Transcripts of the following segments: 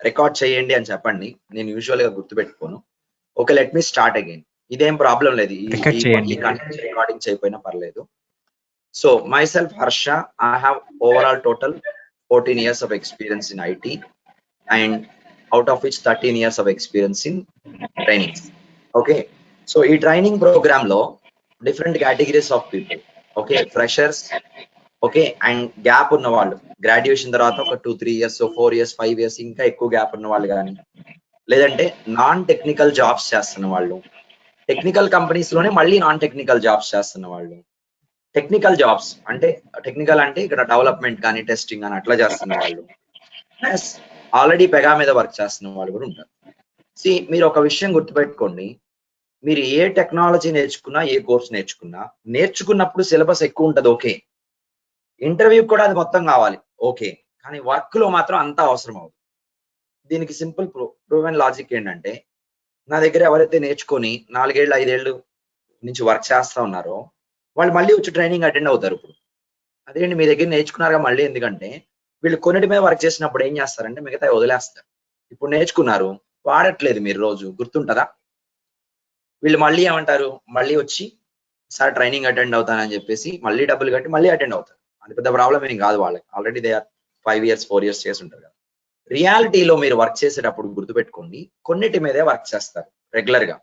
Record చేయండి అని చెప్పండి, నేను యూజువల్ గా గుర్తుపెట్టుకోను. Okay, let me start again. ఇదేం ప్రాబ్లం లేదు, ఈ కంటెంట్ రికార్డింగ్ చేయకపోయినా పర్లేదు. So myself Harsha, I have overall total 14 years of experience in IT, and out of which 13 years of experience in training. Okay, so ఈ training programme లో different categories of people, okay, freshers, okay, and gap ఉన్న వాళ్ళు, graduation తర్వాత ఒక 2-3 years 4 years 5 years ఇంకా ఎక్కువ gap ఉన్న వాళ్ళు కానీ, లేదంటే నాన్ టెక్నికల్ జాబ్స్ చేస్తున్న వాళ్ళు, టెక్నికల్ కంపెనీస్ లోనే మళ్ళీ నాన్ టెక్నికల్ జాబ్స్ చేస్తున్న వాళ్ళు, టెక్నికల్ జాబ్స్ అంటే టెక్నికల్ అంటే ఇక్కడ డెవలప్మెంట్ కానీ టెస్టింగ్ కానీ అట్లా చేస్తున్న వాళ్ళు, ప్లస్ ఆల్రెడీ పెగా మీద వర్క్ చేస్తున్న వాళ్ళు కూడా ఉంటారు. మీరు ఒక విషయం గుర్తుపెట్టుకోండి, మీరు ఏ టెక్నాలజీ నేర్చుకున్నా, ఏ కోర్స్ నేర్చుకున్నా, నేర్చుకున్నప్పుడు సిలబస్ ఎక్కువ ఉంటుంది, ఓకే, ఇంటర్వ్యూ కూడా అది మొత్తం కావాలి, ఓకే, కానీ వర్క్ లో మాత్రం అంతా అవసరం అవుతుంది. దీనికి సింపుల్ ప్రూవెన్ లాజిక్ ఏంటంటే, నా దగ్గర ఎవరైతే నేర్చుకొని 4 ఏళ్ళు 5 ఏళ్ళు నుంచి వర్క్ చేస్తా ఉన్నారో వాళ్ళు మళ్ళీ వచ్చి ట్రైనింగ్ అటెండ్ అవుతారు. ఇప్పుడు అదేంటి మీ దగ్గర నేర్చుకున్నారుగా మళ్ళీ ఎందుకంటే, వీళ్ళు కొన్నిటి మీద వర్క్ చేసినప్పుడు ఏం చేస్తారంటే మిగతా వదిలేస్తారు. ఇప్పుడు నేర్చుకున్నారు, వాడట్లేదు, మీరు రోజు గుర్తుంటదా? వీళ్ళు మళ్ళీ ఏమంటారు, మళ్ళీ వచ్చి సార్ ట్రైనింగ్ అటెండ్ అవుతానని చెప్పేసి మళ్ళీ డబ్బులు కట్టి మళ్ళీ అటెండ్ అవుతారు. అది పెద్ద ప్రాబ్లం ఏం కాదు వాళ్ళకి, already they are 5 years 4 years చేసి ఉంటారు కదా. రియాలిటీలో మీరు వర్క్ చేసేటప్పుడు గుర్తుపెట్టుకోండి, కొన్నిటి మీదే వర్క్ చేస్తారు రెగ్యులర్ గా,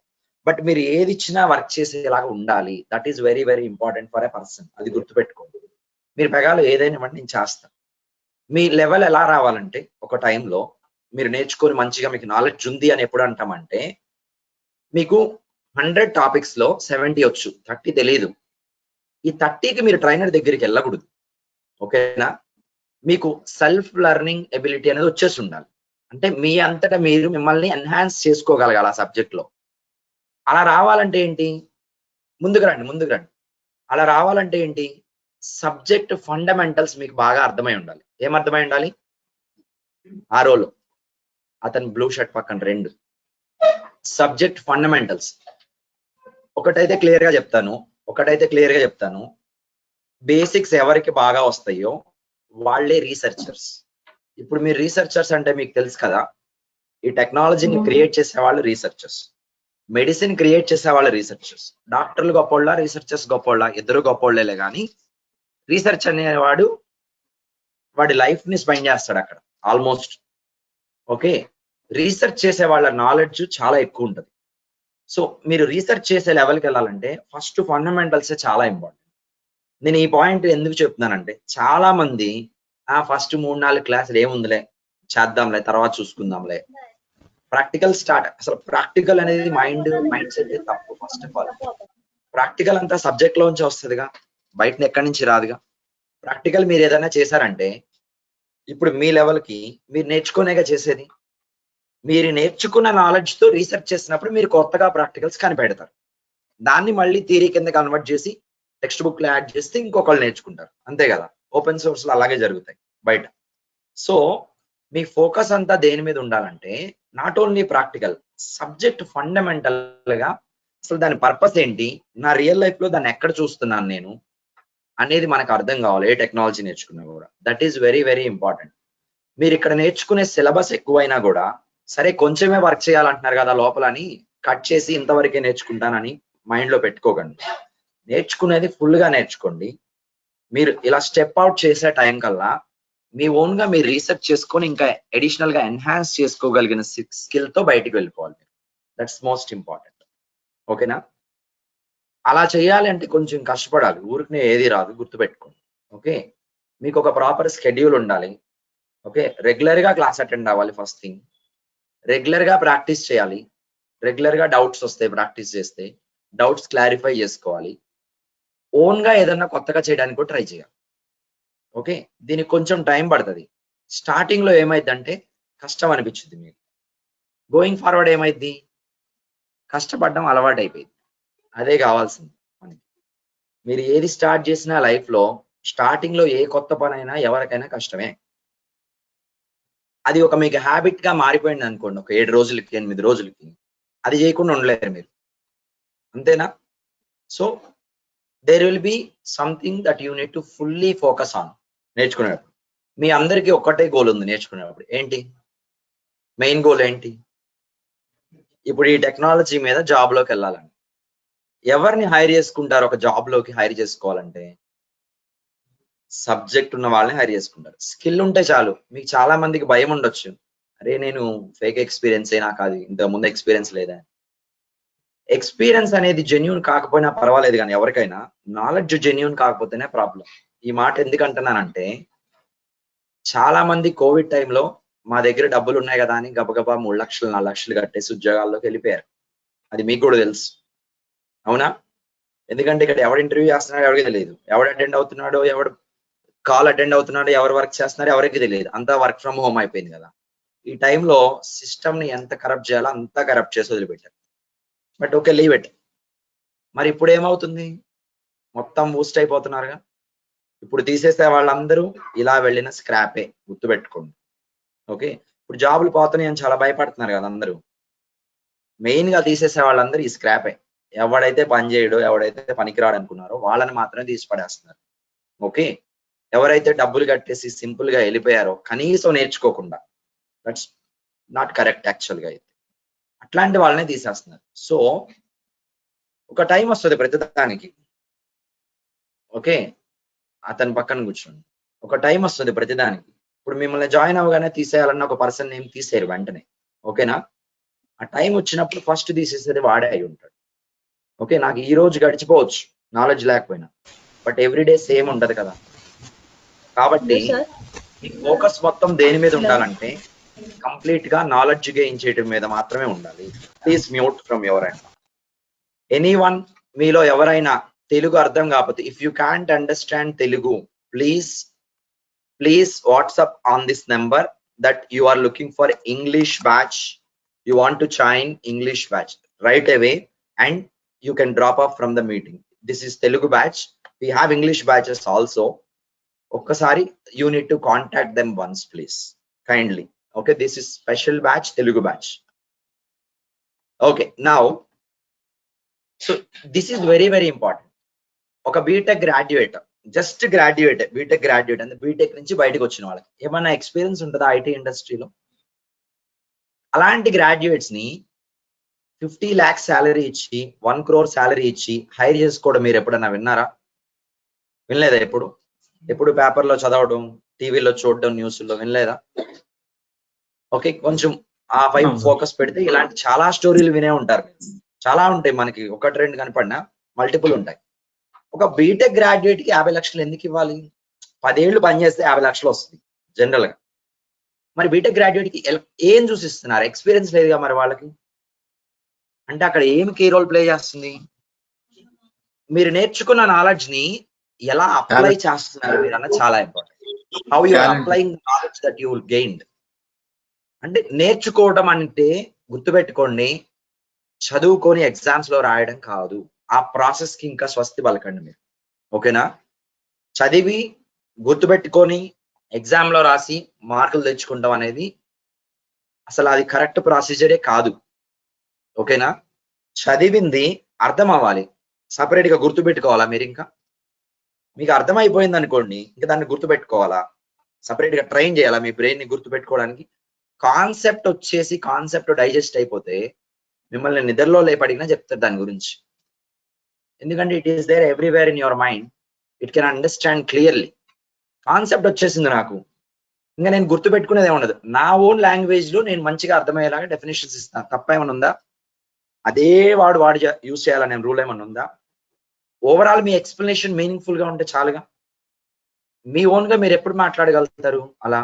బట్ మీరు ఏది ఇచ్చినా వర్క్ చేసేలాగా ఉండాలి. That is very very important for a person. అది గుర్తుపెట్టుకోండి. మీరు పెగాలు ఏదైనా బట్టి నేను చేస్తాను. మీ లెవెల్ ఎలా రావాలంటే, ఒక టైంలో మీరు నేర్చుకొని మంచిగా మీకు నాలెడ్జ్ ఉంది అని ఎప్పుడు అంటామంటే, మీకు 100 టాపిక్స్ లో 70 వచ్చు, 30 తెలియదు. ఈ 30కి మీరు ట్రైనర్ దగ్గరికి వెళ్ళకూడదు, ఓకేనా? మీకు సెల్ఫ్ లెర్నింగ్ ఎబిలిటీ అనేది వచ్చేసి ఉండాలి. అంటే మీ అంతటా మీరు మిమ్మల్ని ఎన్హాన్స్ చేసుకోగలగాలి ఆ సబ్జెక్ట్ లో. అలా రావాలంటే ఏంటి, ముందుకు రండి. అలా రావాలంటే ఏంటి, సబ్జెక్ట్ ఫండమెంటల్స్ మీకు బాగా అర్థమై ఉండాలి. ఏం అర్థమై ఉండాలి? ఆ రోల్ అతను బ్లూ షర్ట్ పక్కన 2 సబ్జెక్ట్ ఫండమెంటల్స్. ఒకటైతే క్లియర్ గా చెప్తాను, బేసిక్స్ ఎవరికి బాగా వస్తాయో వాళ్ళే రీసెర్చర్స్. ఇప్పుడు మీరు రీసెర్చర్స్ అంటే మీకు తెలుసు కదా, ఈ టెక్నాలజీని క్రియేట్ చేసే వాళ్ళు రీసెర్చర్స్, మెడిసిన్ క్రియేట్ చేసే వాళ్ళు రీసెర్చర్స్. డాక్టర్లు గొప్పోళ్ళ, రీసెర్చర్స్ గొప్పోళ్ళ? ఇద్దరు గొప్పోళ్ళే, కానీ రీసెర్చ్ అనేవాడు వాడి లైఫ్ ని స్పెండ్ చేస్తాడు అక్కడ ఆల్మోస్ట్. ఓకే, రీసెర్చ్ చేసే వాళ్ళ నాలెడ్జ్ చాలా ఎక్కువ ఉంటుంది. సో మీరు రీసెర్చ్ చేసే లెవెల్కి వెళ్ళాలంటే ఫస్ట్ ఫండమెంటల్స్ చాలా ఇంపార్టెంట్. నేను ఈ పాయింట్ ఎందుకు చెప్తున్నానంటే, చాలా మంది ఫస్ట్ 3-4 క్లాసులు ఏముందిలే చేద్దాంలే తర్వాత చూసుకుందాంలే, ప్రాక్టికల్ స్టార్ట్. అసలు ప్రాక్టికల్ అనేది మైండ్ సెట్ తప్పు. ఫస్ట్ ఆఫ్ ఆల్ ప్రాక్టికల్ అంతా సబ్జెక్ట్ లోంచి వస్తుందిగా, బయట ఎక్కడి నుంచి రాదుగా. ప్రాక్టికల్ మీరు ఏదైనా చేశారంటే, ఇప్పుడు మీ లెవెల్ కి మీరు నేర్చుకునేగా చేసేది. మీరు నేర్చుకున్న నాలెడ్జ్ తో రీసెర్చ్ చేసినప్పుడు మీరు కొత్తగా ప్రాక్టికల్స్ కనిపెడతారు. దాన్ని మళ్ళీ థియరీ కింద కన్వర్ట్ చేసి టెక్స్ట్ బుక్ లో యాడ్ చేస్తే ఇంకొకళ్ళు నేర్చుకుంటారు, అంతే కదా. ఓపెన్ సోర్స్ లో అలాగే జరుగుతాయి బయట. సో మీ ఫోకస్ అంతా దేని మీద ఉండాలంటే, not only practical, subject fundamental గా అసలు దాని పర్పస్ ఏంటి, నా రియల్ లైఫ్ లో దాన్ని ఎక్కడ చూస్తున్నాను నేను అనేది మనకు అర్థం కావాలి. ఏ టెక్నాలజీ నేర్చుకున్నా కూడా that is very very important. మీరు ఇక్కడ నేర్చుకునే సిలబస్ ఎక్కువైనా కూడా సరే, కొంచెమే వర్క్ చేయాలంటున్నారు కదా లోపల అని కట్ చేసి ఇంతవరకే నేర్చుకుంటానని మైండ్ లో పెట్టుకోకండి. నేర్చుకునేది ఫుల్ గా నేర్చుకోండి. మీరు ఇలా స్టెప్ అవుట్ చేసే టైం కల్లా మీ ఓన్ గా మీరు రీసెర్చ్ చేసుకొని ఇంకా అడిషనల్ గా ఎన్హాన్స్ చేసుకోగలిగిన స్కిల్ తో బయటికి వెళ్ళిపోవాలి. దట్స్ మోస్ట్ ఇంపార్టెంట్, ఓకేనా? అలా చేయాలి అంటే కొంచెం కష్టపడాలి, ఊరికనే ఏది రాదు, గుర్తుపెట్టుకోండి. ఓకే, మీకు ఒక ప్రాపర్ షెడ్యూల్ ఉండాలి. ఓకే, రెగ్యులర్ గా క్లాస్ అటెండ్ అవ్వాలి. ఫస్ట్ థింగ్, రెగ్యులర్ గా ప్రాక్టీస్ చేయాలి. రెగ్యులర్ గా డౌట్స్ వస్తాయి, ప్రాక్టీస్ చేస్తే డౌట్స్ క్లారిఫై చేసుకోవాలి. ఓన్ గా ఏదన్నా కొత్తగా చేయడానికి కూడా ట్రై చేయాలి. ఓకే, దీనికి కొంచెం టైం పడుతుంది. స్టార్టింగ్ లో ఏమైందంటే కష్టం అనిపించింది మీకు, గోయింగ్ ఫార్వర్డ్ ఏమైంది, కష్టపడడం అలవాటు అయిపోయింది. అదే కావాల్సింది మనకి. మీరు ఏది స్టార్ట్ చేసినా లైఫ్ లో స్టార్టింగ్ లో ఏ కొత్త పని అయినా ఎవరికైనా కష్టమే. అది ఒక మీకు హ్యాబిట్ గా మారిపోయింది అనుకోండి, ఒక 7 రోజులకి 8 రోజులకి అది చేయకుండా ఉండలేరు మీరు, అంతేనా? So there will be something that you need to fully focus on. నేర్చుకునేటప్పుడు మీ అందరికీ ఒక్కటే గోల్ ఉంది నేర్చుకునేటప్పుడు, ఏంటి? మెయిన్ గోల్ ఏంటి? ఇప్పుడు ఈ టెక్నాలజీ మీద జాబ్ లోకి వెళ్ళాలని. ఎవరిని హైర్ చేసుకుంటారు ఒక జాబ్ లోకి హైర్ చేసుకోవాలంటే? సబ్జెక్ట్ ఉన్న వాళ్ళని హైర్ చేసుకుంటారు. స్కిల్ ఉంటే చాలు. మీకు చాలా మందికి భయం ఉండొచ్చు. అరే నేను ఫేక్ ఎక్స్పీరియన్స్ నాకు అది ఇంతకు ముందు ఎక్స్పీరియన్స్ లేదా? ఎక్స్పీరియన్స్ అనేది జెన్యూన్ కాకపోయినా పర్వాలేదు కానీ ఎవరికైనా నాలెడ్జ్ జెన్యూన్ కాకపోతేనే ప్రాబ్లం. ఈ మాట ఎందుకంటున్నానంటే చాలా మంది కోవిడ్ టైంలో మా దగ్గర డబ్బులు ఉన్నాయి కదా అని గబగబా 3 లక్షలు 4 లక్షలు కట్టేసి ఉద్యోగాల్లోకి వెళ్ళిపోయారు. అది మీకు కూడా తెలుసు. అవునా? ఎందుకంటే ఇక్కడ ఎవడు ఇంటర్వ్యూ చేస్తున్నాడో ఎవరికి తెలియదు. ఎవడు అటెండ్ అవుతున్నాడో, ఎవడు కాల్ అటెండ్ అవుతున్నాడో, ఎవరు వర్క్ చేస్తున్నారో ఎవరికి తెలియదు. అంతా వర్క్ ఫ్రమ్ హోమ్ అయిపోయింది కదా. ఈ టైంలో సిస్టమ్ ని ఎంత కరప్ట్ చేయాలో అంతా కరప్ట్ చేసి వదిలిపెట్టారు. But okay, leave it. మరి ఇప్పుడు ఏమవుతుంది? మొత్తం బూస్ట్ అయిపోతున్నారుగా. ఇప్పుడు తీసేసే వాళ్ళందరూ ఇలా వెళ్ళిన స్క్రాపే, గుర్తుపెట్టుకోండి. ఓకే, ఇప్పుడు జాబులు పోతున్నాయి అని చాలా భయపడుతున్నారు కదా అందరూ. మెయిన్ గా తీసేసే వాళ్ళందరూ ఈ స్క్రాపే. ఎవడైతే పని చేయడో, ఎవడైతే పనికిరాడు అనుకున్నారో వాళ్ళని మాత్రమే తీసి పడేస్తున్నారు. ఓకే, ఎవరైతే డబ్బులు కట్టేసి సింపుల్ గా వెళ్ళిపోయారో కనీసం నేర్చుకోకుండా, దట్స్ నాట్ కరెక్ట్ యాక్చువల్ గా అయితే. అట్లాంటి వాళ్ళనే తీసేస్తున్నారు. సో ఒక టైం వస్తుంది ప్రతిదానికి. ఓకే, అతని పక్కన కూర్చోండి. ఒక టైం వస్తుంది ప్రతిదానికి. ఇప్పుడు మిమ్మల్ని జాయిన్ అవ్వగానే తీసేయాలన్న ఒక పర్సన్ నేమ్ తీసేయరు వెంటనే. ఓకేనా? ఆ టైం వచ్చినప్పుడు ఫస్ట్ తీసేసేది వాడే అయి ఉంటాడు. ఓకే, నాకు ఈ రోజు గడిచిపోవచ్చు నాలెడ్జ్ లేకపోయినా, బట్ ఎవ్రీడే సేమ్ ఉండదు కదా. కాబట్టి మీ ఫోకస్ మొత్తం దేని మీద ఉండాలంటే కంప్లీట్ గా నాలెడ్జ్ గెయిన్ చేయడం మీద మాత్రమే ఉండాలి. Please mute from your end. Anyone మీలో ఎవరైనా తెలుగు అర్థం కాకపోతే, if you can't understand Telugu, please WhatsApp on this number that you are looking for English batch, you want to join English batch right away and you can drop off from the meeting. This is Telugu batch. We have English batches also. Okkasari you need to contact them once please, kindly. Okay, this is special batch, Telugu batch. Okay, now so this is very very important. Oka BTech graduate, just graduate, BTech graduate and BTech nunchi bayatiki vachina vallaki emanna experience untada IT industry lo? అలాంటి graduates ని 50 lakhs salary ఇచ్చి 1 crore salary ఇచ్చి hire చేసుకోవడం మీరు ఎప్పుడన్నా విన్నారా? వినలేదా? ఎప్పుడు పేపర్లో చదవడం, టీవీలో చూడడం, న్యూస్లో వినలేదా? ఓకే, కొంచెం ఆ వైపు ఫోకస్ పెడితే ఇలాంటి చాలా స్టోరీలు వినే ఉంటారు. చాలా ఉంటాయి, మనకి ఒకటి రెండు కనపడినా మల్టిపుల్ ఉంటాయి. ఒక బీటెక్ గ్రాడ్యుయేట్ కి 50 లక్షలు ఎందుకు ఇవ్వాలి? 10 ఏళ్ళు పనిచేస్తే 50 లక్షలు వస్తుంది జనరల్ గా. మరి బీటెక్ గ్రాడ్యుయేట్ కి ఏం చూసిస్తున్నారు? ఎక్స్పీరియన్స్ లేదుగా మరి వాళ్ళకి. అంటే అక్కడ ఏమి కీ రోల్ ప్లే చేస్తుంది? మీరు నేర్చుకున్న నాలెడ్జ్ ని ఎలా అప్లై చేస్తున్నారు మీరు అన్నది చాలా important. How you are applying the knowledge that you will gained. అంటే నేర్చుకోవడం అంటే గుర్తుపెట్టుకోండి, చదువుకొని ఎగ్జామ్స్ లో రాయడం కాదు. ఆ ప్రాసెస్ కి ఇంకా స్వస్తి పలకండి మీరు. ఓకేనా? చదివి గుర్తుపెట్టుకొని ఎగ్జామ్ లో రాసి మార్కులు తెచ్చుకుంటాం అనేది అసలు అది కరెక్ట్ ప్రొసీజరే కాదు. ఓకేనా? చదివింది అర్థం అవ్వాలి, సపరేట్ గా గుర్తుపెట్టుకోవాలా మీరు? ఇంకా మీకు అర్థమైపోయింది అనుకోండి, ఇంకా దాన్ని గుర్తుపెట్టుకోవాలా? సపరేట్ గా ట్రైన్ చేయాలా మీ బ్రెయిన్ ని గుర్తుపెట్టుకోవడానికి? కాన్సెప్ట్ వచ్చేసి కాన్సెప్ట్ డైజెస్ట్ అయిపోతే మిమ్మల్ని నిద్రలో లేపడిగినా చెప్తారు దాని గురించి. ఎందుకంటే it is there everywhere in your mind, it can understand clearly. Concept వచ్చేసింది నాకు, ఇంకా నేను గుర్తుపెట్టుకునేది ఏముండదు. నా ఓన్ లాంగ్వేజ్ లో నేను మంచిగా అర్థమయ్యేలాగా డెఫినేషన్స్ ఇస్తాను. తప్ప ఏమైనా ఉందా? అదే వాడు యూజ్ చేయాలని రూల్ ఏమన్నా ఉందా? ఓవరాల్ మీ ఎక్స్ప్లెనేషన్ మీనింగ్ఫుల్ గా ఉంటే చాలుగా. మీ ఓన్ గా మీరు ఎప్పుడు మాట్లాడగలుగుతారు? అలా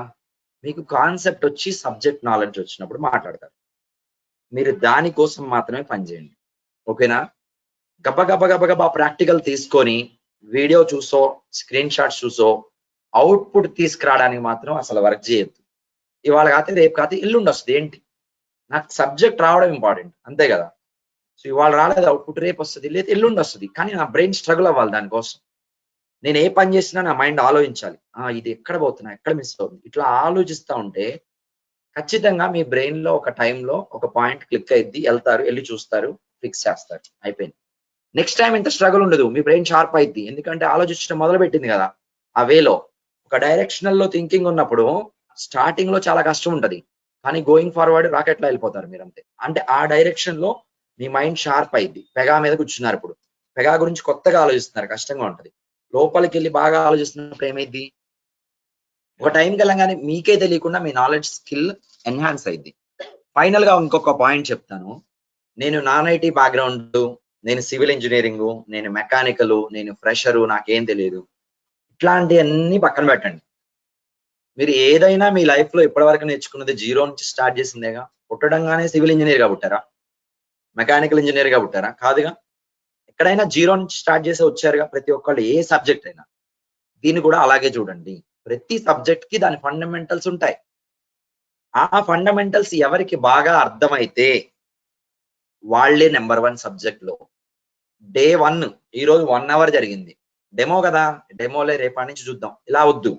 మీకు కాన్సెప్ట్ వచ్చి సబ్జెక్ట్ నాలెడ్జ్ వచ్చినప్పుడు మాట్లాడతారు. మీరు దానికోసం మాత్రమే పనిచేయండి. ఓకేనా? గబగబా ప్రాక్టికల్ తీసుకొని వీడియో చూసో స్క్రీన్ షాట్స్ చూసో అవుట్పుట్ తీసుకురావడానికి మాత్రం అసలు వర్క్ చేయొద్దు. ఇవాళ కాకపోతే రేపు కాకపోతే ఎల్లుండి వస్తుంది. ఏంటి, నాకు సబ్జెక్ట్ రావడం ఇంపార్టెంట్, అంతే కదా. సో ఇవాళ రాలేదు అవుట్పుట్, రేపు వస్తుంది, లేదా ఎల్లుండి వస్తుంది. కానీ నా బ్రెయిన్ స్ట్రగుల్ అవ్వాలి దానికోసం. నేను ఏ పని చేసినా నా మైండ్ ఆలోచించాలి, ఇది ఎక్కడ పోతున్నా, ఎక్కడ మిస్ అవుతుంది. ఇట్లా ఆలోచిస్తూ ఉంటే ఖచ్చితంగా మీ బ్రెయిన్ లో ఒక టైంలో ఒక పాయింట్ క్లిక్ అయ్యిద్ది, వెళ్తారు, వెళ్ళి చూస్తారు, ఫిక్స్ చేస్తారు, అయిపోయింది. నెక్స్ట్ టైం ఇంత స్ట్రగుల్ ఉండదు, మీ బ్రెయిన్ షార్ప్ అయింది. ఎందుకంటే ఆలోచించడం మొదలు పెట్టింది కదా ఆ వేలో. ఒక డైరెక్షనల్ లో థింకింగ్ ఉన్నప్పుడు స్టార్టింగ్ లో చాలా కష్టం ఉంటది, కానీ గోయింగ్ ఫార్వర్డ్ రాకెట్లో వెళ్ళిపోతారు మీరు అంతే. అంటే ఆ డైరెక్షన్ లో మీ మైండ్ షార్ప్ అయింది. పెగా మీద కూర్చున్నారు ఇప్పుడు. పెగా గురించి కొత్తగా ఆలోచిస్తున్నారు, కష్టంగా ఉంటది. లోపలికి వెళ్ళి బాగా ఆలోచిస్తున్నప్పుడు ఏమైంది, ఒక టైంకి వెళ్ళగానే మీకే తెలియకుండా మీ నాలెడ్జ్ స్కిల్ ఎన్హాన్స్ అయింది. ఫైనల్ గా ఇంకొక పాయింట్ చెప్తాను. నేను నాన్ ఐటీ బ్యాక్గ్రౌండ్, నేను సివిల్ ఇంజనీరింగ్, నేను మెకానికల్, నేను ఫ్రెషరు, నాకేం తెలియదు. ఇట్లాంటివన్నీ పక్కన పెట్టండి. మీరు ఏదైనా మీ లైఫ్ లో ఇప్పటివరకు నేర్చుకున్నది జీరో నుంచి స్టార్ట్ చేసిందేగా. పుట్టడంగానే సివిల్ ఇంజనీర్ గా పుట్టారా, మెకానికల్ ఇంజనీర్ గా పుట్టారా? కాదుగా. ఎక్కడైనా జీరో నుంచి స్టార్ట్ చేసి వచ్చారుగా ప్రతి ఒక్కళ్ళు, ఏ సబ్జెక్ట్ అయినా. దీన్ని కూడా అలాగే చూడండి. ప్రతి సబ్జెక్ట్ కి దాని ఫండమెంటల్స్ ఉంటాయి. ఆ ఫండమెంటల్స్ ఎవరికి బాగా అర్థమైతే వాళ్లే నెంబర్ 1 సబ్జెక్ట్ లో. డే 1 ఈ రోజు 1 అవర్ జరిగింది, డెమో కదా, డెమోలే రేపటి నుంచి చూద్దాం, ఇలా వద్దు.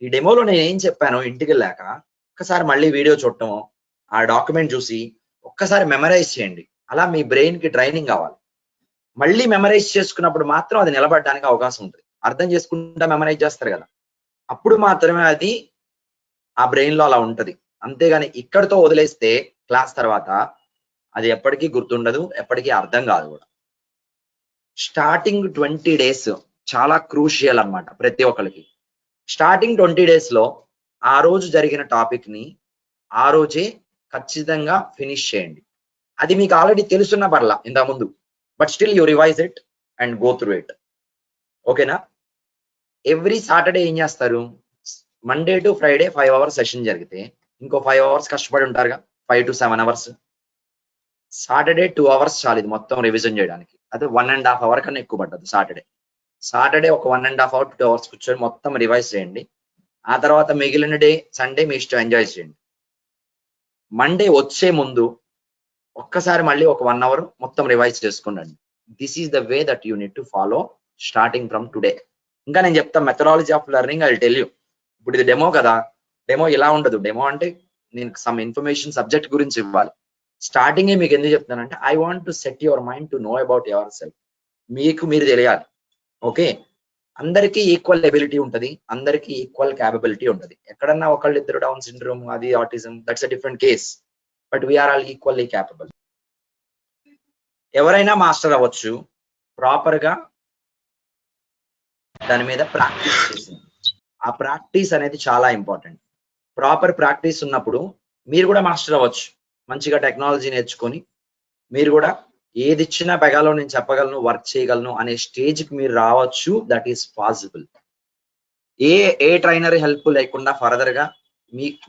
ఈ డెమోలో నేను ఏం చెప్పాను ఇంటికి వెళ్ళాక ఒక్కసారి మళ్ళీ వీడియో చూడటం, ఆ డాక్యుమెంట్ చూసి ఒక్కసారి మెమరైజ్ చేయండి. అలా మీ బ్రెయిన్ కి ట్రైనింగ్ కావాలి. మళ్ళీ మెమరైజ్ చేసుకున్నప్పుడు మాత్రం అది నిలబడడానికి అవకాశం ఉంటుంది. అర్థం చేసుకుంటా మెమరైజ్ చేస్తారు కదా, అప్పుడు మాత్రమే అది ఆ బ్రెయిన్ లో అలా ఉంటది. అంతేగాని ఇక్కడితో వదిలేస్తే క్లాస్ తర్వాత అది ఎప్పటికీ గుర్తుండదు, ఎప్పటికీ అర్థం కాదు కూడా. స్టార్టింగ్ 20 days చాలా క్రూషియల్ అన్నమాట ప్రతి ఒక్కరికి. స్టార్టింగ్ 20 days లో ఆ రోజు జరిగిన టాపిక్ ని ఆ రోజే ఖచ్చితంగా ఫినిష్ చేయండి. అది మీకు ఆల్రెడీ తెలుసున్న పర్లా ఇంత ముందు, but still you revise it and go through it. ఓకేనా? ఎవ్రీ సాటర్డే ఏం చేస్తారు, Monday to Friday 5 hours session జరిగితే ఇంకో 5 hours కష్టపడి ఉంటారుగా, 5 to 7 hours. సాటర్డే 2 hours చాలు ఇది మొత్తం రివిజన్ చేయడానికి. అదే 1.5 hour కన్నా ఎక్కువ పట్టదు సాటర్డే ఒక 1.5 hour 2 hours కూర్చొని మొత్తం రివైజ్ చేయండి. ఆ తర్వాత మిగిలిన డే సండే మీ ఇష్టం, ఎంజాయ్ చేయండి. మండే వచ్చే ముందు ఒక్కసారి మళ్ళీ ఒక 1 hour మొత్తం రివైజ్ చేసుకునండి. This is the way that you need to follow starting from today. ఇంకా నేను చెప్తాను methodology of learning, I tell you. ఇప్పుడు ఇది డెమో కదా, డెమో ఇలా ఉండదు. డెమో అంటే నేను సమ్ ఇన్ఫర్మేషన్ సబ్జెక్ట్ గురించి ఇవ్వాలి. స్టార్టింగ్ మీకు ఎందుకు చెప్తానంటే I want to set your mind to know about your self. మీకు మీరు తెలియాలి. ఓకే, అందరికీ ఈక్వల్ ఎబిలిటీ ఉంటది, అందరికీ ఈక్వల్ క్యాపబిలిటీ ఉంటది. ఎక్కడన్నా ఒకళ్ళు ఇద్దరు డౌన్ సిండ్రోమ్, అది autism, that's a different case. But we're all equally capable. ఎవరైనా మాస్టర్ అవ్వచ్చు ప్రాపర్ గా దాని మీద ప్రాక్టీస్ చేసింది. ఆ ప్రాక్టీస్ అనేది చాలా ఇంపార్టెంట్. ప్రాపర్ ప్రాక్టీస్ ఉన్నప్పుడు మీరు కూడా మాస్టర్ అవ్వచ్చు. మంచిగా టెక్నాలజీ నేర్చుకొని మీరు కూడా ఏది ఇచ్చినా పెగాలో నేను చెప్పగలను, వర్క్ చేయగలను అనే స్టేజ్కి మీరు రావచ్చు. That is possible. A trainer help లేకుండా ఫర్దర్ గా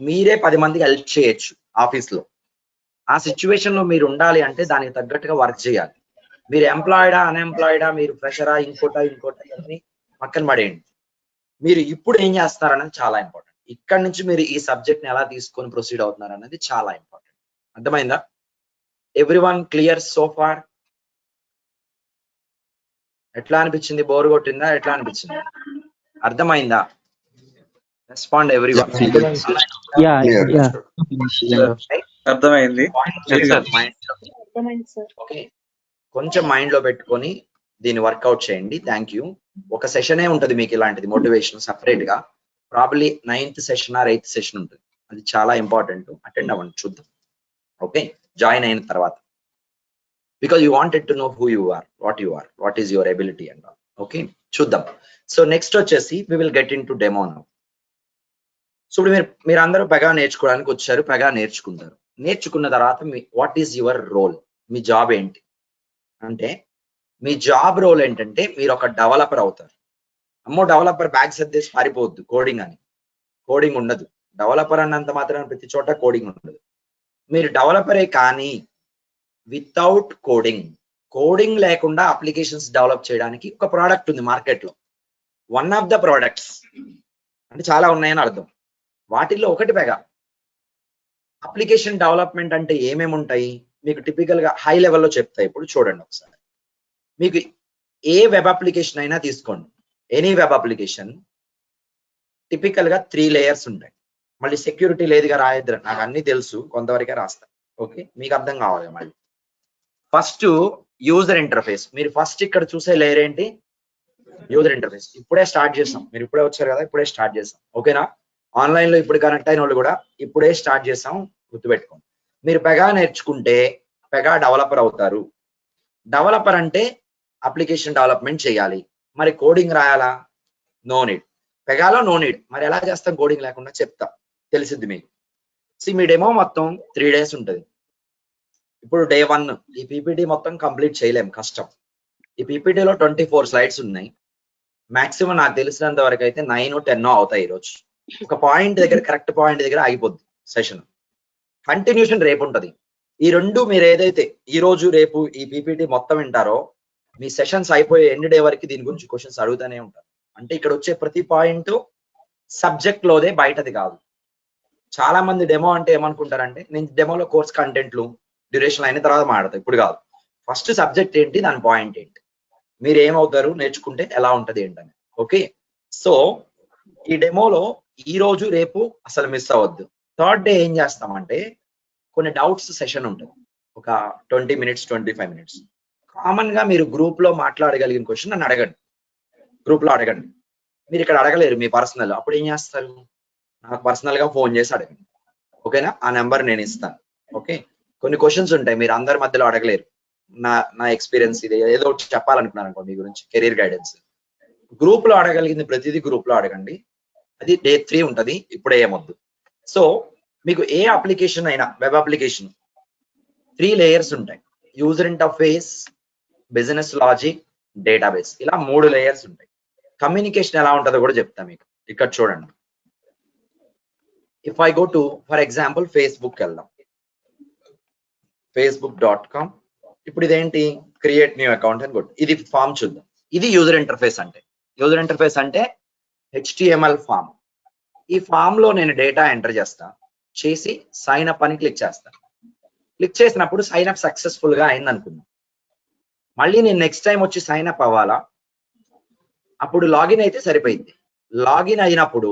మీరే 10 మందికి హెల్ప్ చేయొచ్చు ఆఫీస్ లో. ఆ సిచ్యువేషన్ లో మీరు ఉండాలి అంటే దానికి తగ్గట్టుగా వర్క్ చేయాలి. మీరు ఎంప్లాయిడా, అన్ఎంప్లాయిడా, మీరు ఫ్రెషరా, ఇంకోటా అని పక్కన పడేయండి. మీరు ఇప్పుడు ఏం చేస్తారనేది చాలా ఇంపార్టెంట్. ఇక్కడ నుంచి మీరు ఈ సబ్జెక్ట్ ని ఎలా తీసుకొని ప్రొసీడ్ అవుతున్నారు అనేది చాలా ఇంపార్టెంట్. అర్థమైందా? Everyone clear so far? ఎట్లా అనిపించింది? బోర్ కొట్టిందా? ఎట్లా అనిపించింది? అర్థమైందా? Respond everyone. అర్థమైంది. ఓకే, కొంచెం మైండ్ లో పెట్టుకొని దీన్ని వర్కౌట్ చేయండి. Thank you. ఒక సెషనే ఉంటది మీకు ఇలాంటిది మోటివేషన్ సపరేట్ గా. Probably 9th session or 8th session ఉంటుంది. అది చాలా ఇంపార్టెంట్. అటెండ్ అవ్వండి, చూద్దాం. ఓకే, జాయిన్ అయిన తర్వాత because you wanted to know who you are, what is your ability and all. Okay, చూద్దాం. సో నెక్స్ట్ వచ్చేసి we will get in to demo now. So ఇప్పుడు మీరు అందరూ పెగా నేర్చుకోవడానికి వచ్చారు, పెగా నేర్చుకుంటారు. నేర్చుకున్న తర్వాత వాట్ ఈస్ యువర్ రోల్, మీ జాబ్ ఏంటి అంటే, మీ జాబ్ రోల్ ఏంటంటే మీరు ఒక డెవలపర్ అవుతారు. అమ్మో డెవలపర్ బ్యాగ్ సర్దేసి పారిపోవద్దు, కోడింగ్ అని. కోడింగ్ ఉండదు. డెవలపర్ అన్నంత మాత్రం ప్రతి చోట కోడింగ్ ఉండదు. మీరు డెవలపరే కానీ వితౌట్ కోడింగ్ లేకుండా అప్లికేషన్స్ డెవలప్ చేయడానికి ఒక ప్రోడక్ట్ ఉంది మార్కెట్ లో. వన్ ఆఫ్ ద ప్రోడక్ట్స్ అంటే చాలా ఉన్నాయని అర్థం. వాటిల్లో ఒకటి పెగా. అప్లికేషన్ డెవలప్మెంట్ అంటే ఏమేమి ఉంటాయి మీకు టిపికల్ గా హై లెవెల్లో చెప్తాయి. ఇప్పుడు చూడండి ఒకసారి. మీకు ఏ వెబ్ అప్లికేషన్ అయినా తీసుకోండి, ఎనీ వెబ్ అప్లికేషన్ టిపికల్ గా 3 layers ఉంటాయి. మళ్ళీ సెక్యూరిటీ లేదుగా రాయద్దు, నాకు అన్ని తెలుసు, కొంతవరకే రాస్తా. ఓకే, మీకు అర్థం కావాలి. మళ్ళీ ఫస్ట్ యూజర్ ఇంటర్ఫేస్. మీరు ఫస్ట్ ఇక్కడ చూసే లేయర్ ఏంటి? User interface. ఇప్పుడే స్టార్ట్ చేసాం, మీరు ఇప్పుడే వచ్చారు కదా, ఇప్పుడే స్టార్ట్ చేసాం. ఓకేనా? ఆన్లైన్ లో ఇప్పుడు కనెక్ట్ అయిన వాళ్ళు కూడా ఇప్పుడే స్టార్ట్ చేసాం, గుర్తుపెట్టుకోండి. మీరు పెగా నేర్చుకుంటే పెగా డెవలపర్ అవుతారు. డెవలపర్ అంటే అప్లికేషన్ డెవలప్మెంట్ చేయాలి. మరి కోడింగ్ రాయాలా? No need. పెగాలో నో నీడ్. మరి ఎలా చేస్తాం కోడింగ్ లేకుండా? చెప్తా, తెలిసిద్ది మీకు. మీ డెమో మొత్తం 3 days ఉంటుంది. ఇప్పుడు డే 1 ఈ పీపీటీ మొత్తం కంప్లీట్ చేయలేం, కష్టం. ఈ పీపీటీలో 24 slides ఉన్నాయి. మాక్సిమం నాకు తెలిసినంత వరకు అయితే 9-10 అవుతాయి ఈరోజు. ఒక పాయింట్ దగ్గర, కరెక్ట్ పాయింట్ దగ్గర ఆగిపోద్ది సెషన్. కంటిన్యూషన్ రేపు ఉంటది. ఈ రెండు మీరు ఏదైతే ఈ రోజు రేపు ఈ పీపీటీ మొత్తం వింటారో మీ సెషన్స్ అయిపోయే ఎండ్ డే వరకు దీని గురించి క్వశ్చన్స్ అడుగుతూనే ఉంటారు. అంటే ఇక్కడ వచ్చే ప్రతి పాయింట్ సబ్జెక్ట్ లోదే, బయటది కాదు. చాలా మంది డెమో అంటే ఏమనుకుంటారంటే, నేను డెమోలో కోర్స్ కంటెంట్లు డ్యూరేషన్ అయిన తర్వాత మాడతా, ఇప్పుడు కాదు. ఫస్ట్ సబ్జెక్ట్ ఏంటి, దాని పాయింట్ ఏంటి, మీరు ఏమవుతారు నేర్చుకుంటే, ఎలా ఉంటది ఏంటని. ఓకే, సో ఈ డెమోలో ఈ రోజు రేపు అసలు మిస్ అవ్వద్దు. థర్డ్ డే ఏం చేస్తామంటే కొన్ని డౌట్స్ సెషన్ ఉంటుంది, ఒక 20 minutes 25 minutes. కామన్ గా మీరు గ్రూప్ లో మాట్లాడగలిగిన క్వశ్చన్ నన్ను అడగండి, గ్రూప్ లో అడగండి. మీరు ఇక్కడ అడగలేరు మీ పర్సనల్, అప్పుడు ఏం చేస్తారు, నాకు పర్సనల్ గా ఫోన్ చేసి అడగండి. ఓకేనా, ఆ నెంబర్ నేను ఇస్తాను. ఓకే, కొన్ని క్వశ్చన్స్ ఉంటాయి మీరు అందరి మధ్యలో అడగలేరు. నా ఎక్స్పీరియన్స్ ఇది, ఏదో ఒకటి చెప్పాలనుకున్నాను అనుకో మీ గురించి, కెరీర్ గైడెన్స్. గ్రూప్ లో అడగలిగింది ప్రతిదీ గ్రూప్ లో అడగండి. అది డే 3 ఉంటది, ఇప్పుడే ఏమొద్దు. సో మీకు ఏ అప్లికేషన్ అయినా, వెబ్ అప్లికేషన్ 3 layers ఉంటాయి. User interface, business logic, database, ఇలా 3 layers ఉంటాయి. కమ్యూనికేషన్ ఎలా ఉంటుందో కూడా చెప్తా మీకు. ఇక్కడ చూడండి, if I go to for example Facebook వెళ్దాం, facebook.com. ఇప్పుడు ఇదేంటి, క్రియేట్ న్యూ అకౌంట్ అని కొట్టు. ఇది ఫామ్ చూద్దాం. ఇది యూజర్ ఇంటర్ఫేస్ అంటే. యూజర్ ఇంటర్ఫేస్ అంటే HTML ఫామ్. ఈ ఫామ్ లో నేను డేటా ఎంటర్ చేసి సైన్ అప్ అని క్లిక్ చేస్తాను. క్లిక్ చేసినప్పుడు సైన్ అప్ సక్సెస్ఫుల్ గా అయింది అనుకుందాం. మళ్ళీ నేను నెక్స్ట్ టైం వచ్చి సైన్ అప్ అవ్వాలా? అప్పుడు లాగిన్ అయితే సరిపోయింది. లాగిన్ అయినప్పుడు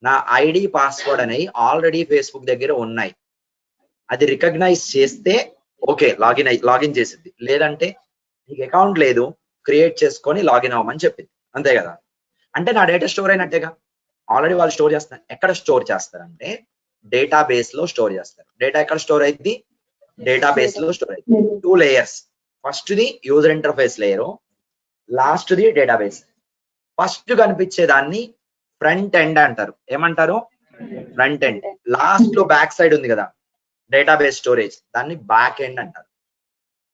నా ఐడి పాస్వర్డ్ అనేవి ఆల్రెడీ ఫేస్బుక్ దగ్గర ఉన్నాయి. అది రికగ్నైజ్ చేస్తే ఓకే, లాగిన్ చేసిద్ది. లేదంటే నీకు అకౌంట్ లేదు, క్రియేట్ చేసుకొని లాగిన్ అవ్వమని చెప్పింది, అంతే కదా. అంటే నా డేటా స్టోర్ అయినట్టేగా. ఆల్రెడీ వాళ్ళు స్టోర్ చేస్తారు. ఎక్కడ స్టోర్ చేస్తారంటే డేటాబేస్ లో స్టోర్ చేస్తారు. డేటా ఎక్కడ స్టోర్ అయింది? డేటాబేస్ లో స్టోర్ అయింది. 2 layers. First the user interface layer, last the database. First కనిపించే దాన్ని ఫ్రంట్ ఎండ్ అంటారు. ఏమంటారు? Front end. లాస్ట్ లో బ్యాక్ సైడ్ ఉంది కదా డేటాబేస్ స్టోరేజ్, దాన్ని బ్యాక్ ఎండ్ అంటారు.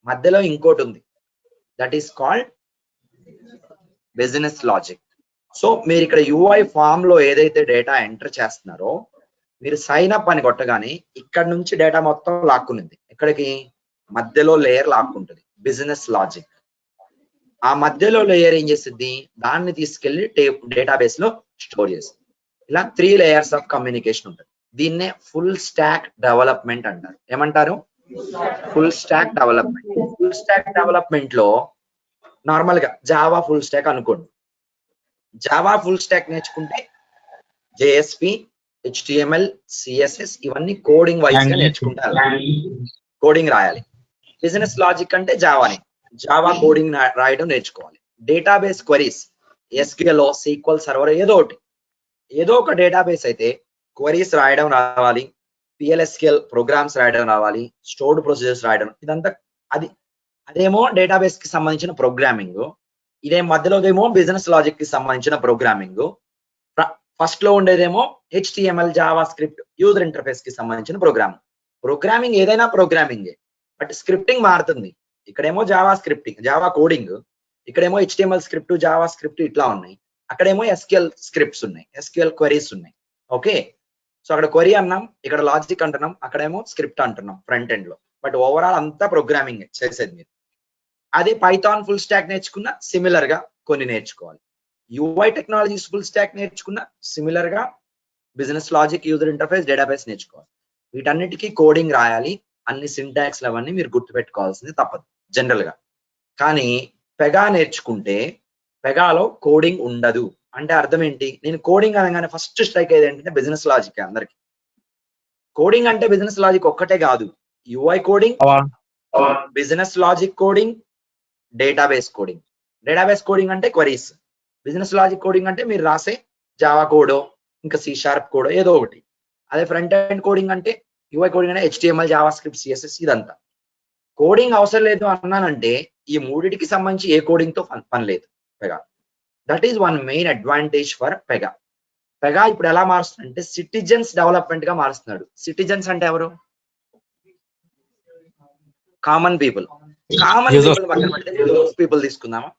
మధ్యలో ఇంకోటి ఉంది, that is called business logic. So మీరు ఇక్కడ UI ఫామ్ లో ఏదైతే డేటా ఎంటర్ చేస్తున్నారో, మీరు సైన్ అప్ అని కొట్టగానే ఇక్కడ నుంచి డేటా మొత్తం లాక్కునింది. ఎక్కడికి? మధ్యలో లేయర్ లాక్కుంటుంది, బిజినెస్ లాజిక్. ఆ మధ్యలో లేయర్ ఏం చేస్తుంది, దాన్ని తీసుకెళ్లి డేటాబేస్ లో స్టోర్ చేస్తుంది. ఇలా 3 layers ఆఫ్ కమ్యూనికేషన్ ఉంటుంది. దీన్నే ఫుల్ స్టాక్ డెవలప్మెంట్ అంటారు. ఏమంటారు? Full stack development. Full stack development లో నార్మల్ గా జావా ఫుల్ స్టాక్ అనుకోండి. జావా ఫుల్ స్టాక్ నేర్చుకుంటే JSP, HTML, CSS ఇవన్నీ కోడింగ్ వైజ్ గా నేర్చుకుంటారు, కోడింగ్ రాయాలి. బిజినెస్ లాజిక్ అంటే జావాని, జావా కోడింగ్ రాయడం నేర్చుకోవాలి. Database queries, SQL, SQL server, ఏదో ఒక డేటాబేస్ అయితే క్వరీస్ రాయడం రావాలి, PLSQL ప్రోగ్రామ్స్ రాయడం రావాలి, స్టోర్డ్ ప్రొసీజర్స్ రాయడం, ఇదంతా అదేమో డేటాబేస్ కి సంబంధించిన ప్రోగ్రామింగ్. ఇదే మధ్యలోదేమో బిజినెస్ లాజిక్ కి సంబంధించిన ప్రోగ్రామింగ్. ఫస్ట్ లో ఉండేదేమో HTML, Java script, user interface కి సంబంధించిన ప్రోగ్రామింగ్ ఏదైనా ప్రోగ్రామింగే, బట్ స్క్రిప్టింగ్ మారుతుంది. ఇక్కడేమో జావా స్క్రిప్టింగ్, జావా కోడింగ్, ఇక్కడేమో HTML స్క్రిప్ట్, జావా స్క్రిప్ట్ ఇట్లా ఉన్నాయి. అక్కడేమో SQL స్క్రిప్ట్స్ ఉన్నాయి, SQL క్వరీస్ ఉన్నాయి. ఓకే, సో అక్కడ క్వరీ అన్నాం, ఇక్కడ లాజిక్ అంటున్నాం, అక్కడేమో స్క్రిప్ట్ అంటున్నాం ఫ్రంట్ ఎండ్ లో. బట్ ఓవరాల్ అంతా ప్రోగ్రామింగ్ చేసేది మీరు. అదే పైథాన్ ఫుల్ స్టాక్ నేర్చుకున్న సిమిలర్ గా కొన్ని నేర్చుకోవాలి. UI టెక్నాలజీస్ ఫుల్ స్టాక్ నేర్చుకున్న సిమిలర్ గా business logic, user interface, database నేర్చుకోవాలి. వీటన్నిటికీ కోడింగ్ రాయాలి. అన్ని సింటాక్స్ అవన్నీ మీరు గుర్తుపెట్టుకోవాల్సింది తప్పదు జనరల్ గా. కానీ పెగా నేర్చుకుంటే పెగాలో కోడింగ్ ఉండదు. అంటే అర్థం ఏంటి? నేను కోడింగ్ అనగానే ఫస్ట్ స్ట్రైక్ అయ్యేది ఏంటంటే బిజినెస్ లాజిక్. అందరికి కోడింగ్ అంటే బిజినెస్ లాజిక్ ఒక్కటే కాదు, UI coding, business logic coding, database coding. Database coding అంటే క్వరీస్, బిజినెస్ లాజిక్ కోడింగ్ అంటే మీరు రాసే జావా కోడో ఇంకా C# కోడ్ ఏదో ఒకటి. అదే ఫ్రంట్ ఎండ్ కోడింగ్ అంటే UI కోడింగ్ అంటే HTML, JavaScript, CSS ఇదంతా. కోడింగ్ అవసరం లేదు అన్నానంటే ఈ మూడిటికి సంబంధించి ఏ కోడింగ్ తో పని లేదు Pega. That is one main advantage for Pega. Pega ఇప్పుడు ఎలా మారుస్తుందంటే సిటిజన్స్ డెవలప్మెంట్ గా మారుస్తున్నాడు. సిటిజన్స్ అంటే ఎవరు? Common people. కామన్ పీపుల్ పక్కన పెడితే బిజినెస్ పీపుల్ తీసుకుందామా?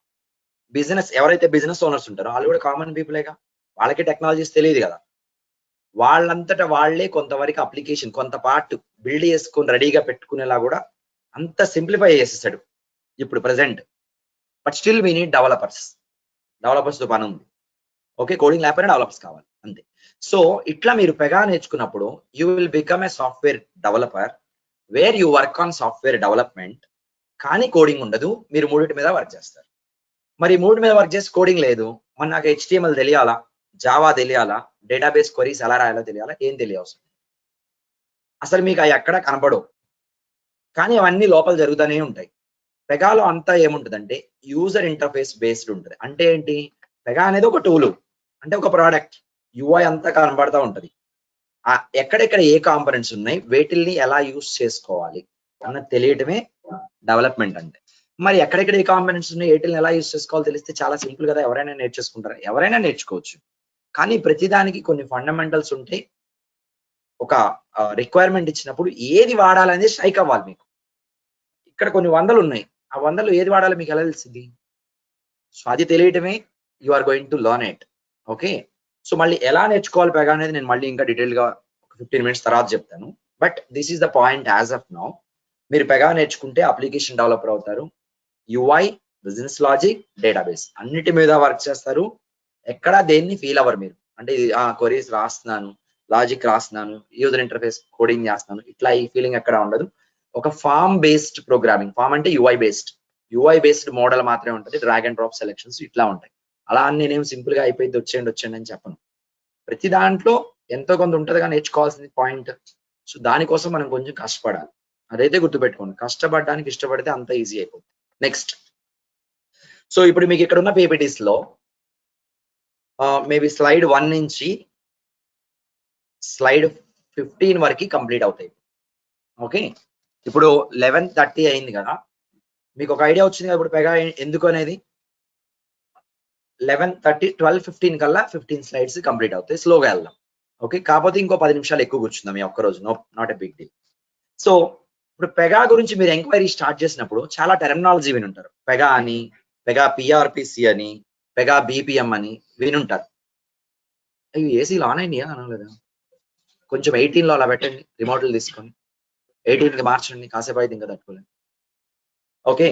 బిజినెస్ ఎవరైతే బిజినెస్ ఓనర్స్ ఉంటారో వాళ్ళు కూడా కామన్ పీపులేగా. వాళ్ళకి టెక్నాలజీస్ తెలియదు కదా. వాళ్ళంతటా వాళ్లే కొంతవరకు అప్లికేషన్ కొంత పార్ట్ బిల్డ్ చేసుకొని రెడీగా పెట్టుకునేలా కూడా అంత సింప్లిఫై చేసేసాడు ఇప్పుడు present. But still we need developers తో పని ఉంది. ఓకే, కోడింగ్ లేకపోయినా డెవలపర్స్ కావాలి అంతే. సో ఇట్లా మీరు పెగా నేర్చుకున్నప్పుడు you will become a software developer where you work on software development. కానీ కోడింగ్ ఉండదు, మీరు మూడింటి మీద వర్క్ చేస్తారు. మరి మూడు మీద వర్క్ చేసి కోడింగ్ లేదు, మరి నాకు HTML తెలియాలా, జావా తెలియాలా, డేటాబేస్ క్వరీస్ ఎలా రాయాలో తెలియాలా, ఏం తెలియవసరం. అసలు మీకు అవి ఎక్కడ కనపడవు, కానీ అవన్నీ లోపల జరుగుతూనే ఉంటాయి. పెగాలో అంతా ఏముంటుందంటే యూజర్ ఇంటర్ఫేస్ బేస్డ్ ఉంటుంది. అంటే ఏంటి? పెగా అనేది ఒక టూల్, అంటే ఒక ప్రోడక్ట్. UI అంతా కనబడతా ఉంటది. ఎక్కడెక్కడ ఏ కాంపనెంట్స్ ఉన్నాయి, వేటిల్ని ఎలా యూజ్ చేసుకోవాలి అన్నది తెలియటమే డెవలప్మెంట్ అంటే. మరి ఎక్కడెక్కడ ఏ కాంపనెంట్స్ ఉన్నాయి, వేటిల్ని ఎలా యూజ్ చేసుకోవాలో తెలిస్తే చాలా సింపుల్ కదా. ఎవరైనా నేర్చేసుకుంటారు, ఎవరైనా నేర్చుకోవచ్చు. కానీ ప్రతిదానికి కొన్ని ఫండమెంటల్స్ ఉంటాయి. ఒక రిక్వైర్మెంట్ ఇచ్చినప్పుడు ఏది వాడాలనేది స్ట్రైక్ అవ్వాలి మీకు. ఇక్కడ కొన్ని వందలు ఉన్నాయి, ఆ వందలు ఏది వాడాలో మీకు ఎలా తెలిసింది? సో అది తెలియటమే you are going to learn it. Okay, so మళ్ళీ ఎలా నేర్చుకోవాలి పెగా అనేది నేను మళ్ళీ ఇంకా డీటెయిల్ గా 15 minutes తర్వాత చెప్తాను. But this is the point as of now. మీరు పెగా నేర్చుకుంటే అప్లికేషన్ డెవలపర్ అవుతారు. UI, బిజినెస్ లాజిక్, డేటాబేస్ అన్నిటి మీద వర్క్ చేస్తారు. ఎక్కడా దేన్ని ఫీల్ అవ్వరు మీరు. అంటే క్వరీస్ రాస్తున్నాను, లాజిక్ రాస్తున్నాను, యూజర్ ఇంటర్ఫేస్ కోడింగ్ చేస్తున్నాను, ఇట్లా ఈ ఫీలింగ్ ఎక్కడ ఉండదు. ఒక ఫామ్ బేస్డ్ ప్రోగ్రామింగ్, ఫామ్ అంటే UI బేస్డ్ మోడల్ మాత్రమే ఉంటుంది. డ్రాగ్ అండ్ డ్రాప్ సెలెక్షన్స్ ఇట్లా ఉంటాయి. అలా నేనేం సింపుల్ గా అయిపోయింది వచ్చేయండి అని చెప్పను. ప్రతి దాంట్లో ఎంతో కొంత ఉంటదిగా నేర్చుకోవాల్సింది పాయింట్. సో దానికోసం మనం కొంచెం కష్టపడాలి. అదైతే గుర్తుపెట్టుకోండి. కష్టపడడానికి ఇష్టపడితే అంత ఈజీ అయిపోతుంది. నెక్స్ట్, సో ఇప్పుడు మీకు ఇక్కడ ఉన్న PPTs లో మేబీ స్లైడ్ 1 నుంచి స్లైడ్ 15 వరకు కంప్లీట్ అవుతాయి. ఓకే, ఇప్పుడు 11:30 అయింది కదా. మీకు ఒక ఐడియా వచ్చింది కదా ఇప్పుడు పెగా ఎందుకు అనేది. 11:30, 12:15 కల్లా 15 slides కంప్లీట్ అవుతాయి. స్లోగా వెళ్దాం. ఓకే, కాకపోతే ఇంకో 10 నిమిషాలు ఎక్కువ కూర్చుందాం ఈ ఒక్క రోజు. Not a big deal. So ఇప్పుడు పెగా గురించి మీరు ఎంక్వైరీ స్టార్ట్ చేసినప్పుడు చాలా టెర్మినాలజీ వినుంటారు. పెగా అని, పెగా PRPC అని, పెగా BPM అని వినుంటారు. అవి ఏసీలు ఆన్ అయినాయా అనలేదా? కొంచెం 18లో అలా పెట్టండి, రిమోట్లు తీసుకొని 18కి మార్చండి. కాసేపు అయితే ఇంకా తట్టుకోలేదు. ఓకే,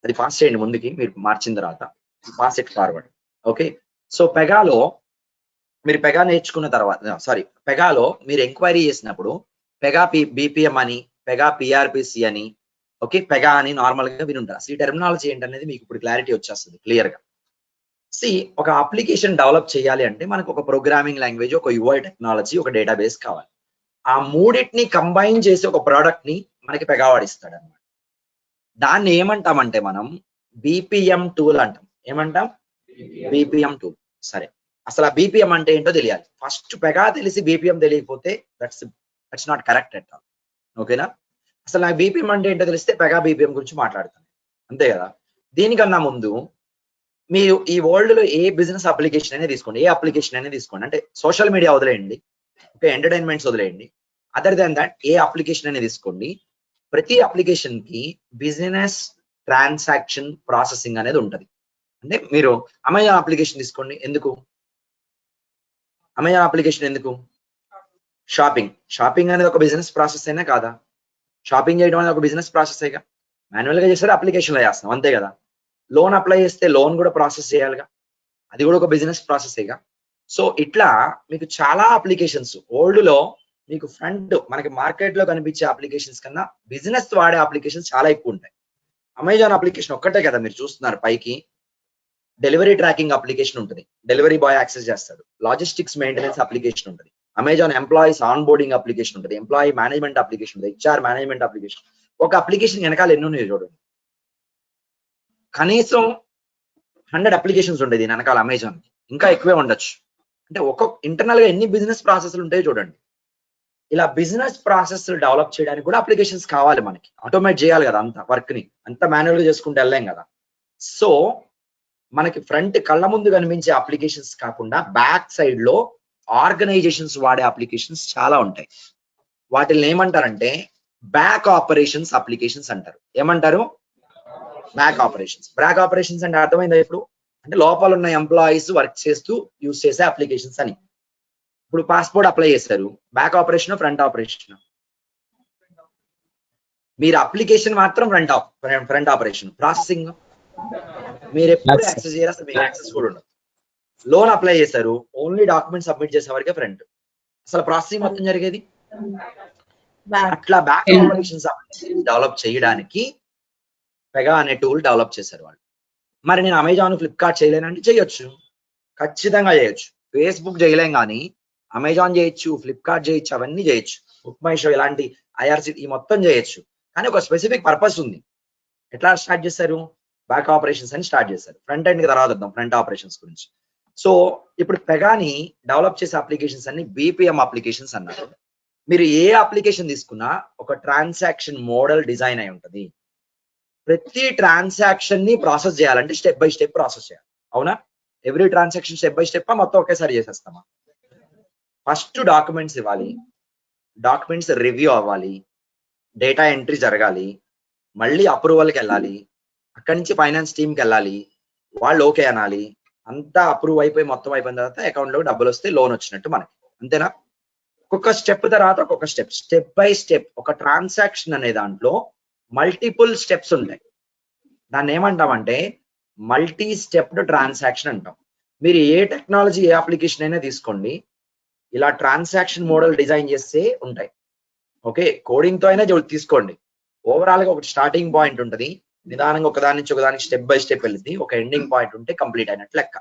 అది పాస్ చేయండి ముందుకి. మీరు మార్చిన తర్వాత pass it forward. Okay, so పెగాలో మీరు పెగా నేర్చుకున్న తర్వాత పెగాలో మీరు ఎంక్వైరీ చేసినప్పుడు పెగా BPM అని, పెగా PRPC అని, ఓకే, పెగా అని నార్మల్ గా వినుంటారు. ఈ టెర్మినాలజీ ఏంటనేది మీకు ఇప్పుడు క్లారిటీ వచ్చేస్తుంది క్లియర్ గా. ఒక అప్లికేషన్ డెవలప్ చేయాలి అంటే మనకు ఒక ప్రోగ్రామింగ్ లాంగ్వేజ్, ఒక UI టెక్నాలజీ, ఒక డేటాబేస్ కావాలి. ఆ మూడింటిని కంబైన్ చేసి ఒక ప్రోడక్ట్ ని మనకి పెగా వాడిస్తాడు అనమాట. దాన్ని ఏమంటామంటే మనం BPM టూల్ అంటాం. ఏమంటాం? BPM tool. సరే, అసలు ఆ BPM అంటే ఏంటో తెలియాలి. ఫస్ట్ పెగా తెలిసి BPM తెలియకపోతే that's not correct at all. ఓకేనా? అసలు నాకు BPM అంటే ఏంటో తెలిస్తే పెగా BPM గురించి మాట్లాడతాను, అంతే కదా. దీనికన్నా ముందు మీరు ఈ వరల్డ్ లో ఏ బిజినెస్ అప్లికేషన్ అయినా తీసుకోండి, ఏ అప్లికేషన్ అయినా తీసుకోండి, అంటే సోషల్ మీడియా వదిలేయండి, ఓకే, ఎంటర్టైన్మెంట్స్ వదిలేయండి, other than that A application అయినా తీసుకోండి. ప్రతి అప్లికేషన్ కి బిజినెస్ ట్రాన్సాక్షన్ ప్రాసెసింగ్ అనేది ఉంటది. అంటే మీరు అమెజాన్ అప్లికేషన్ తీసుకోండి. ఎందుకు అమెజాన్ అప్లికేషన్? ఎందుకు? షాపింగ్ అనేది ఒక బిజినెస్ ప్రాసెస్ అయినా కాదా? షాపింగ్ చేయడం అనేది ఒక బిజినెస్ ప్రాసెసేగా. మాన్యువల్ గా చేస్తే అప్లికేషన్ లో చేస్తాం, అంతే కదా. లోన్ అప్లై చేస్తే లోన్ కూడా ప్రాసెస్ చేయాలిగా, అది కూడా ఒక బిజినెస్ ప్రాసెసేగా. సో ఇట్లా మీకు చాలా అప్లికేషన్స్ ఓల్డ్ లో మీకు మనకి మార్కెట్ లో కనిపించే అప్లికేషన్స్ కన్నా బిజినెస్ వాడే అప్లికేషన్స్ చాలా ఎక్కువ ఉంటాయి. అమెజాన్ అప్లికేషన్ ఒక్కటే కదా మీరు చూస్తున్నారు పైకి. డెలివరీ ట్రాకింగ్ అప్లికేషన్ ఉంటుంది, డెలివరీ బాయ్ యాక్సెస్ చేస్తాడు. లాజిస్టిక్స్ మెయింటెనెన్స్ అప్లికేషన్ ఉంటుంది. Amazon employees on boarding application ఉంటుంది. ఎంప్లాయీ మేనేజ్మెంట్ అప్లికేషన్ ఉంటుంది. HR management application. ఒక అప్లికేషన్ వెనకాల ఎన్ని ఉన్నాయి చూడండి. కనీసం 100 అప్లికేషన్స్ ఉంటాయి దీని వెనకాల అమెజాన్. ఇంకా ఎక్కువే ఉండొచ్చు. అంటే ఇంటర్నల్ గా ఎన్ని బిజినెస్ ప్రాసెస్లు ఉంటాయో చూడండి. ఇలా బిజినెస్ ప్రాసెస్ డెవలప్ చేయడానికి కూడా అప్లికేషన్స్ కావాలి మనకి. ఆటోమేట్ చేయాలి కదా అంత వర్క్ ని, అంత మాన్యువల్ గా చేసుకుంటూ వెళ్ళలేం కదా. సో మనకి ఫ్రంట్ కళ్ళ ముందు కనిపించే అప్లికేషన్స్ కాకుండా బ్యాక్ సైడ్ లో ఆర్గనైజేషన్స్ వాడే అప్లికేషన్స్ చాలా ఉంటాయి. వాటిని ఏమంటారంటే బ్యాక్ ఆపరేషన్స్ అప్లికేషన్స్ అంటారు. ఏమంటారు? Back operations. బ్యాక్ ఆపరేషన్స్ అంటే అర్థమైందా ఇప్పుడు? అంటే లోపల ఉన్న ఎంప్లాయీస్ వర్క్ చేస్తూ యూజ్ చేసే అప్లికేషన్స్ అని. ఇప్పుడు పాస్పోర్ట్ అప్లై చేశారు, బ్యాక్ ఆపరేషన్ ఫ్రంట్ ఆపరేషన్? మీరు అప్లికేషన్ మాత్రం ఫ్రంట్ ఆపరేషన్. ప్రాసెసింగ్ మీరు ఎప్పుడు యాక్సెస్ చేయరు, అసలు మీకు యాక్సెస్ కూడా ఉండదు. లోన్ అప్లై చేశారు, ఓన్లీ డాక్యుమెంట్ సబ్మిట్ చేసే వరకే ఫ్రంట్, అసలు ప్రాసెసింగ్ మొత్తం జరిగేది. అట్లా బ్యాక్ ఆపరేషన్స్ డెవలప్ చేయడానికి పెగా అనే టూల్ డెవలప్ చేశారు వాళ్ళు. మరి నేను అమెజాన్ ఫ్లిప్కార్ట్ చేయలేనంటే చేయొచ్చు, ఖచ్చితంగా చేయొచ్చు. ఫేస్బుక్ చేయలేం కానీ అమెజాన్ చేయొచ్చు, ఫ్లిప్కార్ట్ చేయొచ్చు, అవన్నీ చేయొచ్చు. బుక్ మై షో ఇలాంటి ఐఆర్సిటీ మొత్తం చేయొచ్చు. కానీ ఒక స్పెసిఫిక్ పర్పస్ ఉంది. ఎట్లా స్టార్ట్ చేశారు? బ్యాక్ ఆపరేషన్స్ అని స్టార్ట్ చేశారు. ఫ్రంట్ ఎండ్ కి తర్వాత వద్దాం ఫ్రంట్ ఆపరేషన్స్ గురించి. సో ఇప్పుడు పెగాని డెవలప్ చేసే అప్లికేషన్స్ అన్ని బీపీఎం అప్లికేషన్స్ అన్నారు. మీరు ఏ అప్లికేషన్ తీసుకున్నా ఒక ట్రాన్సాక్షన్ మోడల్ డిజైన్ అయి ఉంటుంది. ప్రతి ట్రాన్సాక్షన్ ని ప్రాసెస్ చేయాలంటే స్టెప్ బై స్టెప్ ప్రాసెస్ చేయాలి. అవునా? Every transaction step by step మొత్తం ఒకేసారి చేసేస్తామా? ఫస్ట్ డాక్యుమెంట్స్ ఇవ్వాలి, డాక్యుమెంట్స్ రివ్యూ అవ్వాలి, డేటా ఎంట్రీ జరగాలి, మళ్ళీ అప్రూవల్కి వెళ్ళాలి, అక్కడి నుంచి ఫైనాన్స్ టీమ్కి వెళ్ళాలి, వాళ్ళు ఓకే అనాలి, అంతా అప్రూవ్ అయిపోయి మొత్తం అయిపోయిన తర్వాత అకౌంట్ లో డబ్బులు వస్తే లోన్ వచ్చినట్టు మనకి. అంతేనా? ఒక్కొక్క స్టెప్ తర్వాత ఒక్కొక్క స్టెప్, స్టెప్ బై స్టెప్. ఒక ట్రాన్సాక్షన్ అనే దాంట్లో మల్టిపుల్ స్టెప్స్ ఉంటాయి. దాన్ని ఏమంటామంటే మల్టీ స్టెప్డ్ ట్రాన్సాక్షన్ అంటాం. మీరు ఏ టెక్నాలజీ ఏ అప్లికేషన్ అయినా తీసుకోండి, ఇలా ట్రాన్సాక్షన్ మోడల్ డిజైన్ చేస్తే ఉంటాయి. ఓకే, కోడింగ్ తో అయినా తీసుకోండి. ఓవరాల్ గా ఒక స్టార్టింగ్ పాయింట్ ఉంటుంది, నిదానంగా ఒకదాని నుంచి ఒకదానికి స్టెప్ బై స్టెప్ వెళ్తుంది, ఒక ఎండింగ్ పాయింట్ ఉంటే కంప్లీట్ అయినట్టు లెక్క.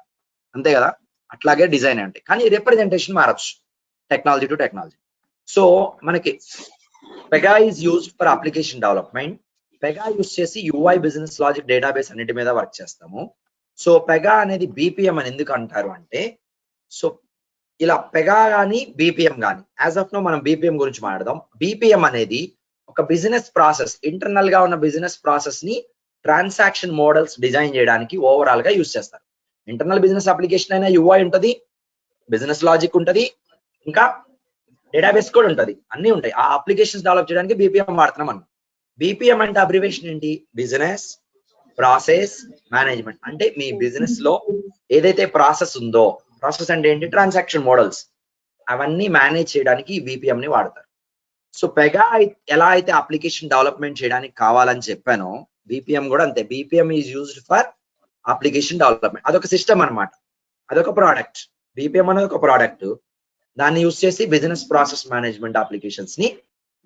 అంతే కదా? అట్లాగే డిజైన్ ఉంటాయి, కానీ రిప్రజెంటేషన్ మారచ్చు టెక్నాలజీ టు టెక్నాలజీ. సో మనకి Pega is used for application development. Pega use చేసి యూఐ, బిజినెస్ లాజిక్, డేటాబేస్ అన్నిటి మీద వర్క్ చేస్తాము. సో పెగా అనేది బీపీఎం అని ఎందుకు అంటారు అంటే, సో ఇలా పెగా కానీ బీపీఎం కానీ, యాజ్ ఆఫ్ నో మనం బీపీఎం గురించి మాట్లాడదాం. బీపీఎం అనేది ఒక బిజినెస్ ప్రాసెస్, ఇంటర్నల్ గా ఉన్న బిజినెస్ ప్రాసెస్ ని ట్రాన్సాక్షన్ మోడల్స్ డిజైన్ చేయడానికి ఓవరాల్ గా యూజ్ చేస్తారు. ఇంటర్నల్ బిజినెస్ అప్లికేషన్ అయినా యూఐ ఉంటది, బిజినెస్ లాజిక్ ఉంటది, ఇంకా డేటాబేస్ కూడా ఉంటది, అన్ని ఉంటాయి. ఆ అప్లికేషన్స్ డెవలప్ చేయడానికి బీపీఎం వాడుతున్నాం మనం. బీపీఎం అంటే అబ్రివేషన్ ఏంటి? Business process management. అంటే మీ బిజినెస్ లో ఏదైతే ప్రాసెస్ ఉందో, ప్రాసెస్ అంటే ఏంటి? ట్రాన్సాక్షన్ మోడల్స్, అవన్నీ మేనేజ్ చేయడానికి బీపీఎం ని వాడతారు. సో పెగా ఎలా అయితే అప్లికేషన్ డెవలప్మెంట్ చేయడానికి కావాలని చెప్పానో, బీపీఎం కూడా అంతే. BPM is used for application development. అదొక సిస్టమ్ అన్నమాట, అదొక ప్రోడక్ట్. బీపీఎం అనేది ఒక ప్రోడక్ట్, దాన్ని యూజ్ చేసి బిజినెస్ ప్రాసెస్ మేనేజ్మెంట్ అప్లికేషన్స్ ని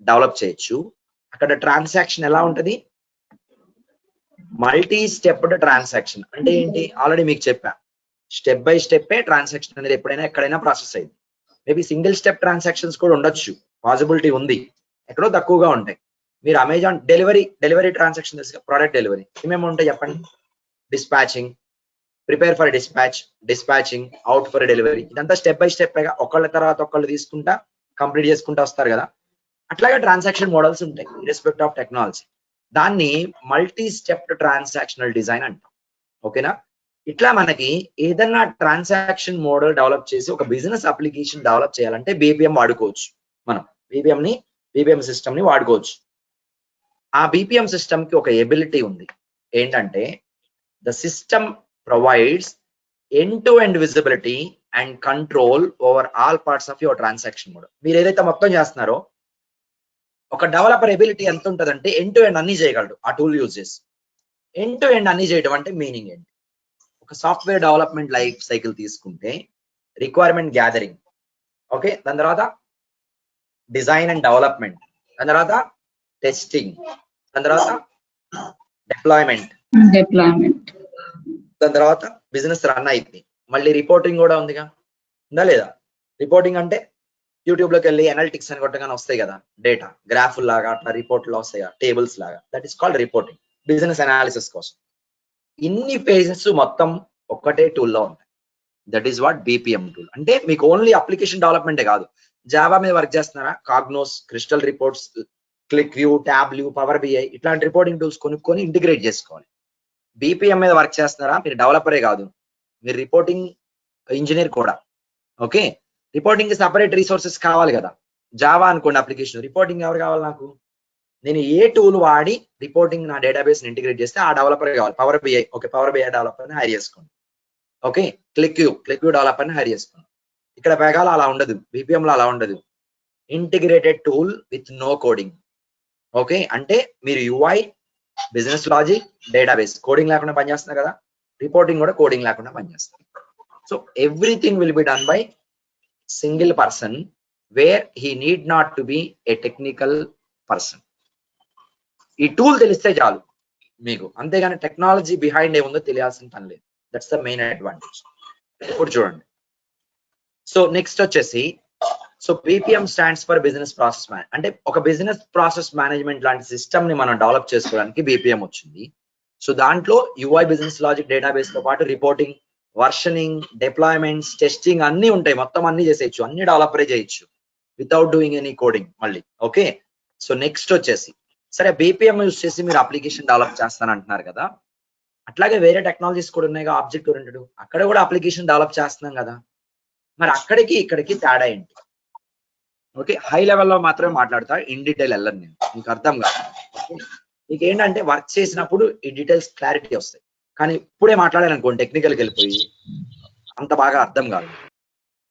డెవలప్ చేయొచ్చు. అక్కడ ట్రాన్సాక్షన్ ఎలా ఉంటది? Multi stepped transaction. అంటే ఏంటి? ఆల్రెడీ మీకు చెప్పా, స్టెప్ బై స్టెప్ ట్రాన్సాక్షన్ అనేది ఎప్పుడైనా ఎక్కడైనా ప్రాసెస్ అయింది. మేబీ సింగిల్ స్టెప్ ట్రాన్సాక్షన్స్ కూడా ఉండొచ్చు, పాసిబిలిటీ ఉంది, ఎక్కడో తక్కువగా ఉంటాయి. మీరు అమెజాన్ డెలివరీ ట్రాన్సాక్షన్ తెలుసు, ప్రోడక్ట్ డెలివరీ ఏమేమి ఉంటాయి చెప్పండి? Dispatching, prepare for dispatching, out for delivery, ఇదంతా స్టెప్ బై స్టెప్ ఒకళ్ళ తర్వాత ఒకళ్ళు తీసుకుంటా కంప్లీట్ చేసుకుంటా వస్తారు కదా. అట్లాగే ట్రాన్సాక్షన్ మోడల్స్ ఉంటాయి రెస్పెక్ట్ ఆఫ్ టెక్నాలజీ. దాన్ని మల్టీ స్టెప్డ్ ట్రాన్సాక్షనల్ డిజైన్ అంటాం. ఓకేనా? ఇట్లా మనకి ఏదన్నా ట్రాన్సాక్షన్ మోడల్ డెవలప్ చేసి ఒక బిజినెస్ అప్లికేషన్ డెవలప్ చేయాలంటే బీపీఎం వాడుకోవచ్చు. మనం బీపీఎం సిస్టమ్ ని వాడుకోవచ్చు. ఆ బీపీఎం సిస్టమ్ కి ఒక ఎబిలిటీ ఉంది, ఏంటంటే the system provides end-to-end visibility and control over all parts of your transaction model. మీరు ఏదైతే మొత్తం చేస్తున్నారో, ఒక డెవలపర్ ఎబిలిటీ ఎంత ఉంటుందంటే ఎండ్ టు ఎండ్ అన్ని చేయగలడు ఆ టూల్ యూజ్ చేసి. ఎండ్ టు ఎండ్ అన్ని చేయడం అంటే మీనింగ్ ఏంటి? ఒక సాఫ్ట్వేర్ డెవలప్మెంట్ లైఫ్ సైకిల్ తీసుకుంటే రిక్వైర్మెంట్ గ్యాదరింగ్, ఓకే, దాని తర్వాత డిజైన్ అండ్ డెవలప్మెంట్, దాని తర్వాత టెస్టింగ్, దాని తర్వాత డిప్లాయ్మెంట్, దాని తర్వాత బిజినెస్ రన్ అయింది, మళ్ళీ రిపోర్టింగ్ కూడా ఉందిగా, ఉందా లేదా? రిపోర్టింగ్ అంటే యూట్యూబ్ లోకి వెళ్ళి అనలిటిక్స్ అని కొట్టగానే వస్తాయి కదా, డేటా గ్రాఫ్ లాగా అట్లా రిపోర్ట్ లో వస్తాయి కదా, టేబుల్స్ లాగా, that is called reporting, business analysis కోసం. ఇన్ని ఫేజెస్ మొత్తం ఒక్కటే టూల్లో ఉంటాయి. That is what BPM tool అంటే. మీకు ఓన్లీ అప్లికేషన్ డెవలప్మెంటే కాదు, జావా మీద వర్క్ చేస్తున్నారా, Cognos, Crystal Reports, Qlik View, Tableau, Power BI ఇట్లాంటి రిపోర్టింగ్ టూల్స్ కొనుక్కొని ఇంటిగ్రేట్ చేసుకోవాలి. బీపీఎం మీద వర్క్ చేస్తున్నారా, మీరు డెవలపరే కాదు, మీరు రిపోర్టింగ్ ఇంజనీర్ కూడా. ఓకే, రిపోర్టింగ్ కి సపరేట్ రిసోర్సెస్ కావాలి కదా. జావా అనుకోండి అప్లికేషన్, రిపోర్టింగ్ ఎవరు కావాలి నాకు, నేను ఏ టూల్ వాడి రిపోర్టింగ్ నా డేటాబేస్ ఇంటిగ్రేట్ చేస్తే ఆ డెవలపర్ కావాలి. Power BI, okay, Power BI డెవలపర్ని హైర్ చేసుకోండి. ఓకే, క్లిక్ వ్యూ డెవలపర్ని హైర్ చేసుకోండి. ఇక్కడ పెగాలో అలా ఉండదు, బీపీఎం లో అలా ఉండదు. Integrated tool with no coding. Okay, అంటే మీరు UI, business logic, database coding లేకుండా పనిచేస్తున్నారు కదా, రిపోర్టింగ్ కూడా కోడింగ్ లేకుండా పనిచేస్తారు. So everything will be done by single person where he need not to be a technical person. ఈ టూల్ తెలిస్తే చాలు మీకు, అంతేగాని టెక్నాలజీ బిహైండ్ ఏముందో తెలియాల్సిన పని లేదు. That's the main advantage. ఇప్పుడు చూడండి, సో నెక్స్ట్ వచ్చేసి, so BPM stands for business process management. అంటే ఒక బిజినెస్ ప్రాసెస్ మేనేజ్మెంట్ లాంటి సిస్టమ్ ని మనం డెవలప్ చేసుకోవడానికి బీపీఎం వచ్చింది. సో దాంట్లో యూఐ, బిజినెస్ లాజిక్, డేటాబేస్ తో పాటు రిపోర్టింగ్, వర్షనింగ్, డిప్లాయ్మెంట్స్, టెస్టింగ్ అన్ని ఉంటాయి. మొత్తం అన్ని చేసేయచ్చు, అన్ని డెవలపరే చేయొచ్చు వితౌట్ డూయింగ్ ఎనీ కోడింగ్ మళ్ళీ. ఓకే, సో నెక్స్ట్ వచ్చేసి, సరే బీపీఎం యూస్ చేసి మీరు అప్లికేషన్ డెవలప్ చేస్తాను అంటున్నారు కదా, అట్లాగే వేరే టెక్నాలజీస్ కూడా ఉన్నాయి, ఆబ్జెక్ట్ ఓరియంటెడ్, అక్కడ కూడా అప్లికేషన్ డెవలప్ చేస్తున్నాం కదా. మరి అక్కడికి ఇక్కడికి తేడా ఏంటి? ఓకే, హై లెవెల్లో మాత్రమే మాట్లాడతా, ఇన్ డీటెయిల్ వెళ్ళను నేను, మీకు అర్థం కాదు. మీకు ఏంటంటే వర్క్ చేసినప్పుడు ఈ డీటెయిల్స్ క్లారిటీ వస్తాయి, కానీ ఇప్పుడే మాట్లాడాలనుకోండి టెక్నికల్కి వెళ్ళిపోయి అంత బాగా అర్థం కాదు.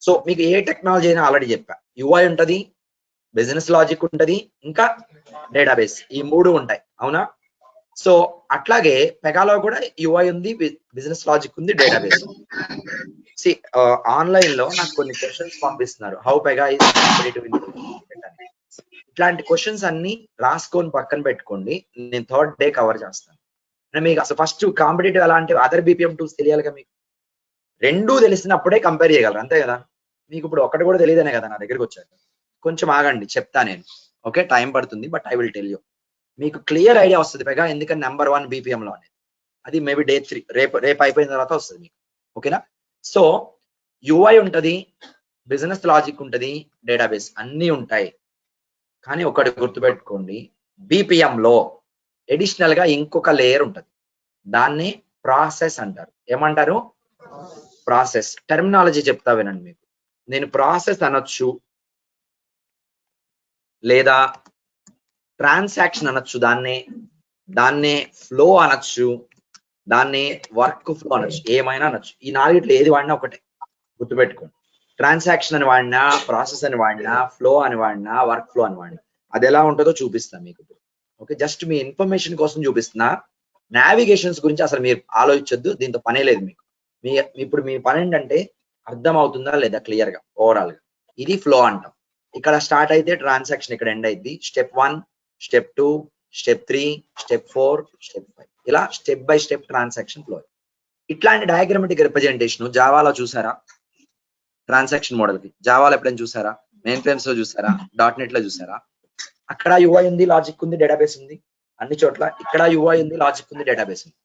సో మీకు ఏ టెక్నాలజీ అయినా ఆల్రెడీ చెప్పా, యూఐ ఉంటది, బిజినెస్ లాజిక్ ఉంటది, ఇంకా డేటాబేస్, ఈ మూడు ఉంటాయి, అవునా? సో అట్లాగే పెగాలో కూడా యూఐ ఉంది, బిజినెస్ లాజిక్ ఉంది, డేటాబేస్ ఉంది. సి ఆన్లైన్ లో నాకు కొన్ని క్వశ్చన్స్ పంపిస్తున్నారు, how Pega is competitive in ఇట్లాంటి క్వశ్చన్స్ అన్ని రాసుకొని పక్కన పెట్టుకోండి, నేను థర్డ్ డే కవర్ చేస్తాను. మీకు అసలు ఫస్ట్ కాంపిటేటివ్ ఎలా అంటే అదర్ బీపీఎం టూల్స్ తెలియాలిగా, మీకు రెండూ తెలిసినప్పుడే కంపేర్ చేయగలరు, అంతే కదా. మీకు ఇప్పుడు ఒకటి కూడా తెలియదనే కదా నా దగ్గరికి వచ్చారు. కొంచెం ఆగండి, చెప్తా నేను. ఓకే, టైం పడుతుంది, but I will tell you. మీకు క్లియర్ ఐడియా వస్తుంది పెగా ఎందుకని నెంబర్ 1 బీపీఎం లో అనేది. అది మేబీ డే 3, రేపు అయిపోయిన తర్వాత వస్తుంది మీకు. ఓకేనా? సో యూఐ ఉంటది, బిజినెస్ లాజిక్ ఉంటది, డేటాబేస్ అన్ని ఉంటాయి. కానీ ఒకటి గుర్తుపెట్టుకోండి, బీపీఎం లో అడిషనల్ గా ఇంకొక లేయర్ ఉంటది, దాన్ని ప్రాసెస్ అంటారు. ఏమంటారు? ప్రాసెస్. టెర్మినాలజీ చెప్తా వినండి మీకు. నేను ప్రాసెస్ అనొచ్చు, లేదా ట్రాన్సాక్షన్ అనొచ్చు, దాన్నే ఫ్లో అనొచ్చు, దాన్ని వర్క్ ఫ్లో అనొచ్చు, ఏమైనా అనొచ్చు. ఈ నాలుగిట్లో ఏది వాడినా ఒకటే, గుర్తుపెట్టుకోండి. ట్రాన్సాక్షన్ అని వాడినా, ప్రాసెస్ అని వాడినా, ఫ్లో అని వాడినా, వర్క్ ఫ్లో అని వాడినా, అది ఎలా ఉంటుందో చూపిస్తాను మీకు. ఓకే, జస్ట్ మీ ఇన్ఫర్మేషన్ కోసం చూపిస్తున్నా. నావిగేషన్స్ గురించి అసలు మీరు ఆలోచించొద్దు, దీంతో పనే లేదు మీకు. ఇప్పుడు మీ పని ఏంటంటే అర్థం అవుతుందా లేదా క్లియర్ గా, ఓవరాల్ గా. ఇది ఫ్లో అంటాం. ఇక్కడ స్టార్ట్ అయితే ట్రాన్సాక్షన్ ఇక్కడ ఎండ్ అయింది. Step 1, step 2, step 3, step 4, step 5, ఇలా step by step transaction flow. ఇట్లాంటి డయాగ్రమాటిక్ రిప్రజెంటేషన్ జావాలో చూసారా? ట్రాన్సాక్షన్ మోడల్ కి జావాలో ఎప్పుడైనా చూసారా? మెయిన్ ఫ్రేమ్స్ లో చూసారా? .NET లో చూసారా? అక్కడ యూఐ ఉంది, లాజిక్ ఉంది, డేటాబేస్ ఉంది, అన్ని చోట్ల ఇక్కడ యూఐ ఉంది, లాజిక్ ఉంది, డేటాబేస్ ఉంది.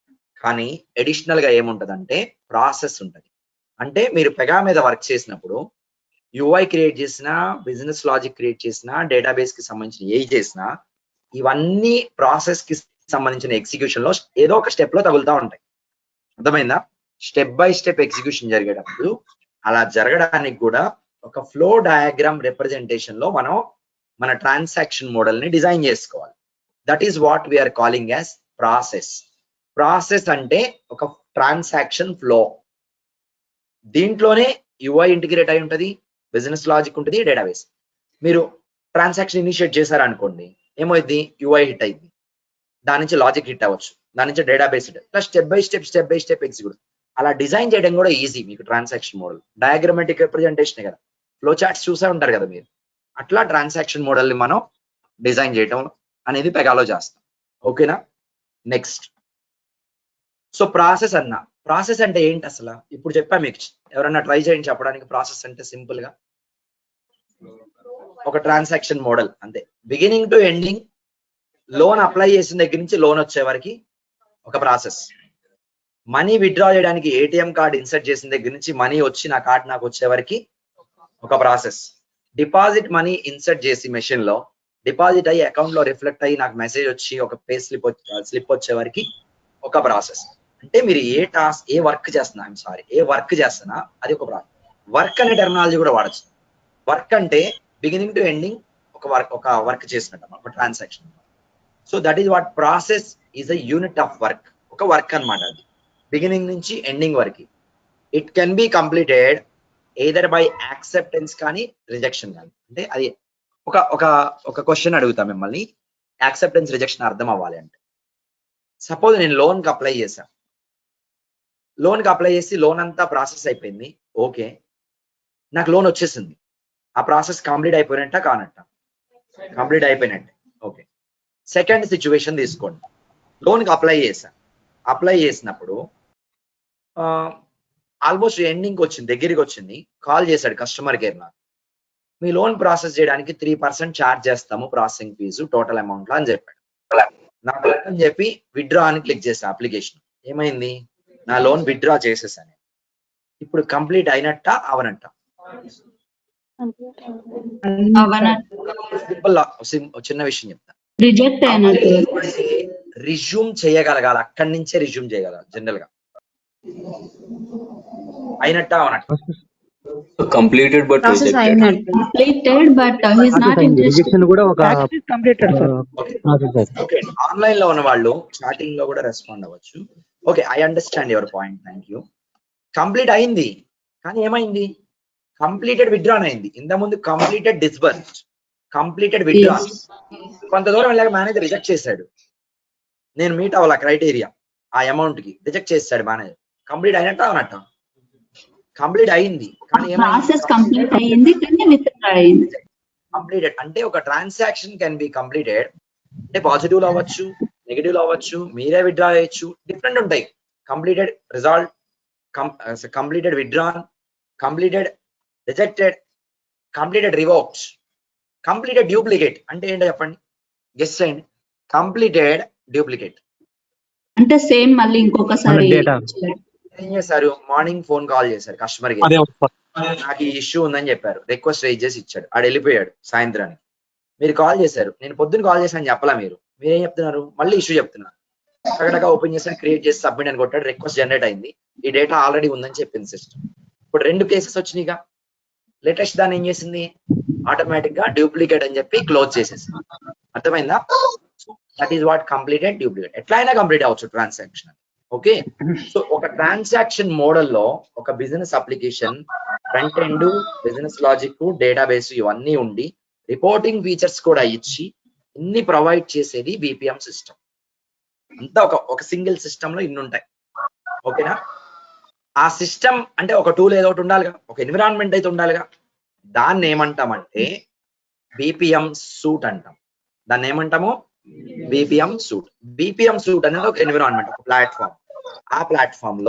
కానీ అడిషనల్ గా ఏముంటదంటే ప్రాసెస్ ఉంటది. అంటే మీరు పెగా మీద వర్క్ చేసినప్పుడు యూఐ క్రియేట్ చేసినా, బిజినెస్ లాజిక్ క్రియేట్ చేసినా, డేటాబేస్ కి సంబంధించిన ఏ చేసినా, ఇవన్నీ ప్రాసెస్ కి సంబంధించిన ఎగ్జిక్యూషన్ లో ఏదో ఒక స్టెప్ లో తగులుతా ఉంటాయి. అర్థమైందా? స్టెప్ బై స్టెప్ ఎగ్జిక్యూషన్ జరిగేటప్పుడు అలా జరగడానికి కూడా ఒక ఫ్లో డయాగ్రామ్ రిప్రజెంటేషన్ లో మనం మన ట్రాన్సాక్షన్ మోడల్ ని డిజైన్ చేసుకోవాలి. That is what we're calling as process. Process అంటే ఒక ట్రాన్సాక్షన్ ఫ్లో. దీంట్లోనే యూఐ ఇంటిగ్రేట్ అయి ఉంటది, బిజినెస్ లాజిక్ ఉంటుంది, డేటాబేస్. మీరు ట్రాన్సాక్షన్ ఇనిషియేట్ చేశారనుకోండి, ఏమైంది? యూఐ హిట్ అయింది, దాని నుంచి లాజిక్ హిట్ అవ్వచ్చు, దాని నుంచి డేటాబేస్ హిట్. ఇట్లా స్టెప్ బై స్టెప్ ఎగ్జిక్యూట్. అలా డిజైన్ చేయడం కూడా ఈజీ మీకు. ట్రాన్సాక్షన్ మోడల్ డయాగ్రమాటిక్ రిప్రజెంటేషన్ కదా, ఫ్లో చార్ట్స్ చూసే ఉంటారు కదా మీరు. అట్లా ట్రాన్సాక్షన్ మోడల్ ని మనం డిజైన్ చేయటం అనేది పెగాలో చేస్తాం. ఓకేనా? నెక్స్ట్, సో ప్రాసెస్ అన్నా, ప్రాసెస్ అంటే ఏంటి అసలు? ఇప్పుడు చెప్పా మీకు, ఎవరన్నా ట్రై చేయండి చెప్పడానికి. ప్రాసెస్ అంటే సింపుల్ గా ఒక ట్రాన్సాక్షన్ మోడల్ అంతే. Beginning to ending, loan apply చేసిన దగ్గర నుంచి లోన్ వచ్చే వరకు ఒక ప్రాసెస్. మనీ విత్డ్రా చేయడానికి ఏటీఎం కార్డ్ ఇన్సర్ట్ చేసిన దగ్గర నుంచి మనీ వచ్చి నా కార్డ్ నాకు వచ్చే వరకు ఒక ప్రాసెస్. డిపాజిట్ మనీ ఇన్సర్ట్ చేసి మెషిన్ లో డిపాజిట్ అయ్యి అకౌంట్ లో రిఫ్లెక్ట్ అయ్యి నాకు మెసేజ్ వచ్చి ఒక పే స్లిప్ వచ్చే వరకు ఒక ప్రాసెస్. అంటే మీరు ఏ వర్క్ చేస్తున్నా అది ఒక ప్రాసెస్. వర్క్ అనే టెర్మినాలజీ కూడా వాడచ్చు. వర్క్ అంటే బిగినింగ్ టు ఎండింగ్ ఒక వర్క్ చేసినట్టు ఒక transaction. So that is what process is a unit of work. ఒక వర్క్ అన్నమాట అది, బిగినింగ్ నుంచి ఎండింగ్ వరకు. It can be completed either by acceptance కానీ రిజెక్షన్ కానీ. అంటే అది ఒక క్వశ్చన్ అడుగుతా మిమ్మల్ని, యాక్సెప్టెన్స్ రిజెక్షన్ అర్థం అవ్వాలి అంటే. సపోజ్ నేను లోన్కి అప్లై చేశాను, లోన్కి అప్లై చేసి లోన్ అంతా ప్రాసెస్ అయిపోయింది, ఓకే, నాకు లోన్ వచ్చేసింది. ఆ ప్రాసెస్ కంప్లీట్ అయిపోయినట్ట కానట్ట? కంప్లీట్ అయిపోయినట్టే. ఓకే, సెకండ్ సిచ్యువేషన్ తీసుకోండి. లోన్కి అప్లై చేసినప్పుడు ఆల్మోస్ట్ ఎండింగ్కి వచ్చింది, దగ్గరికి వచ్చింది. కాల్ చేశాడు కస్టమర్ కేర్ నాకు, మీ లోన్ ప్రాసెస్ చేయడానికి 3% ఛార్జ్ చేస్తాము ప్రాసెసింగ్ ఫీజు టోటల్ అమౌంట్ లో అని చెప్పాడు. నాకు అని చెప్పి విత్డ్రా అని క్లిక్ చేసా అప్లికేషన్. ఏమైంది? నా లోన్ విత్డ్రా చేసేసాను. ఇప్పుడు కంప్లీట్ అయినట్ట అవనట్ట? చిన్న విషయం చెప్తా. రిజ్యూమ్ చేయగలగాలి, అక్కడి నుంచే రిజ్యూమ్ చేయగలగాలి జనరల్ గా. అయినట్ట అవనట్ట? completed but rejected. Completed but he's not interested. Okay, online లో ఉన్న వాళ్ళు చాటింగ్ లో కూడా రెస్పాండ్ అవ్వచ్చు. Okay, I understand your point, thank you. Complete అయింది, కానీ ఏమైంది? కంప్లీటెడ్ విత్డ్రాన్ అయింది. ఇంత ముందు కంప్లీటెడ్ డిస్బర్స్డ్, కంప్లీటెడ్ విత్డ్రాన్. కొంత దూరం వెళ్ళాక మేనేజర్ రిజెక్ట్ చేశాడు. నేను మీట్ అవ్వాల క్రైటీరియా, ఆ అమౌంట్ కి రిజెక్ట్ చేశాడు మేనేజర్. కంప్లీట్ అయినట్ట అవనట్ట? కంప్లీట్ అయింది, కానీ కంప్లీటెడ్ అంటే ఒక ట్రాన్సాక్షన్ కెన్ బి కంప్లీటెడ్ అంటే పాజిటివ్ లో అవ్వచ్చు, నెగిటివ్ లో అవ్వచ్చు, మీరే విత్డ్రా చేయొచ్చు, డిఫరెంట్ ఉంటాయి. Completed result, completed withdrawn, completed rejected, completed revoked, completed duplicate అంటే ఏంటో చెప్పండి, గెస్ చేయండి. కంప్లీటెడ్ డూప్లికేట్ అంటే సేమ్ మళ్ళీ ఇంకొకసారి ఏం చేశారు? మార్నింగ్ ఫోన్ కాల్ చేశారు కస్టమర్ కి, నాకు ఈ ఇష్యూ ఉందని చెప్పారు, రిక్వెస్ట్ రైజ్ చేసి ఇచ్చాడు, ఆడు వెళ్ళిపోయాడు సాయంత్రానికి. మీరు కాల్ చేశారు, నేను పొద్దున్న కాల్ చేశాను చెప్పలా, మీరేం చెప్తున్నారు? మళ్ళీ ఇష్యూ చెప్తున్నారు. అక్కడ ఓపెన్ చేశాను, క్రియేట్ చేసి సబ్మిట్ అని కొట్టాడు, రిక్వెస్ట్ జనరేట్ అయింది, ఈ డేటా ఆల్రెడీ ఉందని చెప్పింది సిస్టమ్. ఇప్పుడు 2 కేసెస్ వచ్చినాయిగా. లేటెస్ట్ దాన్ని ఏం చేసింది? ఆటోమేటిక్ గా డూప్లికేట్ అని చెప్పి క్లోజ్ చేసేసింది. అర్థమైందా? That is what completed duplicate. ఎట్లా అయినా కంప్లీట్ అవ్వచ్చు ట్రాన్సాక్షన్. ఓకే, సో ఒక ట్రాన్సాక్షన్ మోడల్ లో ఒక business application, front end, business logic, database ఇవన్నీ ఉండి రిపోర్టింగ్ ఫీచర్స్ కూడా ఇచ్చి ఇన్ని ప్రొవైడ్ చేసేది బీపీఎం సిస్టమ్. అంతా ఒక సింగిల్ సిస్టమ్ లో ఇన్ని ఉంటాయి. ఓకేనా? ఆ సిస్టమ్ అంటే ఒక టూల్ ఏదో ఒకటి ఉండాలిగా, ఒక ఎన్విరాన్మెంట్ అయితే ఉండాలిగా. దాన్ని ఏమంటామంటే బీపీఎం సూట్ అంటాం. దాన్ని ఏమంటాము? BPM suit. బీపీఎం సూట్ అనేది ఒక ఎన్విరాన్మెంట్, ఒక ప్లాట్ఫామ్. ఆ ప్లాట్ఫామ్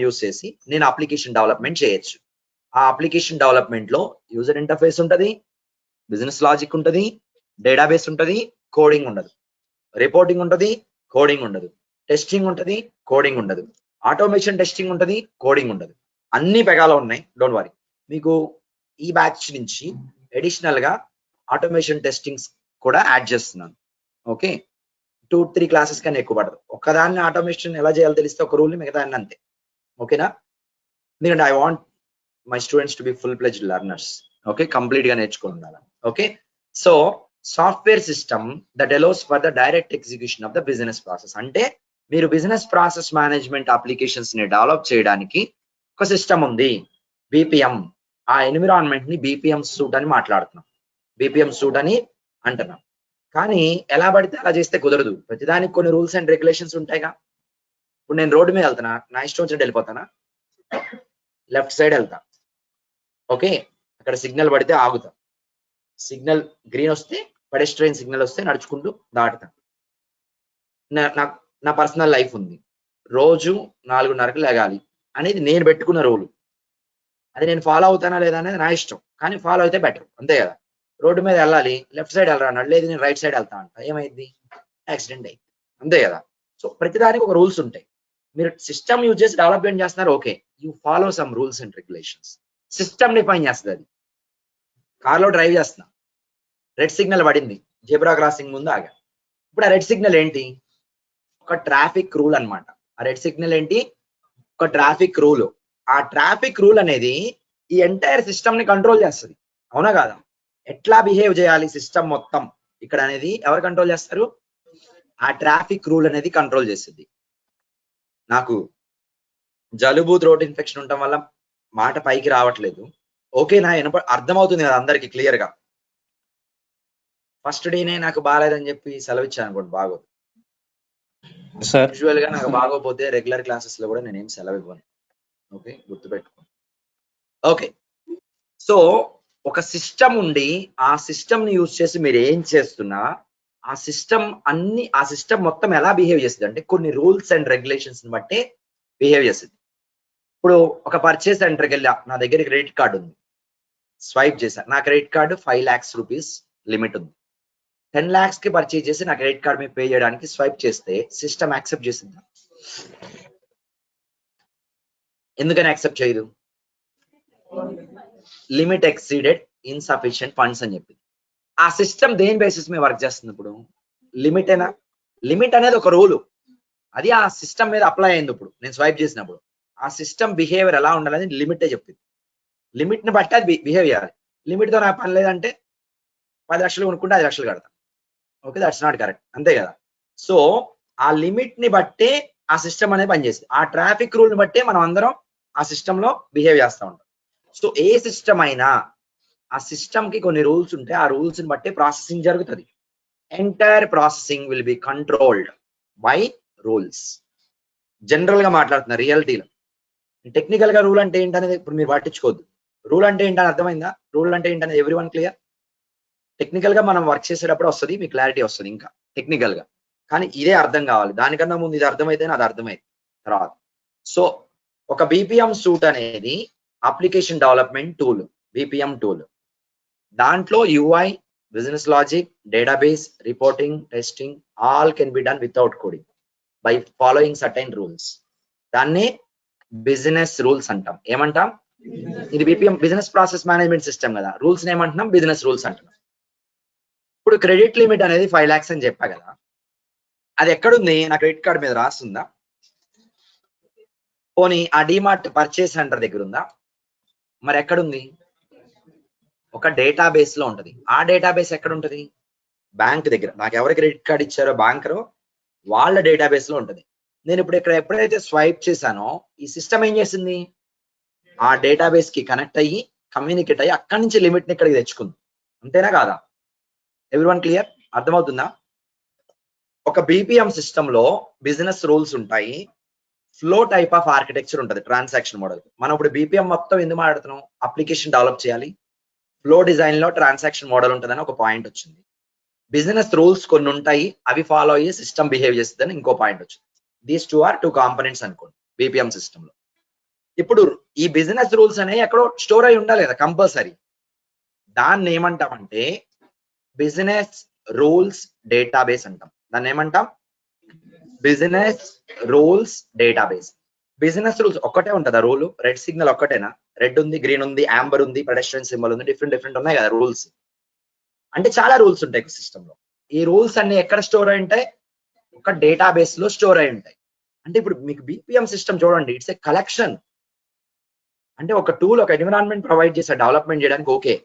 యూస్ చేసి నేను అప్లికేషన్ డెవలప్మెంట్ చేయొచ్చు. ఆ అప్లికేషన్ డెవలప్మెంట్ లో యూజర్ ఇంటర్ఫేస్ ఉంటది, బిజినెస్ లాజిక్ ఉంటది, డేటాబేస్ ఉంటది, కోడింగ్ ఉండదు, రిపోర్టింగ్ ఉంటది, కోడింగ్ ఉండదు, టెస్టింగ్ ఉంటది, కోడింగ్ ఉండదు, ఆటోమేషన్ టెస్టింగ్ ఉంటది, కోడింగ్ ఉండదు. అన్ని పెగాలో ఉన్నాయి, డోంట్ వరీ. మీకు ఈ బ్యాచ్ నుంచి అడిషనల్ గా ఆటోమేషన్ టెస్టింగ్స్ కూడా యాడ్ చేస్తున్నాను. ఓకే, 2-3 క్లాసెస్ కన్నా ఎక్కువ పడదు. ఒక్కదాన్ని ఆటోమేషన్ ఎలా చేయాలో తెలిస్తే ఒక రూల్, మిగతా అన్ని అంతే. ఓకేనా? ఎందుకంటే I want my students to be full pledged learners. Okay, complete గా నేర్చుకుని ఉండాలి. Okay, so software system that allows for the direct execution of the business process. అంటే మీరు బిజినెస్ ప్రాసెస్ మేనేజ్మెంట్ అప్లికేషన్స్ ని డెవలప్ చేయడానికి ఒక సిస్టమ్ ఉంది, BPM. ఆ ఎన్విరాన్మెంట్ ని బీపీఎం సూట్ అని మాట్లాడుతున్నాం, బీపీఎం సూట్ అని అంటున్నాం. కానీ ఎలా పడితే అలా చేస్తే కుదరదు. ప్రతిదానికి కొన్ని రూల్స్ అండ్ రెగ్యులేషన్స్ ఉంటాయిగా. ఇప్పుడు నేను రోడ్డు మీద వెళ్తున్నా, నా ఇష్టం వచ్చినట్టు వెళ్ళిపోతానా? లెఫ్ట్ సైడ్ వెళ్తా. ఓకే, అక్కడ సిగ్నల్ పడితే ఆగుతా, సిగ్నల్ గ్రీన్ వస్తే, పెడెస్ట్రియన్ సిగ్నల్ వస్తే నడుచుకుంటూ దాటుతా. నా పర్సనల్ లైఫ్ ఉంది, రోజు 4:30కి లెగాలి అనేది నేను పెట్టుకున్న రూలు. అది నేను ఫాలో అవుతానా లేదా అనేది నా ఇష్టం, కానీ ఫాలో అయితే బెటర్, అంతే కదా. రోడ్డు మీద వెళ్ళాలి, లెఫ్ట్ సైడ్ వెళ్ళరా అన్నాడు, లేదు నేను రైట్ సైడ్ వెళ్తా అంట, ఏమైంది? యాక్సిడెంట్ అయింది, అంతే కదా. సో ప్రతిదానికి ఒక రూల్స్ ఉంటాయి. మీరు సిస్టమ్ యూజ్ చేసి డెవలప్మెంట్ చేస్తున్నారు, okay, you follow some rules and regulations. System define చేస్తుంది. అది కార్లో డ్రైవ్ చేస్తున్నా, రెడ్ సిగ్నల్ పడింది, జెబ్రా క్రాసింగ్ ముందు ఆగా. ఇప్పుడు ఆ రెడ్ సిగ్నల్ ఏంటి? ఒక ట్రాఫిక్ రూల్ అన్నమాట. ఆ రెడ్ సిగ్నల్ ఏంటి? ఒక ట్రాఫిక్ రూల్. ఆ ట్రాఫిక్ రూల్ అనేది ఈ ఎంటైర్ సిస్టమ్ ని కంట్రోల్ చేస్తుంది, అవునా కాదా? ఎట్లా బిహేవ్ చేయాలి సిస్టమ్ మొత్తం ఇక్కడ అనేది ఎవరు కంట్రోల్ చేస్తారు? ఆ ట్రాఫిక్ రూల్ అనేది కంట్రోల్ చేస్తుంది. నాకు జలుబు థ్రోట్ ఇన్ఫెక్షన్ ఉండటం వల్ల మాట పైకి రావట్లేదు, ఓకేనా? అర్థమవుతుంది కదా అందరికి క్లియర్ గా? ఫస్ట్ డేనే నాకు బాగాలేదని చెప్పి సెలవు ఇచ్చాను అనుకోండి, బాగోదు. యూజువల్ గా నాకు బాగోపోతే రెగ్యులర్ క్లాసెస్ లో కూడా నేనేం సెలవు ఇవ్వను. ఓకే, గుర్తుపెట్టుకో. ఓకే, సో ఒక సిస్టమ్ ఉండి ఆ సిస్టమ్ ని యూజ్ చేసి మీరు ఏం చేస్తున్నా ఆ సిస్టమ్ మొత్తం ఎలా బిహేవ్ చేస్తుంది అంటే కొన్ని రూల్స్ అండ్ రెగ్యులేషన్స్ ని బట్టే బిహేవ్ చేస్తుంది. ఇప్పుడు ఒక పర్చేస్ సెంటర్కి వెళ్ళా, నా దగ్గర క్రెడిట్ కార్డు ఉంది, స్వైప్ చేశా, నా credit card 5 lakhs rupees limit ఉంది. 10 lakhs కి పర్చేజ్ చేసి నా క్రెడిట్ కార్డ్ మీద పే చేయడానికి స్వైప్ చేస్తే సిస్టమ్ యాక్సెప్ట్ చేసింది. ఎందుకని యాక్సెప్ట్ చేయదు? లిమిట్ ఎక్సీడెడ్, ఇన్సఫిషియెంట్ ఫండ్స్ అని చెప్పి. ఆ సిస్టమ్ దేని బేసిస్ మీద వర్క్ చేస్తుంది? ఇప్పుడు లిమిటేనా? లిమిట్ అనేది ఒక రూలు, అది ఆ సిస్టమ్ మీద అప్లై అయింది. ఇప్పుడు నేను స్వైప్ చేసినప్పుడు ఆ సిస్టమ్ బిహేవియర్ ఎలా ఉండాలని లిమిటే చెప్పింది. లిమిట్ ని బట్టి అది బిహేవ్ చేయాలి. లిమిట్ తో నాకు పని లేదంటే 10 లక్షలు కొనుక్కుంటే 5 లక్షలు కడతా. ఓకే, దట్స్ నాట్ కరెక్ట్, అంతే కదా? సో ఆ లిమిట్ ని బట్టే ఆ సిస్టమ్ అనేది పనిచేస్తుంది. ఆ ట్రాఫిక్ రూల్ ని బట్టే మనం అందరం ఆ సిస్టమ్ లో బిహేవ్ చేస్తూ ఉంటాం. సో ఏ సిస్టమ్ అయినా ఆ సిస్టమ్ కి కొన్ని రూల్స్ ఉంటే ఆ రూల్స్ ని బట్టే ప్రాసెసింగ్ జరుగుతుంది. Entire processing will be controlled by rules. General గా మాట్లాడుతున్నా, రియాలిటీలో. టెక్నికల్ గా రూల్ అంటే ఏంటనేది ఇప్పుడు మీరు పట్టించుకోవద్దు. రూల్ అంటే ఏంటని అర్థమైందా? రూల్ అంటే ఏంటనేది ఎవ్రీ వన్ క్లియర్? టెక్నికల్ గా మనం వర్క్ చేసేటప్పుడు వస్తుంది, మీ క్లారిటీ వస్తుంది ఇంకా టెక్నికల్ గా. కానీ ఇదే అర్థం కావాలి, దానికన్నా ముందు ఇది అర్థమైతేనే అది అర్థమైంది తర్వాత. సో ఒక బీపీఎం సూట్ అనేది application development tool, BPM tool. దాంట్లో UI, business logic, database, reporting, testing all can be done without coding by following certain rules. దాన్ని బిజినెస్ రూల్స్ అంటాం. ఏమంటాం? ఇది BPM business process management system కదా, rules ఏమంటున్నాం? Business rules అంటున్నాం. ఇప్పుడు credit limit అనేది 5 lakhs అని చెప్పా కదా, అది ఎక్కడుంది? నా క్రెడిట్ కార్డ్ మీద రాస్తుందా? పోనీ ఆ డిమార్ట్ పర్చేస్ సెంటర్ దగ్గర ఉందా? మరి ఎక్కడుంది? ఒక డేటాబేస్ లో ఉంటది. ఆ డేటాబేస్ ఎక్కడ ఉంటది? బ్యాంక్ దగ్గర. నాకు ఎవరు క్రెడిట్ కార్డ్ ఇచ్చారో బ్యాంకరు వాళ్ళ డేటాబేస్ లో ఉంటది. నేను ఇప్పుడు ఇక్కడ ఎప్పుడైతే స్వైప్ చేశానో ఈ సిస్టమ్ ఏం చేసింది? ఆ డేటాబేస్ కి కనెక్ట్ అయ్యి కమ్యూనికేట్ అయ్యి అక్కడి నుంచి లిమిట్ ని ఇక్కడికి తెచ్చుకుంది. అంతేనా కాదా? Everyone clear? అర్థమవుతుందా? ఒక బీపీఎం సిస్టమ్ లో బిజినెస్ రూల్స్ ఉంటాయి, ఫ్లో టైప్ ఆఫ్ ఆర్కిటెక్చర్ ఉంటుంది, ట్రాన్సాక్షన్ మోడల్. మనం ఇప్పుడు బీపీఎం మొత్తం ఎందుకు మాట్లాడుతున్నాం? అప్లికేషన్ డెవలప్ చేయాలి, ఫ్లో డిజైన్ లో ట్రాన్సాక్షన్ మోడల్ ఉంటుందని ఒక పాయింట్ వచ్చింది. బిజినెస్ రూల్స్ కొన్ని ఉంటాయి, అవి ఫాలో అయ్యి సిస్టమ్ బిహేవ్ చేస్తుందని ఇంకో పాయింట్ వచ్చింది. దీస్ టూ ఆర్ 2 కాంపోనెంట్స్ అనుకోండి బీపీఎం సిస్టమ్ లో. ఇప్పుడు ఈ బిజినెస్ రూల్స్ అనేవి ఎక్కడో స్టోర్ అయి ఉండాలి కదా కంపల్సరీ. దాన్ని ఏమంటామంటే బిజినెస్ రూల్స్ డేటాబేస్ అంటాం. దాన్ని ఏమంటాం? Business rules database. Business rules ఒక్కటే ఉంటుందా? రూల్ రెడ్ సిగ్నల్ ఒక్కటేనా? రెడ్ ఉంది, గ్రీన్ ఉంది, యాంబర్ ఉంది, పెడెస్ట్రియన్ సింబల్ ఉంది, డిఫరెంట్ ఉన్నాయి కదా రూల్స్. అంటే చాలా రూల్స్ ఉంటాయి సిస్టమ్ లో. ఈ రూల్స్ అన్ని ఎక్కడ స్టోర్ అయి ఉంటాయి? ఒక డేటాబేస్ లో స్టోర్ అయి ఉంటాయి. అంటే ఇప్పుడు మీకు బీపీఎం సిస్టమ్ చూడండి, ఇట్స్ ఏ కలెక్షన్. అంటే ఒక టూల్, ఒక ఎన్విరాన్మెంట్ ప్రొవైడ్ చేసే డెవలప్మెంట్ చేయడానికి, ఓకే.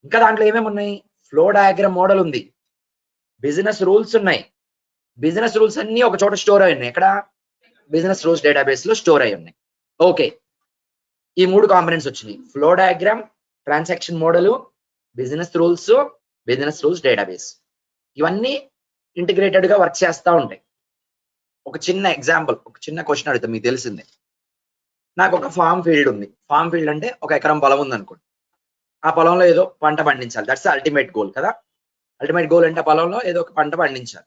ఇంకా దాంట్లో ఏమేమి ఉన్నాయి? ఫ్లో డయాగ్రామ్ మోడల్ ఉంది, బిజినెస్ రూల్స్ ఉన్నాయి. బిజినెస్ రూల్స్ అన్ని ఒక చోట స్టోర్ అయి ఉన్నాయి. ఎక్కడ? బిజినెస్ రూల్స్ డేటాబేస్ లో స్టోర్ అయి ఉన్నాయి. ఓకే, ఈ 3 కాంపోనెంట్స్ వచ్చినాయి: flow diagram, transaction model, business rules database. ఇవన్నీ ఇంటిగ్రేటెడ్ గా వర్క్ చేస్తూ ఉంటాయి. ఒక చిన్న ఎగ్జాంపుల్, ఒక చిన్న క్వశ్చన్ అడుగుతా, మీకు తెలిసిందే. నాకు ఒక ఫార్మ్ ఫీల్డ్ ఉంది. ఫార్మ్ ఫీల్డ్ అంటే 1 ఎకరం పొలం ఉంది అనుకోండి. ఆ పొలంలో ఏదో పంట పండించాలి, దట్స్ అల్టిమేట్ గోల్ కదా. అల్టిమేట్ గోల్ అంటే పొలంలో ఏదో ఒక పంట పండించాలి.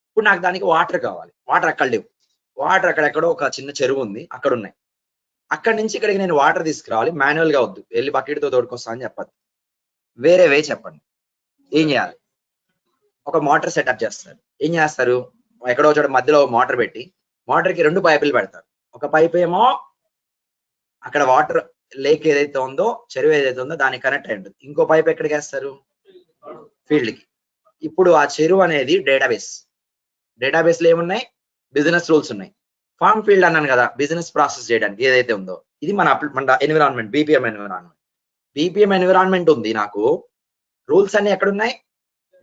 ఇప్పుడు నాకు దానికి వాటర్ కావాలి. వాటర్ అక్కడ లేవు. వాటర్ అక్కడెక్కడో ఒక చిన్న చెరువు ఉంది, అక్కడ ఉన్నాయి. అక్కడి నుంచి ఇక్కడికి నేను వాటర్ తీసుకురావాలి, మాన్యువల్ గా వద్దు, వెళ్ళి బకెట్ తో తోడుకొస్తా అని చెప్పద్దు. వేరే వే చెప్పండి. ఏం చేయాలి? ఒక మోటార్ సెటప్ చేస్తారు. ఏం చేస్తారు? ఎక్కడో చోట మధ్యలో మోటార్ పెట్టి మోటార్ కి 2 పైపులు పెడతారు. ఒక పైప్ ఏమో అక్కడ వాటర్ లేక్ ఏదైతే ఉందో, చెరువు ఏదైతే ఉందో దానికి కనెక్ట్ అయి ఉంటుంది. ఇంకో పైప్ ఎక్కడికి వేస్తారు? ఫీల్డ్ కి. ఇప్పుడు ఆ చెరువు అనేది డేటాబేస్ లో ఏమున్నాయి? బిజినెస్ రూల్స్ ఉన్నాయి. ఫార్మ్ ఫీల్డ్ అన్నాను కదా, బిజినెస్ ప్రాసెస్ చేయడానికి ఏదైతే ఉందో, ఇది మన ఎన్విరాన్మెంట్, బీపీఎం ఎన్విరాన్మెంట్ ఉంది. నాకు రూల్స్ అన్ని ఎక్కడ ఉన్నాయి?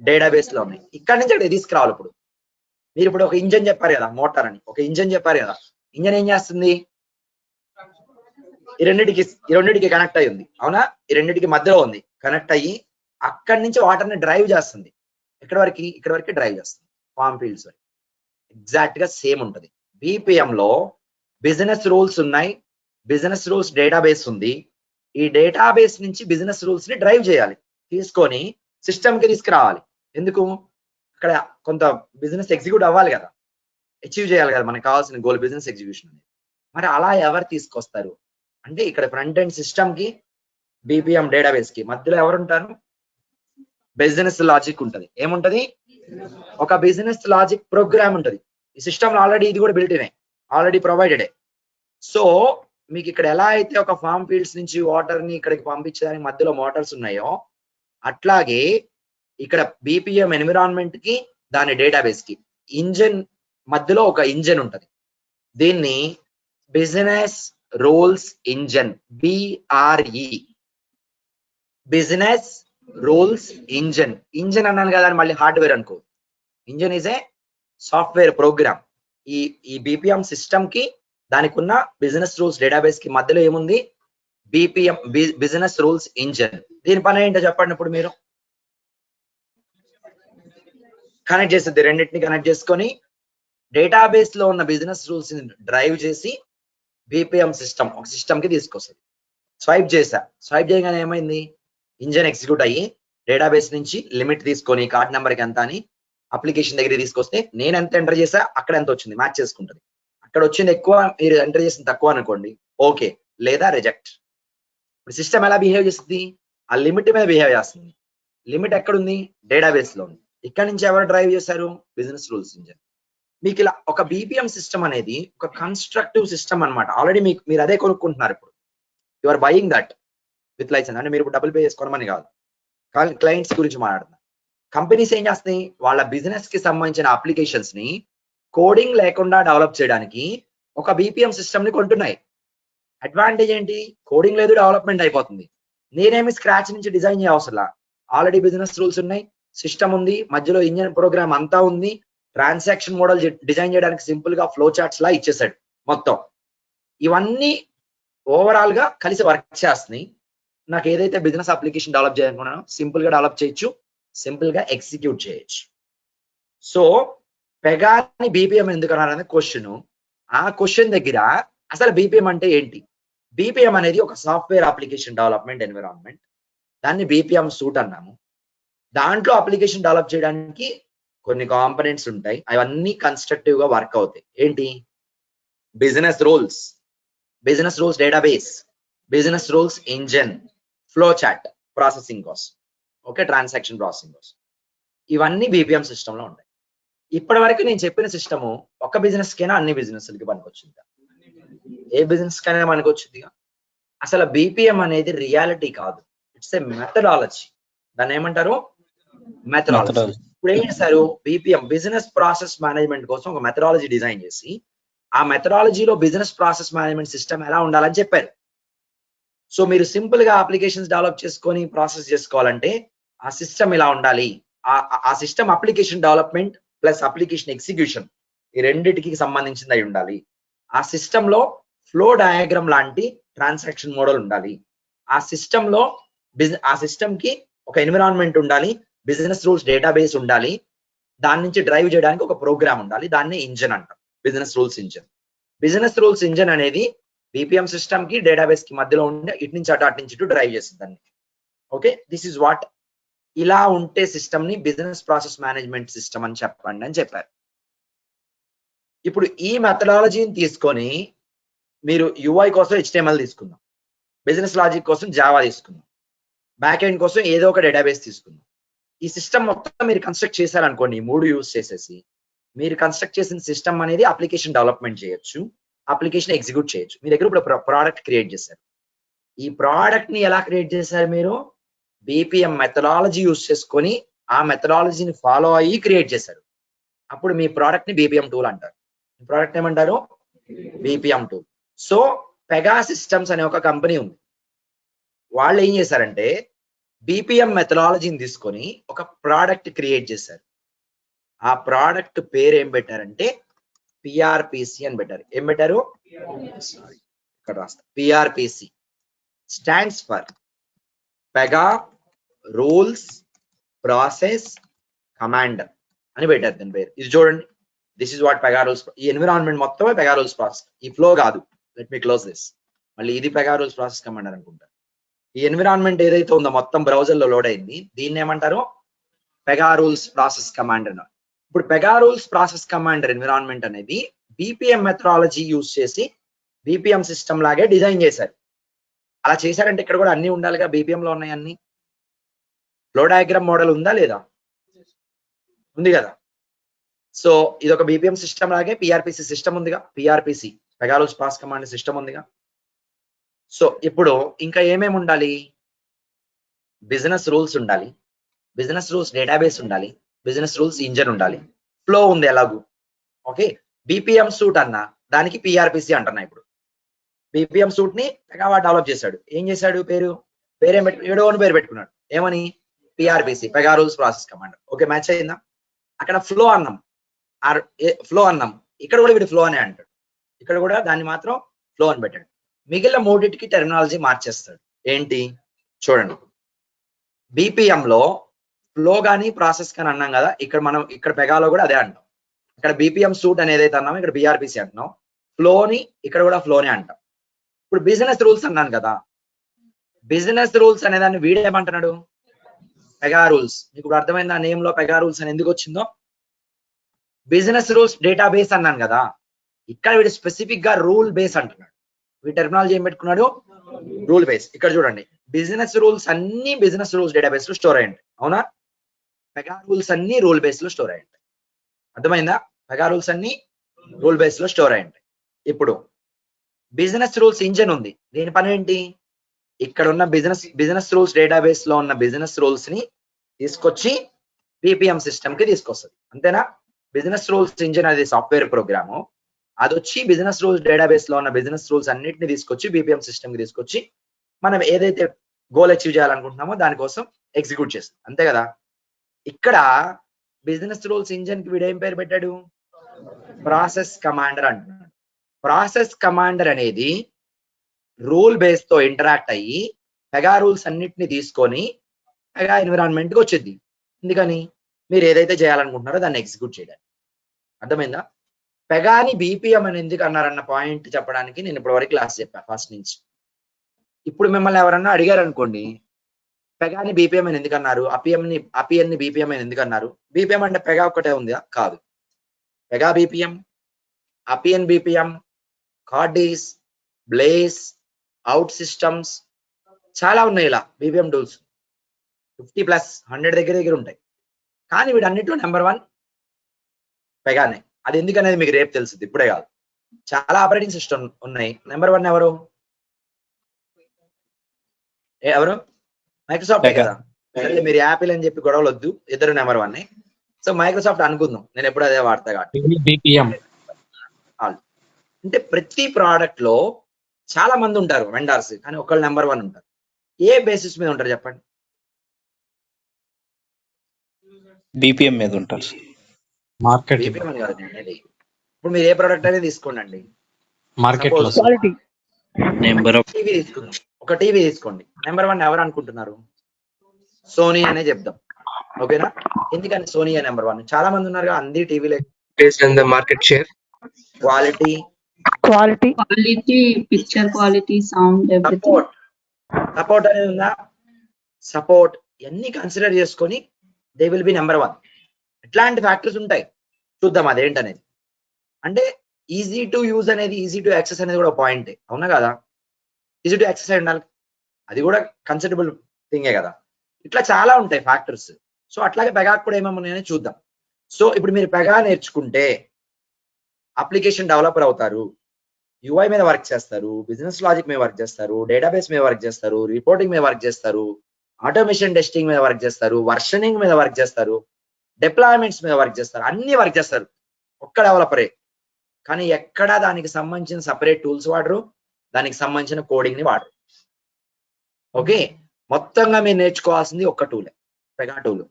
డేటాబేస్ లో ఉన్నాయి. ఇక్కడ నుంచి అక్కడ తీసుకురావాలి. మీరు ఇప్పుడు ఒక ఇంజన్ చెప్పారు కదా, మోటార్ అని ఒక ఇంజన్ చెప్పారు కదా. ఇంజన్ ఏం చేస్తుంది? ఈ రెండింటికి కనెక్ట్ అయ్యి ఉంది, అవునా? ఈ రెండింటికి మధ్యలో ఉంది, కనెక్ట్ అయ్యి అక్కడి నుంచి వాటర్ ని డ్రైవ్ చేస్తుంది. ఇక్కడ వరకు డ్రైవ్ చేస్తుంది. ఫార్మ్ ఫీల్డ్స్ వరకు ఎగ్జాక్ట్ గా సేమ్ ఉంటది. బీపీఎం లో బిజినెస్ రూల్స్ ఉన్నాయి, బిజినెస్ రూల్స్ డేటాబేస్ ఉంది. ఈ డేటాబేస్ నుంచి బిజినెస్ రూల్స్ ని డ్రైవ్ చేయాలి, తీసుకొని సిస్టమ్ కి తీసుకురావాలి. ఎందుకు? అక్కడ కొంత బిజినెస్ ఎగ్జిక్యూట్ అవ్వాలి కదా, అచీవ్ చేయాలి కదా మనకు కావాల్సిన గోల్, బిజినెస్ ఎగ్జిక్యూషన్ అనేది. మరి అలా ఎవరు తీసుకొస్తారు అంటే, ఇక్కడ ఫ్రంట్ ఎండ్ సిస్టమ్ కి, బీపీఎం డేటాబేస్ కి మధ్యలో ఎవరు ఉంటారు? బిజినెస్ లాజిక్ ఉంటది. ఏముంటది? ఒక బిజినెస్ లాజిక్ ప్రోగ్రామ్ ఉంటది. ఈ సిస్టమ్ ఆల్రెడీ ఇది కూడా built in, already provided. So మీకు ఇక్కడ ఎలా అయితే ఒక ఫార్మ్ ఫీల్డ్స్ నుంచి వాటర్ ని ఇక్కడికి పంపించడానికి మధ్యలో మోటార్స్ ఉన్నాయో, అట్లాగే ఇక్కడ బీపీఎం ఎన్విరాన్మెంట్ కి, దాని డేటాబేస్ కి ఇంజన్ మధ్యలో ఒక ఇంజన్ ఉంటది. దీన్ని business rules engine, BRE, business rules engine అన్నాను కదా, మళ్ళీ హార్డ్వేర్ అనుకో. Engine is a software program. ఈ బీపీఎం సిస్టమ్ కి, దానికి ఉన్న బిజినెస్ రూల్స్ డేటాబేస్ కి మధ్యలో ఏముంది? BPM business rules engine. దీని పని ఏంటో చెప్పండి. ఇప్పుడు మీరు కనెక్ట్ చేస్తుంది, రెండింటిని కనెక్ట్ చేసుకొని డేటాబేస్ లో ఉన్న బిజినెస్ రూల్స్ ని డ్రైవ్ చేసి బీపీఎం సిస్టమ్ ఒక సిస్టమ్ కి తీసుకొస్తుంది. స్వైప్ చేయగానే ఏమైంది? ఇంజన్ ఎగ్జిక్యూట్ అయ్యి డేటాబేస్ నుంచి లిమిట్ తీసుకొని కార్డ్ నెంబర్కి ఎంత అని అప్లికేషన్ దగ్గర తీసుకొస్తే, నేను ఎంత ఎంటర్ చేసా అక్కడ ఎంత వచ్చింది మ్యాచ్ చేసుకుంటుంది. అక్కడ వచ్చింది ఎక్కువ, మీరు ఎంటర్ చేసింది తక్కువ అనుకోండి, ఓకే లేదా రిజెక్ట్. ఇప్పుడు సిస్టమ్ ఎలా బిహేవ్ చేస్తుంది? ఆ లిమిట్ మీద బిహేవ్ చేస్తుంది. లిమిట్ ఎక్కడుంది? డేటాబేస్ లో ఉంది. ఇక్కడ నుంచి ఎవరు డ్రైవ్ చేశారు? Business rules engine. మీకు ఇలా ఒక బీపీఎం సిస్టమ్ అనేది ఒక కన్స్ట్రక్టివ్ సిస్టమ్ అన్నమాట. ఆల్రెడీ మీరు అదే కొనుక్కుంటున్నారు. ఇప్పుడు you are buying that with licence. అంటే మీరు ఇప్పుడు డబుల్ పే చేసుకోవడమని కాదు, క్లయింట్స్ గురించి మాట్లాడుతున్నారు. కంపెనీస్ ఏం చేస్తాయి? వాళ్ళ బిజినెస్ కి సంబంధించిన అప్లికేషన్స్ ని కోడింగ్ లేకుండా డెవలప్ చేయడానికి ఒక బీపీఎం సిస్టమ్ ని కొంటున్నాయి. అడ్వాంటేజ్ ఏంటి? కోడింగ్ లేదు, డెవలప్మెంట్ అయిపోతుంది. నేనేమి స్క్రాచ్ నుంచి డిజైన్ చేయవసరం. ఆల్రెడీ బిజినెస్ రూల్స్ ఉన్నాయి, సిస్టమ్ ఉంది, మధ్యలో ఇంజన్ ప్రోగ్రామ్ అంతా ఉంది. ట్రాన్సాక్షన్ మోడల్ డిజైన్ చేయడానికి సింపుల్ గా ఫ్లో చార్ట్స్ లా ఇచ్చేసాడు మొత్తం. ఇవన్నీ ఓవరాల్ గా కలిసి వర్క్ చేస్తున్నాయి. నాకు ఏదైతే బిజినెస్ అప్లికేషన్ డెవలప్ చేయాలనుకున్నానో సింపుల్ గా డెవలప్ చేయొచ్చు, సింపుల్ గా ఎగ్జిక్యూట్ చేయొచ్చు. సో పెగాని బీపీఎం ఎందుకు అన్నారనే క్వశ్చన్. ఆ క్వశ్చన్ దగ్గర అసలు బీపీఎం అంటే ఏంటి? బీపీఎం అనేది ఒక సాఫ్ట్వేర్ అప్లికేషన్ డెవలప్మెంట్ ఎన్విరాన్మెంట్. దాన్ని బీపీఎం సూట్ అన్నాము. దాంట్లో అప్లికేషన్ డెవలప్ చేయడానికి కొన్ని కాంపనెంట్స్ ఉంటాయి, అవన్నీ కన్స్ట్రక్టివ్ గా వర్క్ అవుతాయి. ఏంటి? Business rules database, business rules engine, flow chart processing కోసం, ఓకే, ట్రాన్సాక్షన్ ప్రాసెసింగ్ కోసం. ఇవన్నీ బీపీఎం సిస్టమ్ లో ఉంటాయి. ఇప్పటి వరకు నేను చెప్పిన సిస్టము ఒక బిజినెస్ కైనా అన్ని బిజినెస్ కి పనికొచ్చింది. ఏ బిజినెస్ కైనా పనికొచ్చింది. అసలు బీపీఎం అనేది రియాలిటీ కాదు, ఇట్స్ ఏ మెథడాలజీ. దాన్ని ఏమంటారు? మెథడాలజీ. ఇప్పుడు ఏం చేశారు? బీపీఎం బిజినెస్ ప్రాసెస్ మేనేజ్మెంట్ కోసం ఒక మెథడాలజీ డిజైన్ చేసి, ఆ మెథడాలజీలో బిజినెస్ ప్రాసెస్ మేనేజ్మెంట్ సిస్టమ్ ఎలా ఉండాలని చెప్పారు. సో మీరు సింపుల్ గా అప్లికేషన్స్ డెవలప్ చేసుకొని ప్రాసెస్ చేసుకోవాలంటే ఆ సిస్టమ్ ఇలా ఉండాలి. ఆ system application development plus application execution ఈ రెండింటికి సంబంధించింది అయి ఉండాలి. ఆ సిస్టమ్ లో ఫ్లో డయాగ్రామ్ లాంటి ట్రాన్సాక్షన్ మోడల్ ఉండాలి. ఆ సిస్టమ్ లో ఆ సిస్టమ్ కి ఒక ఎన్విరాన్మెంట్ ఉండాలి, బిజినెస్ రూల్స్ డేటాబేస్ ఉండాలి, దాని నుంచి డ్రైవ్ చేయడానికి ఒక ప్రోగ్రామ్ ఉండాలి. దాన్ని ఇంజన్ అంటారు, business rules engine. Business rules engine అనేది బీపీఎం సిస్టమ్ కి డేటాబేస్ కి మధ్యలో ఉండే ఇటు నుంచి అటు నుంచి ఇటు డ్రైవ్ చేస్తుంది దాన్ని. Okay, this is what. ఇలా ఉంటే సిస్టమ్ ని బిజినెస్ ప్రాసెస్ మేనేజ్మెంట్ సిస్టమ్ అని చెప్పండి అని చెప్పారు. ఇప్పుడు ఈ మెథడాలజీని తీసుకొని మీరు యూఐ కోసం HTML తీసుకుందాం, బిజినెస్ లాజిక్ కోసం జావా తీసుకుందాం, బ్యాక్ ఎండ్ కోసం ఏదో ఒక డేటాబేస్ తీసుకుందాం. ఈ సిస్టమ్ మొత్తం మీరు కన్స్ట్రక్ట్ చేశారనుకోండి, 3 యూజ్ చేసేసి మీరు కన్స్ట్రక్ట్ చేసిన సిస్టమ్ అనేది అప్లికేషన్ డెవలప్మెంట్ చేయొచ్చు, అప్లికేషన్ ఎగ్జిక్యూట్ చేయొచ్చు. మీ దగ్గర ఇప్పుడు ప్రోడక్ట్ క్రియేట్ చేశారు. ఈ ప్రోడక్ట్ ని ఎలా క్రియేట్ చేశారు మీరు? బీపీఎం మెథడాలజీ యూజ్ చేసుకొని ఆ మెథడాలజీని ఫాలో అయ్యి క్రియేట్ చేశారు. అప్పుడు మీ ప్రోడక్ట్ ని బీపీఎం టూల్ అంటారు. మీ ప్రోడక్ట్ ఏమంటారు? BPM tool. So Pega systems అనే ఒక కంపెనీ ఉంది. వాళ్ళు ఏం చేశారంటే బీపీఎం మెథడాలజీని తీసుకొని ఒక ప్రోడక్ట్ క్రియేట్ చేశారు. ఆ ప్రోడక్ట్ పేరు ఏం పెట్టారంటే పిఆర్పిసి అని పెట్టారు. ఏం పెట్టారు? ఇక్కడ రాస్తా. PRPC stands for Pega rules process commander అని పెట్టారు దీని పేరు. ఇది చూడండి, this is what Pega rules. ఈ ఎన్విరాన్మెంట్ మొత్తమే పెగా రూల్స్ ప్రాసెస్. ఈ ఫ్లో కాదు. Let me close this. మళ్ళీ ఇది పెగా రూల్స్ ప్రాసెస్ కమాండర్ అనుకుంటారు. ఈ ఎన్విరాన్మెంట్ ఏదైతే ఉందో మొత్తం బ్రౌజర్ లో లోడ్ అయింది, దీన్ని ఏమంటారు? Pega rules process commander. ఇప్పుడు Pega rules process commander environment అనేది బీపీఎం మెథడాలజీ యూజ్ చేసి బీపీఎం సిస్టమ్ లాగే డిజైన్ చేశారు. అలా చేశారంటే ఇక్కడ కూడా అన్ని ఉండాలిగా. బీపీఎం లో ఉన్నాయి అన్ని. ఫ్లో డయాగ్రామ్ మోడల్ ఉందా లేదా? ఉంది కదా. సో ఇది ఒక బీపీఎం సిస్టమ్ లాగే పిఆర్పిసి సిస్టమ్ ఉందిగా. PRPC Pega rules process commander system ఉందిగా. సో ఇప్పుడు ఇంకా ఏమేమి ఉండాలి? బిజినెస్ రూల్స్ ఉండాలి, బిజినెస్ రూల్స్ డేటాబేస్ ఉండాలి, బిజినెస్ రూల్స్ ఇంజన్ ఉండాలి, ఫ్లో ఉంది ఎలాగూ. ఓకే, బీపీఎం సూట్ అన్న దానికి పిఆర్పిసి అంటున్నా. ఇప్పుడు బీపీఎం సూట్ ని పెగా డెవలప్ చేశాడు. ఏం చేశాడు? పేరేం ఏడో అని పేరు పెట్టుకున్నాడు. ఏమని? PRPC Pega rules process commander. Okay, match అయిందా? అక్కడ ఫ్లో అన్నాం, ఫ్లో అన్నాం. ఇక్కడ కూడా వీడు ఫ్లో అనే అంటాడు. ఇక్కడ కూడా దాన్ని మాత్రం ఫ్లో అని పెట్టాడు. మిగిలిన మూడింటికి టెర్మినాలజీ మార్చేస్తాడు. ఏంటి చూడండి. బీపీఎం లో ఫ్లో కానీ ప్రాసెస్ కానీ అన్నాం కదా. ఇక్కడ పెగాలో కూడా అదే అంటాం. ఇక్కడ బీపీఎం సూట్ అనేది ఏదైతే అన్నామో ఇక్కడ బిఆర్పిసి అంటున్నాం. ఫ్లోని ఇక్కడ కూడా ఫ్లోనే అంటాం. ఇప్పుడు బిజినెస్ రూల్స్ అన్నాను కదా. బిజినెస్ రూల్స్ అనే దాన్ని వీడేమంటున్నాడు? Pega rules. మీకు ఇప్పుడు అర్థమైంది ఆ నేమ్ లో పెగా రూల్స్ అని ఎందుకు వచ్చిందో. బిజినెస్ రూల్స్ డేటాబేస్ అన్నాను కదా. ఇక్కడ వీడు స్పెసిఫిక్ గా రూల్ బేస్ అంటున్నాడు. వీడి టెర్మినాలజీ ఏం పెట్టుకున్నాడు? Rule base. ఇక్కడ చూడండి, బిజినెస్ రూల్స్ అన్ని బిజినెస్ రూల్స్ డేటాబేస్ లో స్టోర్ అయ్యాయి. అవునా? పెగా రూల్స్ అన్ని రూల్ బేస్ లో స్టోర్ అయ్యాయి. అర్థమైందా? పెగా రూల్స్ అన్ని రూల్ బేస్ లో స్టోర్ అయ్యాయి. ఇప్పుడు బిజినెస్ రూల్స్ ఇంజన్ ఉంది. దీని పని ఏంటి? ఇక్కడ ఉన్న బిజినెస్ రూల్స్ డేటాబేస్ లో ఉన్న బిజినెస్ రూల్స్ ని తీసుకొచ్చి బీపీఎం సిస్టమ్ కి తీసుకొస్తుంది. అంతేనా? బిజినెస్ రూల్స్ ఇంజన్ అనేది సాఫ్ట్వేర్ ప్రోగ్రాము. అది వచ్చి బిజినెస్ రూల్స్ డేటాబేస్ లో ఉన్న బిజినెస్ రూల్స్ అన్నిటిని తీసుకొచ్చి బీపీఎం సిస్టమ్ కి తీసుకొచ్చి మనం ఏదైతే గోల్ అచీవ్ చేయాలనుకుంటున్నామో దానికోసం ఎగ్జిక్యూట్ చేస్తాం. అంతే కదా. ఇక్కడ బిజినెస్ రూల్స్ ఇంజన్ కి వీడేం పేరు పెట్టాడు? ప్రాసెస్ కమాండర్ అంటున్నాడు. ప్రాసెస్ కమాండర్ అనేది రూల్ బేస్ తో ఇంటరాక్ట్ అయ్యి పెగా రూల్స్ అన్నిటిని తీసుకొని పెగా ఎన్విరాన్మెంట్ కి వచ్చింది. ఎందుకని? మీరు ఏదైతే చేయాలనుకుంటున్నారో దాన్ని ఎగ్జిక్యూట్ చేయడానికి. అర్థమైందా? పెగాని బీపీఎం అని ఎందుకు అన్నారన్న పాయింట్ చెప్పడానికి నేను ఇప్పటి వరకు క్లాస్ చెప్పాను ఫస్ట్ నుంచి. ఇప్పుడు మిమ్మల్ని ఎవరన్నా అడిగారు అనుకోండి, పెగాని బీపీఎం అని ఎందుకు అన్నారు, అపిఎన్ ని బీపీఎం అని ఎందుకు అన్నారు? బీపీఎం అంటే పెగా ఒక్కటే ఉందా? కాదు. Pega BPM, Appian BPM, Cordys, Blaze, OutSystems చాలా ఉన్నాయి. ఇలా బీపీఎం టూల్స్ 50+ 100 దగ్గర ఉంటాయి. కానీ వీటన్నిటిలో నెంబర్ 1 పెగానే. అది ఎందుకనేది మీకు రేపు తెలుస్తుంది, ఇప్పుడే కాదు. చాలా ఆపరేటింగ్ సిస్టమ్ ఉన్నాయి. నెంబర్ 1 ఎవరు? మైక్రోసాఫ్ట్ కదా. మీరు యాపిల్ అని చెప్పి గొడవలు వద్దు, ఇద్దరు నెంబర్ 1. సో మైక్రోసాఫ్ట్ అనుకుందాం, నేను ఎప్పుడు అదే వాడతా కాబట్టి. అంటే ప్రతి ప్రోడక్ట్ లో చాలా మంది ఉంటారు వెండర్స్, కానీ ఒకళ్ళు నెంబర్ 1 ఉంటారు. ఏ బేసిస్ మీద ఉంటారు చెప్పండి? బీపీఎం మీద ఉంటారు. మార్కెట్ ఇప్పుడు మీరు ఏ ప్రోడక్ట్ అనేది తీసుకోండి. టీవీ తీసుకుందాం. ఒక టీవీ తీసుకోండి. నెంబర్ 1 ఎవరు అనుకుంటున్నారు? సోనీ అనే చెప్దాం. ఓకేనా? ఎందుకని సోనీ నెంబర్ 1? చాలా మంది ఉన్నారు. అంది టీవీలో market share, quality, picture quality, sound, everything. Support అనేది ఉందా? సపోర్ట్ ఇవన్నీ కన్సిడర్ చేసుకొని దే విల్ బి నెంబర్ 1. ఎట్లాంటి ఫ్యాక్టర్స్ ఉంటాయి చూద్దాం అదేంటనేది. అంటే ఈజీ టు యూజ్ అనేది, ఈజీ టు యాక్సెస్ అనేది కూడా పాయింట్. అవునా కదా? ఈజీ టు యాక్సెస్ అయి ఉండాలి. అది కూడా కన్సిడరబుల్ థింగే కదా. ఇట్లా చాలా ఉంటాయి ఫ్యాక్టర్స్. సో అట్లాగే పెగాకు కూడా ఏమేమి ఉన్నాయని చూద్దాం. సో ఇప్పుడు మీరు పెగా నేర్చుకుంటే అప్లికేషన్ డెవలపర్ అవుతారు, యూఐ మీద వర్క్ చేస్తారు, బిజినెస్ లాజిక్ మీద వర్క్ చేస్తారు, డేటాబేస్ మీద వర్క్ చేస్తారు, రిపోర్టింగ్ మీద వర్క్ చేస్తారు, ఆటోమేషన్ టెస్టింగ్ మీద వర్క్ చేస్తారు, వర్షనింగ్ మీద వర్క్ చేస్తారు, డిప్లాయ్మెంట్స్ మీద వర్క్ చేస్తారు, అన్ని వర్క్ చేస్తారు ఒక్క డెవలపరే. కానీ ఎక్కడా దానికి సంబంధించిన సపరేట్ టూల్స్ వాడరు, దానికి సంబంధించిన కోడింగ్ ని వాడరు. ఓకే, మొత్తంగా మీరు నేర్చుకోవాల్సింది ఒక్క టూలే, పెగా టూల్.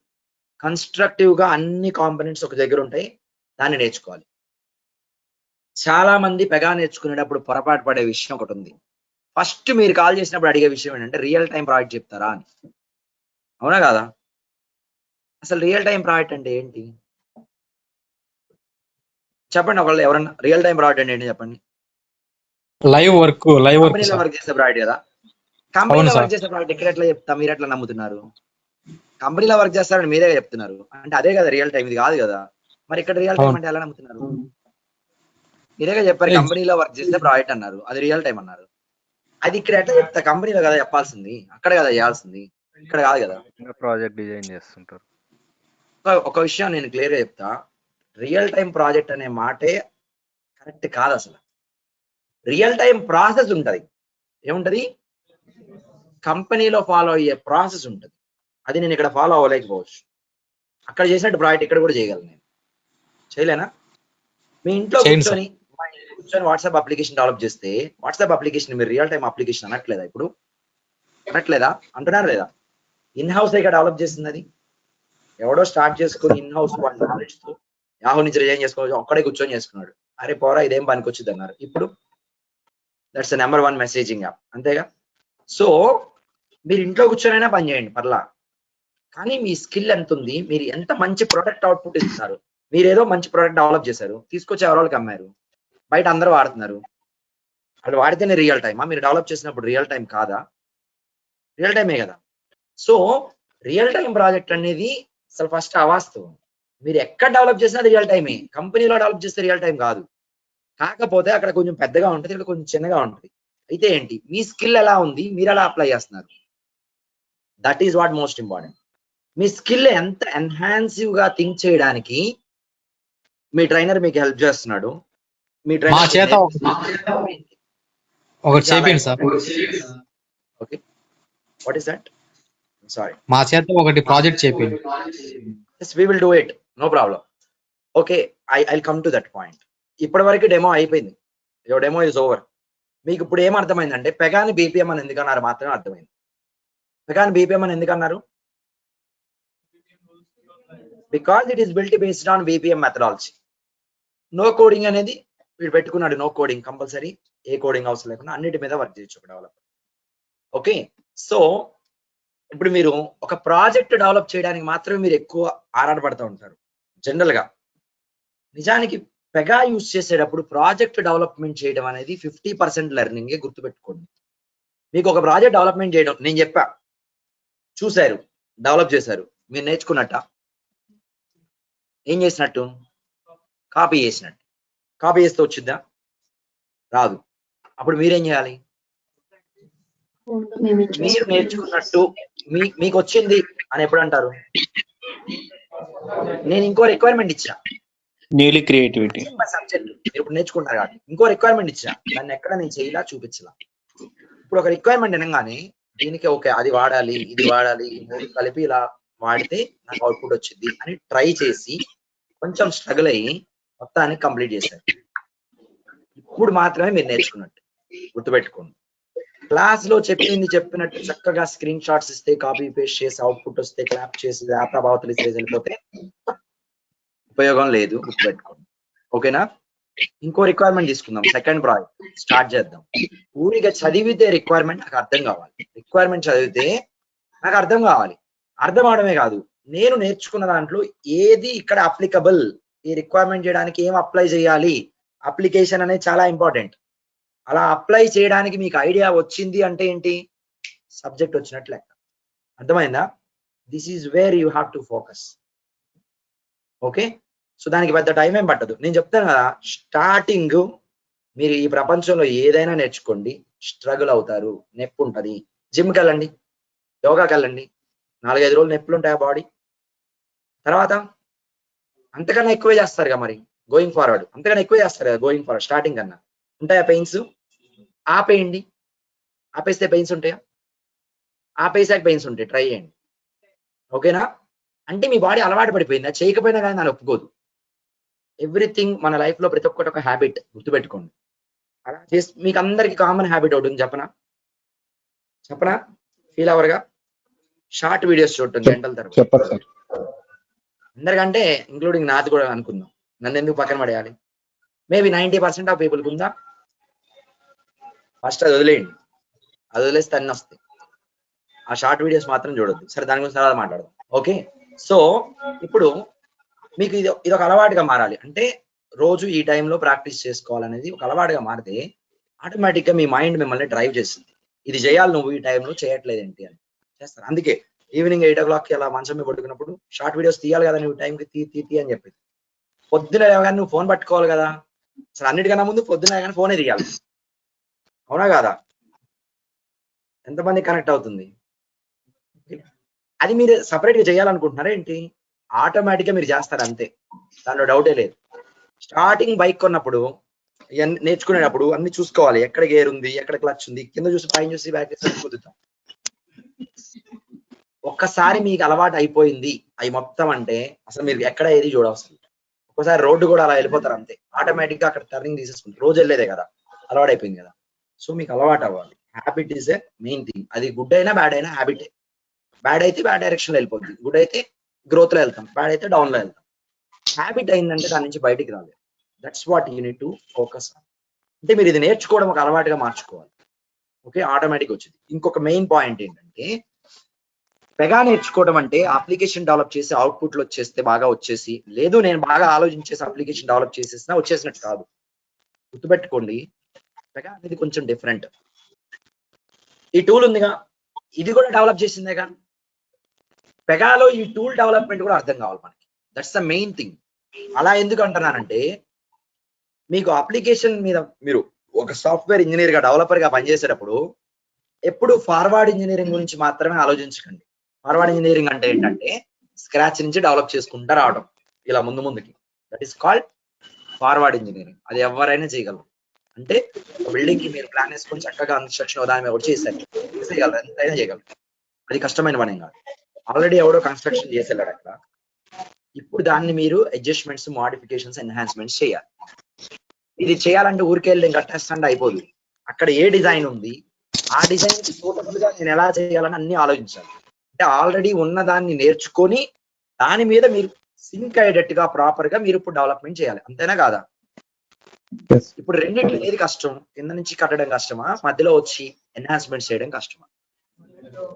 కన్స్ట్రక్టివ్ గా అన్ని కాంపోనెంట్స్ ఒక దగ్గర ఉంటాయి, దాన్ని నేర్చుకోవాలి. చాలా మంది పెగా నేర్చుకునేటప్పుడు పొరపాటు పడే విషయం ఒకటి ఉంది. ఫస్ట్ మీరు కాల్ చేసినప్పుడు అడిగే విషయం ఏంటంటే రియల్ టైం ప్రాజెక్ట్ చెప్తారా అని. అవునా కాదా? అసలు రియల్ టైం ప్రాజెక్ట్ అంటే ఏంటి చెప్పండి. ఒకళ్ళు ఎవరన్నా రియల్ టైం ప్రాజెక్ట్ అంటే ఏంటి చెప్పండి. లైవ్ వర్క్ కంపెనీలో వర్క్ చేసే ప్రాజెక్ట్ కదా. కంపెనీలో వర్క్ చేసే ప్రాజెక్ట్ ఇక్కడ ఎట్లా చెప్తా, మీరు ఎట్లా నమ్ముతున్నారు? కంపెనీలో వర్క్ చేస్తారని మీరే చెప్తున్నారు, అంటే అదే కదా రియల్ టైం, ఇది కాదు కదా. మరి ఇక్కడ రియల్ టైం అంటే ఎలా నమ్ముతున్నారు? మీరేగా చెప్పారు కంపెనీలో వర్క్ చేసే ప్రాజెక్ట్ అన్నారు, అది రియల్ టైం అన్నారు. అది ఇక్కడ ఎట్లా చెప్తా? కంపెనీలో కదా చెప్పాల్సింది, అక్కడ కదా చేయాల్సింది, ఇక్కడ కాదు కదా. ప్రాజెక్ట్ డిజైన్ చేస్తుంటారు. ఒక విషయం నేను క్లియర్ గా చెప్తా, రియల్ టైం ప్రాజెక్ట్ అనే మాటే కరెక్ట్ కాదు. అసలు రియల్ టైం ప్రాసెస్ ఉంటది. ఏముంటది? కంపెనీలో ఫాలో అయ్యే ప్రాసెస్ ఉంటది. అది నేను ఇక్కడ ఫాలో అవ్వలేకపోవచ్చు. అక్కడ చేసినట్టు ప్రాజెక్ట్ ఇక్కడ కూడా చేయగలను. నేను చేయలేనా? మీ ఇంట్లో కూర్చొని వాట్సాప్ అప్లికేషన్ డెవలప్ చేస్తే వాట్సాప్ అప్లికేషన్ మీరు రియల్ టైం అప్లికేషన్ అనట్లేదా? ఇప్పుడు అనట్లేదా? అంటున్నారు లేదా? ఇన్ హౌస్ ఇక్కడ డెవలప్ చేసింది అది ఎవడో స్టార్ట్ చేసుకుని ఇన్ హౌస్ నాలెడ్జ్ తో యాహూ నుంచి రిజైన్ చేసుకోవచ్చు, ఒక్కడే కూర్చొని చేసుకున్నాడు. అరే పోరా ఇదేం పనికి వచ్చింది అన్నారు. ఇప్పుడు దట్స్ నెంబర్ 1 మెసేజింగ్ యాప్, అంతేగా? సో మీరు ఇంట్లో కూర్చొనైనా పని చేయండి పర్లా, కానీ మీ స్కిల్ ఎంత ఉంది, మీరు ఎంత మంచి ప్రొడక్ట్ అవుట్పుట్ ఇస్తున్నారు. మీరు ఏదో మంచి ప్రొడక్ట్ డెవలప్ చేశారు, తీసుకొచ్చి ఎవరికి అమ్మారు, బయట అందరూ వాడుతున్నారు, వాళ్ళు వాడితేనే రియల్ టైమా? మీరు డెవలప్ చేసినప్పుడు రియల్ టైం కాదా? రియల్ టైమే కదా. సో రియల్ టైం ప్రాజెక్ట్ అనేది అసలు ఫస్ట్ అవాస్తవం. మీరు ఎక్కడ డెవలప్ చేసినా రియల్ టైమే, కంపెనీలో డెవలప్ చేస్తే రియల్ టైం కాదు. కాకపోతే అక్కడ కొంచెం పెద్దగా ఉంటుంది, ఇక్కడ కొంచెం చిన్నగా ఉంటుంది. అయితే ఏంటి, మీ స్కిల్ ఎలా ఉంది, మీరు ఎలా అప్లై చేస్తున్నారు, that is what most important. Me skill ఎంత ఎన్హాన్సివ్ గా థింక్ చేయడానికి మీ ట్రైనర్ మీకు హెల్ప్ చేస్తున్నాడు. మీ ట్రైనర్ ఒకటి చేయండి sir. Okay, what is that? Sorry, మా చేత ఒకటి ప్రాజెక్ట్ చేయండి. yes we will do it, no problem. okay, I'll come to that point. ఇప్పటి వరకు డెమో అయిపోయింది, యువర్ డెమో ఇస్ ఓవర్. మీకు ఇప్పుడు ఏం అర్థమైందంటే పెగాని బీపీఎం అని ఎందుకన్నారు మాత్రమే అర్థమైంది. పెగాని బీపీఎం అని ఎందుకన్నారు? Because it is built based on BPM methodology. No coding అనేది వీడు పెట్టుకున్నాడు, నో కోడింగ్ కంపల్సరీ, ఏ కోడింగ్ అవసరం లేకుండా అన్నిటి మీద వర్క్ చేయొచ్చు ఒక డెవలపర్. ఓకే, సో ఇప్పుడు మీరు ఒక ప్రాజెక్ట్ డెవలప్ చేయడానికి మాత్రమే మీరు ఎక్కువ ఆరాటపడుతూ ఉంటారు జనరల్ గా. నిజానికి పెగా యూజ్ చేసేటప్పుడు ప్రాజెక్ట్ డెవలప్మెంట్ చేయడం అనేది 50% లెర్నింగే, గుర్తుపెట్టుకోండి. మీకు ఒక ప్రాజెక్ట్ డెవలప్మెంట్ చేయడం నేను చెప్పా, చూశారు, డెవలప్ చేశారు, మీరు నేర్చుకున్నట్ట? ఏం చేసినట్టు? కాపీ చేసినట్టు. కాపీ చేస్తే వచ్చిద్దా? రాదు. అప్పుడు మీరేం చేయాలి? మీరు నేర్చుకున్నట్టు మీకు వచ్చింది అని ఎప్పుడు అంటారు? నేను ఇంకో రిక్వైర్మెంట్ ఇచ్చా, న్యూలీ క్రియేటివిటీ సబ్జెక్ట్ మీరు ఇప్పుడు నేర్చుకుంటారు కాబట్టి ఇంకో రిక్వైర్మెంట్ ఇచ్చా, దాన్ని ఎక్కడ నేను చేయలా చూపించలా. ఇప్పుడు ఒక రిక్వైర్మెంట్ వినగానే దీనికి ఓకే అది వాడాలి, ఇది వాడాలి, ఈ మూడు కలిపి ఇలా వాడితే నాకు అవుట్పుట్ వచ్చింది అని ట్రై చేసి కొంచెం స్ట్రగుల్ అయ్యి మొత్తాన్ని కంప్లీట్ చేశారు. ఇప్పుడు మాత్రమే మీరు నేర్చుకున్నట్టు, గుర్తుపెట్టుకోండి. క్లాస్ లో చెప్పినట్టు చక్కగా స్క్రీన్ షాట్స్ ఇస్తే, కాపీ పేస్ట్ చేసి అవుట్పుట్ వస్తే క్లాప్ చేసి ల్యాప్టాప్ అవతలి స్టేజ్ వెళ్ళిపోతే ఉపయోగం లేదు, గుర్తుపెట్టుకోండి. ఓకేనా? ఇంకో రిక్వైర్మెంట్ తీసుకుందాం, సెకండ్ ప్రాజెక్ట్ స్టార్ట్ చేద్దాం. ఊరిగా చదివితే రిక్వైర్మెంట్ నాకు అర్థం కావాలి, రిక్వైర్మెంట్ చదివితే నాకు అర్థం కావాలి. అర్థం అవడమే కాదు, నేను నేర్చుకున్న దాంట్లో ఏది ఇక్కడ అప్లికబుల్, ఈ రిక్వైర్మెంట్ చేయడానికి ఏం అప్లై చేయాలి, అప్లికేషన్ అనేది చాలా ఇంపార్టెంట్. అలా అప్లై చేయడానికి మీకు ఐడియా వచ్చింది అంటే ఏంటి, సబ్జెక్ట్ వచ్చినట్టు లెక్క. అర్థమైందా? This is where you have to focus. Okay, so దానికి పెద్ద టైం ఏం పట్టదు. నేను చెప్తాను కదా, స్టార్టింగ్ మీరు ఈ ప్రపంచంలో ఏదైనా నేర్చుకోండి, స్ట్రగుల్ అవుతారు, నొప్పి ఉంటుంది. జిమ్కి వెళ్ళండి, యోగాకి వెళ్ళండి, 4-5 రోజులు నొప్పులు ఉంటాయి ఆ బాడీ. తర్వాత అంతకన్నా ఎక్కువే చేస్తారుగా మరి గోయింగ్ ఫార్వర్డ్, అంతకన్నా ఎక్కువే చేస్తారు కదా గోయింగ్ ఫార్వర్డ్. స్టార్టింగ్ కన్నా ఉంటాయా పెయిన్స్? ఆపేయండి. ఆపేస్తే పెయిన్స్ ఉంటాయా? ఆపేసాక పెయిన్స్ ఉంటాయి. ట్రై చేయండి. ఓకేనా? అంటే మీ బాడీ అలవాటు పడిపోయింది. అది చేయకపోయినా కానీ దాన్ని ఒప్పుకోదు. ఎవ్రీథింగ్ మన లైఫ్ లో ప్రతి ఒక్కటి ఒక హ్యాబిట్, గుర్తుపెట్టుకోండి. అలా చేసి మీకు అందరికి కామన్ హ్యాబిట్ ఒకటి ఉంది, చెప్పనా? ఫీల్ అవర్గా షార్ట్ వీడియోస్ చూడటం గంటల తరబడి. చెప్పరు సార్. అందరికంటే ఇంక్లూడింగ్ నాది కూడా అనుకుందాం. నన్ను ఎందుకు పక్కన పడేయాలి? మేబీ 90% ఆఫ్ పీపుల్కి ఉందా? ఫస్ట్ అది వదిలేయండి. అది వదిలేస్తే అన్ని వస్తాయి. ఆ షార్ట్ వీడియోస్ మాత్రం చూడొద్దు. సరే, దాని గురించి తర్వాత మాట్లాడదాం. ఓకే, సో ఇప్పుడు మీకు ఇది ఒక అలవాటుగా మారాలి. అంటే రోజు ఈ టైంలో ప్రాక్టీస్ చేసుకోవాలనేది ఒక అలవాటుగా మారితే ఆటోమేటిక్ గా మీ మైండ్ మిమ్మల్ని డ్రైవ్ చేస్తుంది. ఇది చేయాలి, నువ్వు ఈ టైంలో చేయట్లేదు ఏంటి అని చేస్తారు. అందుకే ఈవినింగ్ 8 o'clock అలా మంచం మీద పడుకున్నప్పుడు షార్ట్ వీడియోస్ తీయాలి కదా, నువ్వు టైంకి తీ అని చెప్పి. పొద్దున లేవగానే నువ్వు ఫోన్ పట్టుకోవాలి కదా. అసలు అన్నిటికన్నా ముందు పొద్దున లేవగానే ఫోనే తీయాలి. అవునా కాదా? ఎంతమంది కనెక్ట్ అవుతుంది? అది మీరు సపరేట్ గా చేయాలనుకుంటున్నారా ఏంటి? ఆటోమేటిక్ గా మీరు చేస్తారు అంతే, దానిలో డౌటే లేదు. స్టార్టింగ్ బైక్ కొన్నప్పుడు నేర్చుకునేటప్పుడు అన్ని చూసుకోవాలి. ఎక్కడ గేర్ ఉంది, ఎక్కడ క్లచ్ ఉంది, కింద చూసి పైన చూసి బ్యాక్ కుదురుతాం. ఒక్కసారి మీకు అలవాటు అయిపోయింది అవి మొత్తం అంటే అసలు మీరు ఎక్కడ ఏది చూడవసరం. ఒక్కసారి రోడ్డు కూడా అలా వెళ్ళిపోతారు అంతే. ఆటోమేటిక్ గా అక్కడ టర్నింగ్ తీసేసుకుంటారు. రోజు వెళ్ళేదే కదా, అలవాటు అయిపోయింది కదా. సో మీకు అలవాటు అవ్వాలి. Habit is a main thing. అది గుడ్ అయినా బ్యాడ్ అయినా హ్యాబిటే. బ్యాడ్ అయితే బ్యాడ్ డైరెక్షన్ లో వెళ్ళిపోతుంది, గుడ్ అయితే గ్రోత్ లో వెళ్తాం, బ్యాడ్ అయితే డౌన్ లో వెళ్తాం. హ్యాబిట్ అయిందంటే దాని నుంచి బయటికి రాలేదు. That's what you need to focus on. అంటే మీరు ఇది నేర్చుకోవడం ఒక అలవాటుగా మార్చుకోవాలి. ఓకే, ఆటోమేటిక్ వచ్చింది. ఇంకొక మెయిన్ పాయింట్ ఏంటంటే పెగా నేర్చుకోవడం అంటే అప్లికేషన్ డెవలప్ చేసి అవుట్పుట్ లో వచ్చేస్తే బాగా వచ్చేసి, లేదు నేను బాగా ఆలోచించేసి అప్లికేషన్ డెవలప్ చేసేసినా వచ్చేసినట్టు కాదు. గుర్తుపెట్టుకోండి, పెగా అనేది కొంచెం డిఫరెంట్. ఈ టూల్ ఉందిగా, ఇది కూడా డెవలప్ చేసిందేగా. పెగాలో ఈ టూల్ డెవలప్మెంట్ కూడా అర్థం కావాలి మనకి. That's the main thing. అలా ఎందుకు అంటున్నానంటే మీకు అప్లికేషన్ మీద మీరు ఒక సాఫ్ట్వేర్ ఇంజనీర్ గా డెవలపర్ గా పనిచేసేటప్పుడు ఎప్పుడు ఫార్వర్డ్ ఇంజనీరింగ్ గురించి మాత్రమే ఆలోచించకండి. ఫార్వర్డ్ ఇంజనీరింగ్ అంటే ఏంటంటే స్క్రాచ్ నుంచి డెవలప్ చేసుకుంటూ రావడం ఇలా ముందుకి. That is called forward engineering. అది ఎవరైనా చేయగలరు. అంటే బిల్డింగ్ కి మీరు ప్లాన్ వేసుకొని చక్కగా కన్స్ట్రక్షన్ దాని మీద చేయగలరు, ఎంతైనా చేయగలరు. అది కష్టమైన పని కాదు. ఆల్రెడీ ఎవడో కన్స్ట్రక్షన్ చేసేలాడు అక్కడ. ఇప్పుడు దాన్ని మీరు అడ్జస్ట్మెంట్స్, మోడిఫికేషన్స్, ఎన్హాన్స్మెంట్స్ చేయాలి. ఇది చేయాలంటే ఊరికెళ్ళి కట్టేస్తాంటే అయిపోదు. అక్కడ ఏ డిజైన్ ఉంది, ఆ డిజైన్ సూటబుల్ గా నేను ఎలా చేయాలని అన్ని ఆలోచించాలి. అంటే ఆల్రెడీ ఉన్న దాన్ని నేర్చుకొని దాని మీద మీరు సింక్ అయ్యేటట్టుగా ప్రాపర్ గా మీరు ఇప్పుడు డెవలప్మెంట్ చేయాలి. అంతేనా కాదా? ఇప్పుడు రెండింటిలో ఏది కష్టం? కింద నుంచి కట్టడం కష్టమా, మధ్యలో వచ్చి ఎన్హాన్స్మెంట్ చేయడం కష్టమా?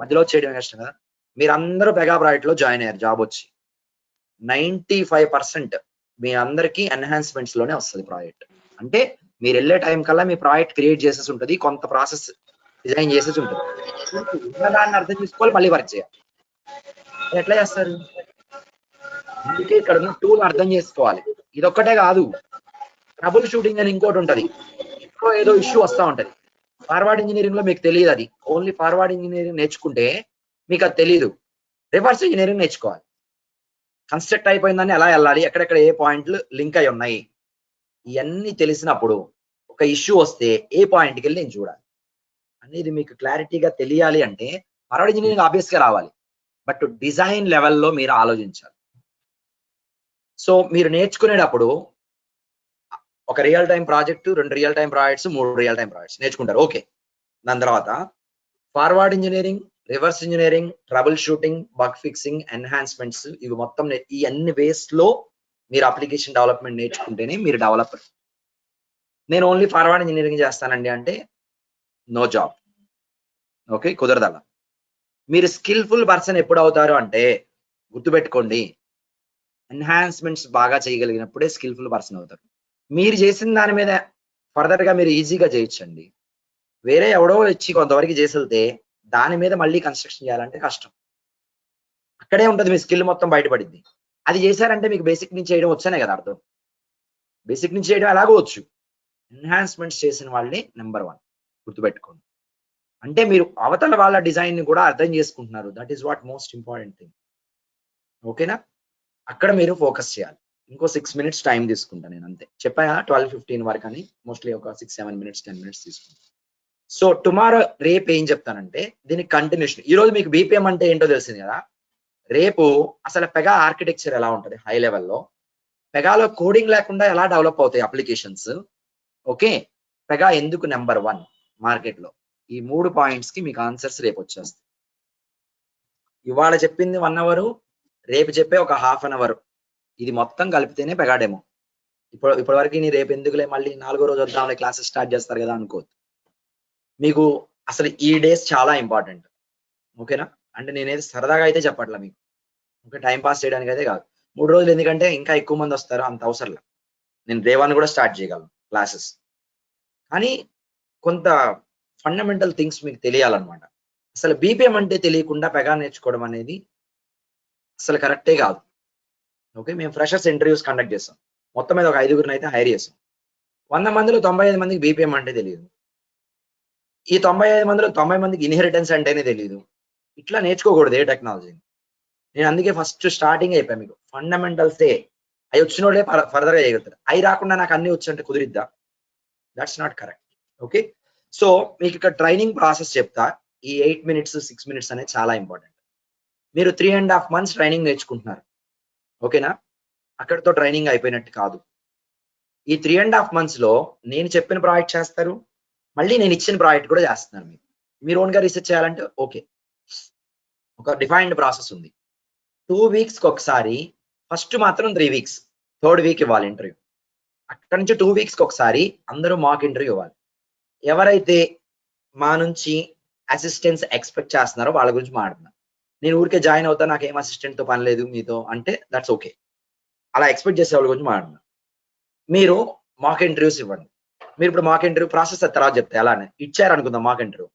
మధ్యలో చేయడం కష్టం కదా. మీరందరూ పెగా ప్రాజెక్ట్ లో జాయిన్ అయ్యారు, జాబ్ వచ్చి 95% మీ అందరికి ఎన్హాన్స్మెంట్స్ లోనే వస్తుంది ప్రాజెక్ట్. అంటే మీరు వెళ్ళే టైం కల్లా మీ ప్రాజెక్ట్ క్రియేట్ చేసేసి ఉంటుంది, కొంత ప్రాసెస్ డిజైన్ చేసేసి ఉంటుంది. ఉన్నదాన్ని అర్థం చేసుకోవాలి, మళ్ళీ వర్క్ చేయాలి. ఎట్లా చేస్తారు? అందుకే ఇక్కడ ఉన్న టూల్ అర్థం చేసుకోవాలి. ఇదొక్కటే కాదు, ట్రబుల్ షూటింగ్ అని ఇంకోటి ఉంటది. ఇంకో ఏదో ఇష్యూ వస్తా ఉంటది. ఫార్వర్డ్ ఇంజనీరింగ్ లో మీకు తెలియదు అది. ఓన్లీ ఫార్వర్డ్ ఇంజనీరింగ్ నేర్చుకుంటే మీకు అది తెలియదు. రివర్స్ ఇంజనీరింగ్ నేర్చుకోవాలి. కన్స్ట్రక్ట్ అయిపోయిందని ఎలా వెళ్ళాలి, ఎక్కడెక్కడ ఏ పాయింట్లు లింక్ అయి ఉన్నాయి, ఇవన్నీ తెలిసినప్పుడు ఒక ఇష్యూ వస్తే ఏ పాయింట్కి వెళ్ళి నేను చూడాలి అనేది మీకు క్లారిటీగా తెలియాలి. అంటే ఫార్వర్డ్ ఇంజనీరింగ్ ఆబ్వియస్ గా రావాలి, బట్ డిజైన్ లెవెల్లో మీరు ఆలోచించాలి. సో మీరు నేర్చుకునేటప్పుడు ఒక real time project, 2 real time projects, 3 real time projects నేర్చుకుంటారు. ఓకే, దాని తర్వాత forward engineering, reverse engineering, trouble shooting, bug fixing, enhancements, ఇవి మొత్తం ఈ అన్ని వేస్ లో మీరు అప్లికేషన్ డెవలప్మెంట్ నేర్చుకుంటేనే మీరు డెవలపర్. నేను ఓన్లీ ఫార్వర్డ్ ఇంజనీరింగ్ చేస్తానండి అంటే నో జాబ్. ఓకే, కుదరదలా. మీరు స్కిల్ఫుల్ పర్సన్ ఎప్పుడు అవుతారు అంటే గుర్తుపెట్టుకోండి, ఎన్హాన్స్మెంట్స్ బాగా చేయగలిగినప్పుడే స్కిల్ఫుల్ పర్సన్ అవుతారు. మీరు చేసిన దాని మీద ఫర్దర్ గా మీరు ఈజీగా చేయొచ్చండి. వేరే ఎవడో వచ్చి కొంతవరకు చేసి వెళ్తే దాని మీద మళ్ళీ కన్స్ట్రక్షన్ చేయాలంటే కష్టం. అక్కడే ఉంటుంది మీ స్కిల్ మొత్తం బయటపడింది. అది చేశారంటే మీకు బేసిక్ నుంచి చేయడం వచ్చానే కదా అర్థం. బేసిక్ నుంచి చేయడం ఎలాగో వచ్చు, ఎన్హాన్స్మెంట్స్ చేసిన వాళ్ళని నెంబర్ 1 గుర్తుపెట్టుకోండి. అంటే మీరు అవతల వాళ్ళ డిజైన్ ని కూడా అర్థం చేసుకుంటున్నారు. That is what most important thing. ఓకేనా? అక్కడ మీరు ఫోకస్ చేయాలి. ఇంకో 6 మినిట్స్ టైం తీసుకుంటా నేను అంతే. చెప్పా 12:15 వరకు అని, మోస్ట్లీ ఒక 6-7 మినిట్స్ 10 మినిట్స్ తీసుకుంటా. సో టుమారో రేపు ఏం చెప్తానంటే దీనికి కంటిన్యూషన్. ఈ రోజు మీకు బీపీఎం అంటే ఏంటో తెలిసింది కదా. రేపు అసలు పెగా ఆర్కిటెక్చర్ ఎలా ఉంటది హై లెవెల్లో, పెగాలో కోడింగ్ లేకుండా ఎలా డెవలప్ అవుతాయి అప్లికేషన్స్, ఓకే, పెగా ఎందుకు నెంబర్ 1 మార్కెట్ లో, ఈ 3 పాయింట్స్ కి మీకు ఆన్సర్స్ రేపు వచ్చేస్తాయి. ఇవాళ చెప్పింది 1 అవర్, రేపు చెప్పే ఒక హాఫ్ అన్ అవర్, ఇది మొత్తం కలిపితేనే పెగా డెమో. ఇప్పటి వరకు నీ రేపు ఎందుకులే మళ్ళీ 4వ రోజు వద్దాంలే క్లాసెస్ స్టార్ట్ చేస్తారు కదా అనుకోవద్దు. మీకు అసలు ఈ డేస్ చాలా ఇంపార్టెంట్, ఓకేనా. అంటే నేనేది సరదాగా అయితే చెప్పట్లా మీకు, ఓకే, టైం పాస్ చేయడానికి అయితే కాదు. 3 రోజులు ఎందుకంటే ఇంకా ఎక్కువ మంది వస్తారు, అంత అవసరం లేదు. నేను డే 1 కూడా స్టార్ట్ చేయగలను క్లాసెస్, కానీ కొంత ఫండమెంటల్ థింగ్స్ మీకు తెలియాలన్నమాట. అసలు బీపీఎం అంటే తెలియకుండా పెగా నేర్చుకోవడం అనేది అసలు కరెక్టే కాదు. ఓకే, మేము ఫ్రెషర్స్ ఇంటర్వ్యూస్ కండక్ట్ చేస్తాం, మొత్తం మీద ఒక 5గురిని అయితే హైర్ చేస్తాం. 100 మందిలో 95 మందికి బీపీఎం అంటే తెలియదు. ఈ 95 మందిలో 90 మందికి ఇన్హెరిటెన్స్ అంటేనే తెలియదు. ఇట్లా నేర్చుకోకూడదు ఏ టెక్నాలజీని. నేను అందుకే ఫస్ట్ స్టార్టింగ్ అయిపోయాను మీకు ఫండమెంటల్సే, అవి వచ్చినోడే ఫర్దర్ గా చేయగలుగుతారు. అవి రాకుండా నాకు అన్ని వచ్చి అంటే కుదిరిద్దా? That's not correct. Okay, so మీకు ఇక్కడ ట్రైనింగ్ ప్రాసెస్ చెప్తా. ఈ 8 మినిట్స్ 6 మినిట్స్ అనేది చాలా ఇంపార్టెంట్. మీరు 3.5 మంత్స్ ట్రైనింగ్ నేర్చుకుంటున్నారు, ఓకేనా. అక్కడితో ట్రైనింగ్ అయిపోయినట్టు కాదు. ఈ 3.5 మంత్స్ లో నేను చెప్పిన ప్రాజెక్ట్ చేస్తారు, మళ్ళీ నేను ఇచ్చిన ప్రాజెక్ట్ కూడా చేస్తున్నారు. మీరు ఓన్ గా రీసెర్చ్ చేయాలంటే ఓకే, ఒక డిఫైన్డ్ ప్రాసెస్ ఉంది. 2 వీక్స్ కి ఒకసారి, ఫస్ట్ మాత్రం 3 వీక్స్, 3rd వీక్ ఇవ్వాలి ఇంటర్వ్యూ. అక్కడి నుంచి 2 వీక్స్ కి ఒకసారి అందరూ మాక్ ఇంటర్వ్యూ ఇవ్వాలి. ఎవరైతే మా నుంచి అసిస్టెన్స్ ఎక్స్పెక్ట్ చేస్తున్నారో వాళ్ళ గురించి మాట్లాడుతున్నా. నేను ఊరికే జాయిన్ అవుతా, నాకేం అసిస్టెంట్ తో పని లేదు మీతో అంటే దట్స్ ఓకే. అలా ఎక్స్పెక్ట్ చేసే వాళ్ళ గురించి మాట్లాడుతున్నా. మీరు మాక్ ఇంటర్వ్యూస్ ఇవ్వండి. మీరు ఇప్పుడు మాక్ ఇంటర్వ్యూ ప్రాసెస్ తర్వాత చెప్తే అలానే ఇచ్చారు అనుకుందాం మాక్ ఇంటర్వ్యూ.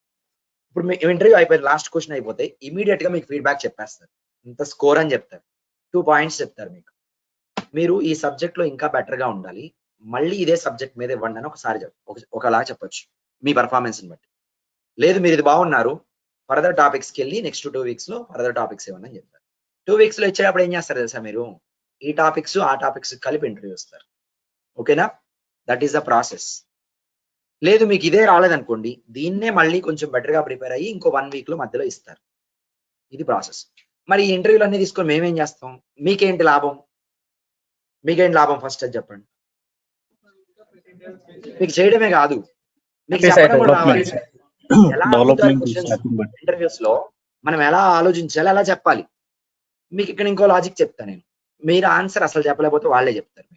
ఇప్పుడు మీ ఇంటర్వ్యూ అయిపోయింది, లాస్ట్ క్వశ్చన్ అయిపోతే ఇమీడియట్ గా మీకు ఫీడ్బ్యాక్ చెప్పేస్తారు. ఇంత స్కోర్ అని చెప్తారు, 2 పాయింట్స్ చెప్తారు మీకు. మీరు ఈ సబ్జెక్ట్ లో ఇంకా బెటర్ గా ఉండాలి, మళ్ళీ ఇదే సబ్జెక్ట్ మీద ఇవ్వండి అని ఒకసారి ఒకలా చెప్పొచ్చు మీ పర్ఫార్మెన్స్ ని బట్టి. లేదు మీరు ఇది బాగున్నారు, ఫర్దర్ టాపిక్స్కి వెళ్ళి నెక్స్ట్ 2 వీక్స్ లో ఫర్దర్ టాపిక్స్ ఇవ్వండి అని చెప్తారు. 2 వీక్స్ లో ఇచ్చేటప్పుడు ఏం చేస్తారు తెలుసా, మీరు ఈ టాపిక్స్ ఆ టాపిక్స్ కలిపి ఇంటర్వ్యూ ఇస్తారు, ఓకేనా. That is the process. లేదు మీకు ఇదే రాలేదనుకోండి, దీన్నే మళ్ళీ కొంచెం బెటర్ గా ప్రిపేర్ అయ్యి ఇంకో 1 వీక్ లో మధ్యలో ఇస్తారు. ఇది ప్రాసెస్. మరి ఈ ఇంటర్వ్యూలు అన్ని తీసుకొని మేమేం చేస్తాం? మీకేంటి లాభం? మీకేంటి లాభం ఫస్ట్ అది చెప్పండి. మీకు చేయడమే కాదు, మీకు చెప్పడం కూడా రావాలి. ఎలా అడుగుతారు క్వశ్చన్స్ ఇంటర్వ్యూస్ లో, మనం ఎలా ఆలోచించాలి, ఎలా చెప్పాలి. మీకు ఇక్కడ ఇంకో లాజిక్ చెప్తా నేను. మీరు ఆన్సర్ అసలు చెప్పలేకపోతే వాళ్ళే చెప్తారు.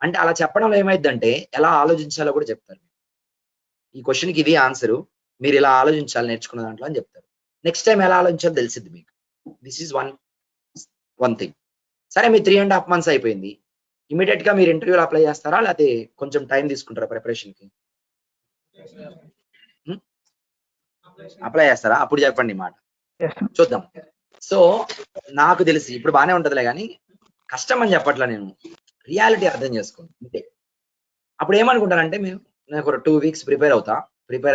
అంటే అలా చెప్పడంలో ఏమైందంటే ఎలా ఆలోచించాలో కూడా చెప్తారు. ఈ క్వశ్చన్ కి ఇది ఆన్సర్, మీరు ఇలా ఆలోచించాలి నేర్చుకున్న దాంట్లో అని చెప్తారు. నెక్స్ట్ టైం ఎలా ఆలోచించాలో తెలిసింది మీకు. This is one thing. సరే మీ 3.5 మంత్స్ అయిపోయింది, ఇమీడియట్ గా మీరు ఇంటర్వ్యూలు అప్లై చేస్తారా, లేకపోతే కొంచెం టైం తీసుకుంటారా ప్రిపరేషన్ కి? అప్లై చేస్తారా? అప్పుడు చెప్పండి మాట, చూద్దాం. సో నాకు తెలిసి ఇప్పుడు బానే ఉంటదిలే కానీ కష్టం అని చెప్పట్లా, నేను రియాలిటీ అర్థం చేసుకోండి అంతే. అప్పుడు ఏమనుకుంటారంటే నేను ఒక 2 వీక్స్ ప్రిపేర్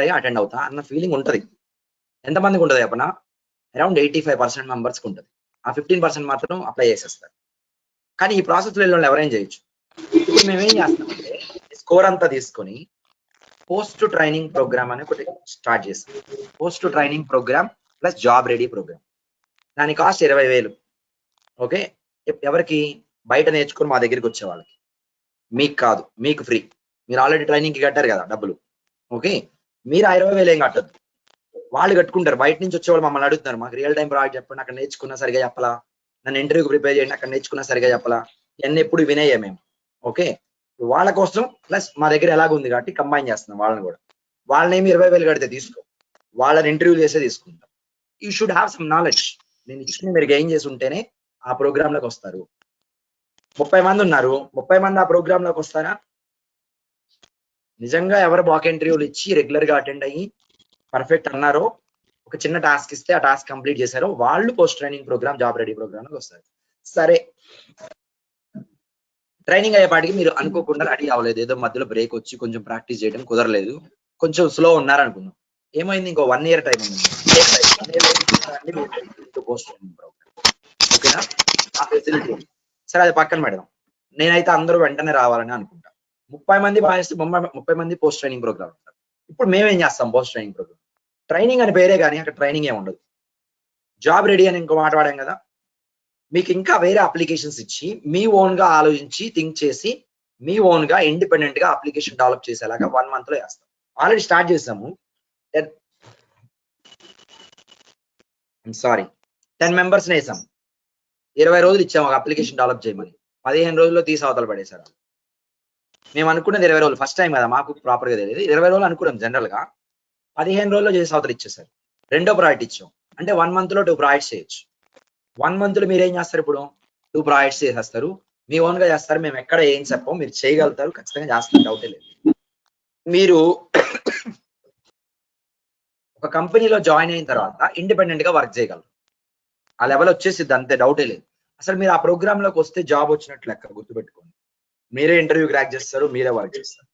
అయ్యి అటెండ్ అవుతా అన్న ఫీలింగ్ ఉంటది. ఎంతమందికి ఉంటది చెప్పనా? అరౌండ్ 85% మెంబర్స్కి ఉంటుంది. ఆ 15% మాత్రం అప్లై చేసేస్తారు. కానీ ఈ ప్రాసెస్ లో ఎవరైనా చేయొచ్చు. ఇప్పుడు మేమేం చేస్తామంటే స్కోర్ అంతా తీసుకొని పోస్ట్ ట్రైనింగ్ ప్రోగ్రామ్ అని ఒకటి స్టార్ట్ చేస్తాం. Post training programme plus job ready programme. దాని కాస్ట్ 20,000. ఓకే, ఎవరికి? బయట నేర్చుకుని మా దగ్గరికి వచ్చే వాళ్ళకి. మీకు కాదు, మీకు ఫ్రీ. మీరు ఆల్రెడీ ట్రైనింగ్ కి కట్టారు కదా డబ్బులు, ఓకే. మీరు 20,000 ఏం కట్టద్దు, వాళ్ళు కట్టుకుంటారు. బయట నుంచి వచ్చే వాళ్ళు మమ్మల్ని అడుగుతున్నారు, మాకు రియల్ టైం ప్రాజెక్ట్ చెప్పండి, అక్కడ నేర్చుకున్నా సరిగా చెప్పలా, నన్ను ఇంటర్వ్యూకి ప్రిపేర్ చేయండి, అక్కడ నేర్చుకున్నా సరిగా చెప్పలా, ఇవన్నీ ఎప్పుడు వినేయే మేము. ఓకే, వాళ్ళ కోసం ప్లస్ మా దగ్గర ఎలాగుంది కాబట్టి కంబైన్ చేస్తున్నాం వాళ్ళని కూడా. వాళ్ళనేమి 20,000 కడితే తీసుకో, వాళ్ళని ఇంటర్వ్యూ చేసే తీసుకుంటాం. You should have some knowledge. నేను ఇచ్చిన మీరు గెయిన్ చేసి ఉంటేనే ఆ ప్రోగ్రామ్ లోకి వస్తారు. 30 మంది ఉన్నారు, 30 మంది ఆ ప్రోగ్రామ్ లోకి వస్తారా? నిజంగా ఎవరు బాక్ ఇంటర్వ్యూలు ఇచ్చి రెగ్యులర్ గా అటెండ్ అయ్యి పర్ఫెక్ట్ అన్నారో, ఒక చిన్న టాస్క్ ఇస్తే ఆ టాస్క్ కంప్లీట్ చేశారో వాళ్ళు post training programme job ready programme లోకి వస్తారు. సరే, ట్రైనింగ్ అయ్యేపాటికి మీరు అనుకోకుండా రెడీ అవ్వలేదు, ఏదో మధ్యలో బ్రేక్ వచ్చి కొంచెం ప్రాక్టీస్ చేయడం కుదరలేదు, కొంచెం స్లో ఉన్నారనుకుందాం. ఏమైంది? ఇంకో 1 ఇయర్ టైం ఉంది. పోస్ట్ ట్రైనింగ్ ప్రోగ్రామ్, ఓకేనా? ఆ ఫెసిలిటీ. సరే అది పక్కన పెడదాం. నేనైతే అందరూ వెంటనే రావాలని అనుకుంటా. 30 మంది బాగా చేస్తే 30 మంది పోస్ట్ ట్రైనింగ్ ప్రోగ్రామ్ ఉంటారు. ఇప్పుడు మేమేం చేస్తాం పోస్ట్ ట్రైనింగ్ ప్రోగ్రామ్? ట్రైనింగ్ అని పేరే కానీ అక్కడ ట్రైనింగ్ ఏమి ఉండదు. జాబ్ రెడీ అని ఇంకో మాట వాడాం కదా, మీకు ఇంకా వేరే అప్లికేషన్స్ ఇచ్చి మీ ఓన్ గా ఆలోచించి థింక్ చేసి మీ ఓన్ గా ఇండిపెండెంట్ గా అప్లికేషన్ డెవలప్ చేసేలాగా 1 month లో వేస్తాం. ఆల్రెడీ స్టార్ట్ చేసాము. 10 మెంబర్స్ వేసాం. 20 రోజులు ఇచ్చాము ఒక అప్లికేషన్ డెవలప్ చేయమని. 15 రోజుల్లో తీసి అవతల పడేశారు. మేము అనుకున్నది 20 రోజులు, ఫస్ట్ టైం కదా మాకు ప్రాపర్ గా తెలియదు. 20 రోజులు అనుకున్నాం జనరల్ గా, 15 రోజుల్లో చేసి అవతల ఇచ్చేసారు. రెండో ప్రాజెక్ట్ ఇచ్చాం అంటే 1 month లో 2 ప్రాజెక్ట్స్ చేయొచ్చు. 1 month లో మీరు ఏం చేస్తారు? ఇప్పుడు 2 ప్రాజెక్ట్స్ చేసేస్తారు, మీ ఓన్ గా చేస్తారు. మేము ఎక్కడ ఏం చెప్పాం, మీరు చేయగలుగుతారు, ఖచ్చితంగా చేస్తారు, డౌటే లేదు. మీరు ఒక కంపెనీలో జాయిన్ అయిన తర్వాత ఇండిపెండెంట్ గా వర్క్ చేయగలరు. ఆ లెవెల్ వచ్చేసిద్ది, అంతే, డౌటే లేదు. అసలు మీరు ఆ ప్రోగ్రామ్ లోకి వస్తే జాబ్ వచ్చినట్లు లెక్క, గుర్తుపెట్టుకోండి. మీరే ఇంటర్వ్యూ క్రాక్ చేస్తారు, మీరే వర్క్ చేస్తారు.